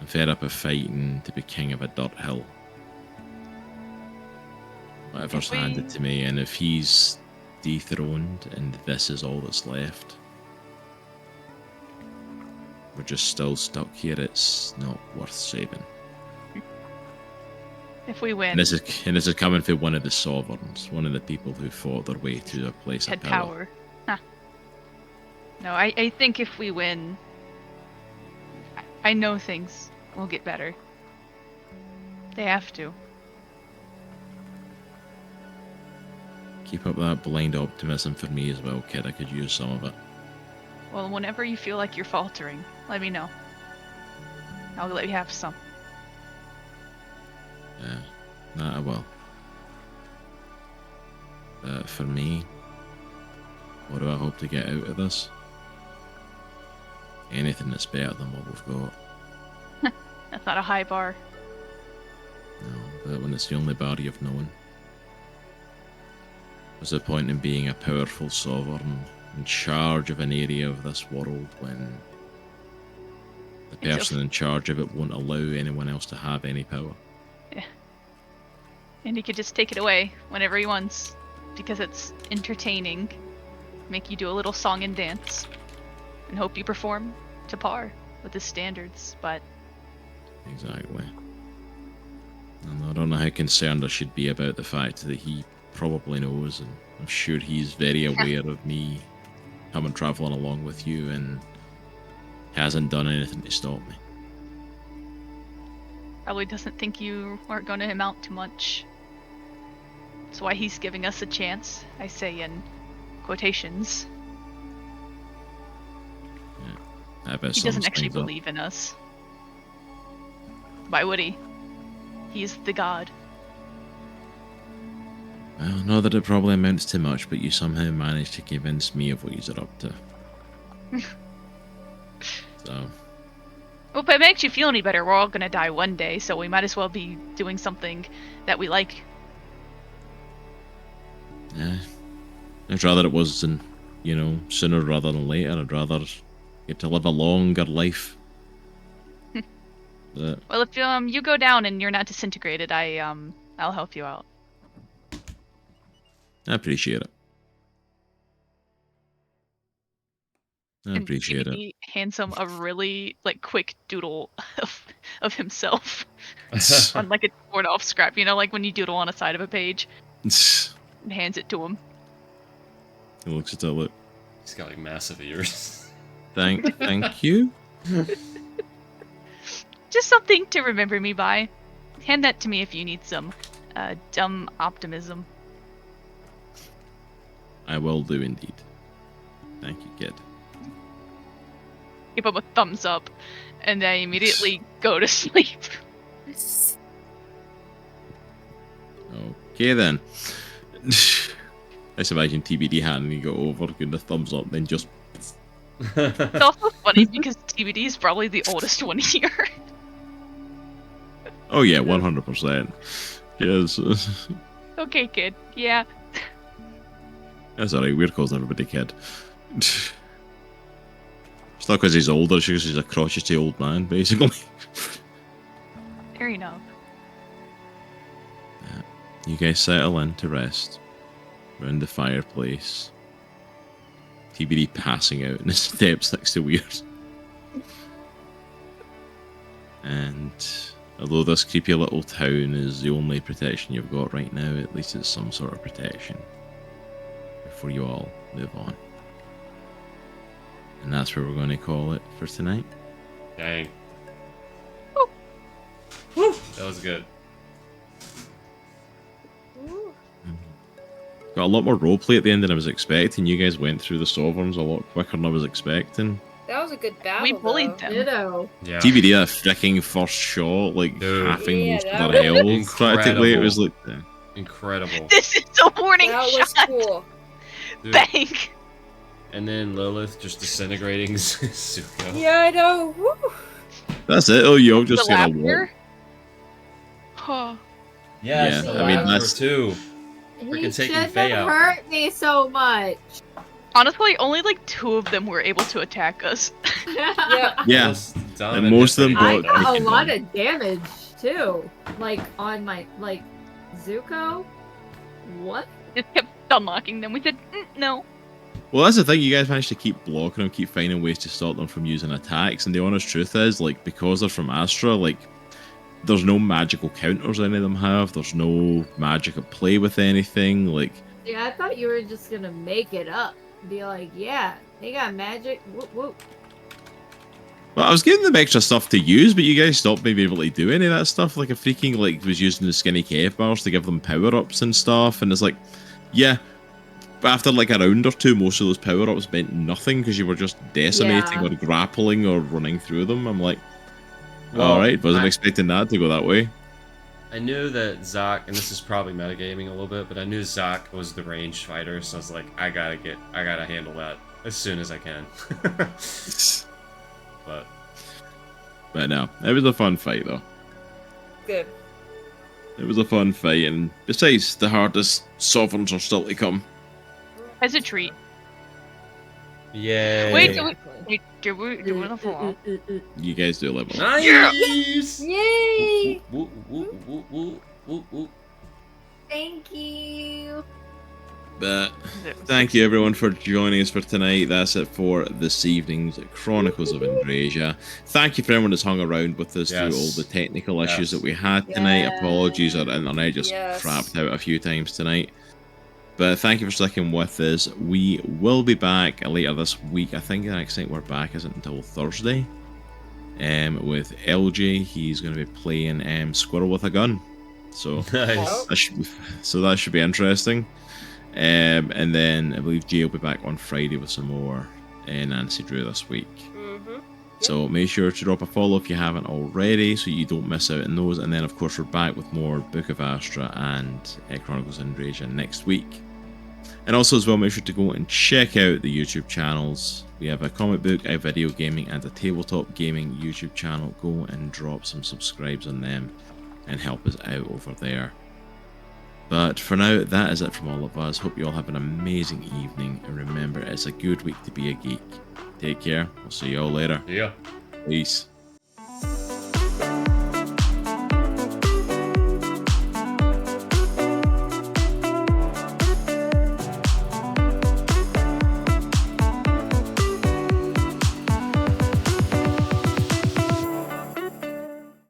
I'm fed up of fighting to be king of a dirt hill. Whatever's If we- handed to me, and if he's dethroned and this is all that's left, we're just still stuck here, it's not worth saving. If we win, And this is coming from one of the sovereigns, one of the people who fought their way to a place had of power. power. Huh. No, I think if we win, I know things will get better. They have to. Keep up that blind optimism for me as well, kid. I could use some of it. Well, whenever you feel like you're faltering, let me know. I'll let you have some. Yeah, that I will. For me, what do I hope to get out of this? Anything that's better than what we've got. That's not a high bar. No, but when it's the only bar you've known. What's the point in being a powerful sovereign in charge of an area of this world when the It's person in charge of it won't allow anyone else to have any power? And he could just take it away whenever he wants, because it's entertaining. Make you do a little song and dance, and hope you perform to par with his standards. But Exactly. And I don't know how concerned I should be about the fact that he probably knows, and I'm sure he's very aware of me coming traveling along with you and hasn't done anything to stop me. probably doesn't think you aren't going to amount to much. That's why he's giving us a chance. I say in quotations. I bet He some doesn't actually things up. believe in us. Why would he? He's the god. Well, not that it probably amounts to much, but you somehow managed to convince me of what you're up to. So, Well, if it makes you feel any better, we're all gonna die one day, so we might as well be doing something that we like. yeah. I'd rather it was, sooner rather than later. I'd rather get to live a longer life. But Well, if you go down and you're not disintegrated, I'll help you out. I appreciate it. I And appreciate it. he hands him a really quick doodle of himself on a torn off scrap. You know, like when you doodle on a side of a page, and hands it to him. He looks at it. Look, He's got massive ears. thank you. Just something to remember me by. Hand that to me if you need some dumb optimism. I will do indeed. Thank you, kid. Give him a thumbs up, and then immediately go to sleep. Okay then. I just imagine TBD handing you go over, giving a thumbs up, then just. It's also funny because TBD is probably the oldest one here. Oh yeah, 100%. Yes. Okay, kid. Yeah. That's alright, we're calling everybody kid. It's not because he's older, it's because he's a crotchety old man, basically. Fair enough. you guys settle in to rest around the fireplace. TBD passing out in the steps next to Weird. And although this creepy little town is the only protection you've got right now, at least it's some sort of protection before you all move on. And that's where we're going to call it for tonight. Dang. Woo. Woo. That was good. Got a lot more roleplay at the end than I was expecting. You guys went through the sovereigns a lot quicker than I was expecting. That was a good battle. We bullied though. them. Ditto. Yeah. TBD, that freaking first shot, like Dude. halving Yeah, most that of their was health, practically. It was like, Incredible. This is a warning That was shot. cool. Dude. Bang. And then Lilith just disintegrating Zuko. Yeah, I know. Woo. that's it. Oh, you all just The get a laughter. walk. Oh. Yes, Yeah, the I mean, laughter that's- too. He Freaking taking shouldn't Faye have out. hurt me so much. Honestly, only like 2 of them were able to attack us. Yeah. Yeah. Most, Donovan And most did of them pretty I good, brought- though. got a Freaking lot done. of damage too. Like on my Zuko. What? Just kept unlocking them. We said, no. Well, that's the thing. You guys managed to keep blocking them, keep finding ways to stop them from using attacks. And the honest truth is, like, because they're from Astra, like, there's no magical counters any of them have. There's no magic at play with anything. Like, Yeah, I thought you were just gonna make it up. Be like, yeah, they got magic. Whoop whoop. well, I was giving them extra stuff to use, but you guys stopped me being able to do any of that stuff. Like, I freaking like was using the skinny cave bars to give them power ups and stuff. And it's like, yeah. But after like a round or two, most of those power ups meant nothing because you were just decimating Yeah. or grappling or running through them. I'm like, Well, all right, wasn't I- expecting that to go that way. I knew that Zach, and this is probably metagaming a little bit, but I knew Zach was the ranged fighter, so I was like, I gotta handle that as soon as I can. But But no, it was a fun fight though. Good. It was a fun fight, and besides, the hardest sovereigns are still to come. As a treat. yay! Wait, do we level up? You guys do level. Nice! Yay! Woo, woo, woo, woo, woo, woo. Thank you. But thank you everyone for joining us for tonight. That's it for this evening's Chronicles of Andriesia. Thank you for everyone that's hung around with us through all Yes. the technical issues Yes. that we had tonight. Yes. Apologies, our internet just Yes. crapped out a few times tonight. But thank you for sticking with us. We will be back later this week. I think the next night we're back isn't until Thursday. With LJ, he's going to be playing Squirrel with a Gun. So Nice. that should be interesting. And then I believe Jaye will be back on Friday with some more Nancy Drew this week. Mm-hmm. So make sure to drop a follow if you haven't already, so you don't miss out on those. And then, of course, we're back with more Book of Astra and Chronicles of Andriesia next week. And also, as well, make sure to go and check out the YouTube channels. We have a comic book, a video gaming, and a tabletop gaming YouTube channel. Go and drop some subscribes on them and help us out over there. But for now, that is it from all of us. Hope you all have an amazing evening. And remember, it's a good week to be a geek. Take care. We'll see you all later. Yeah. Peace.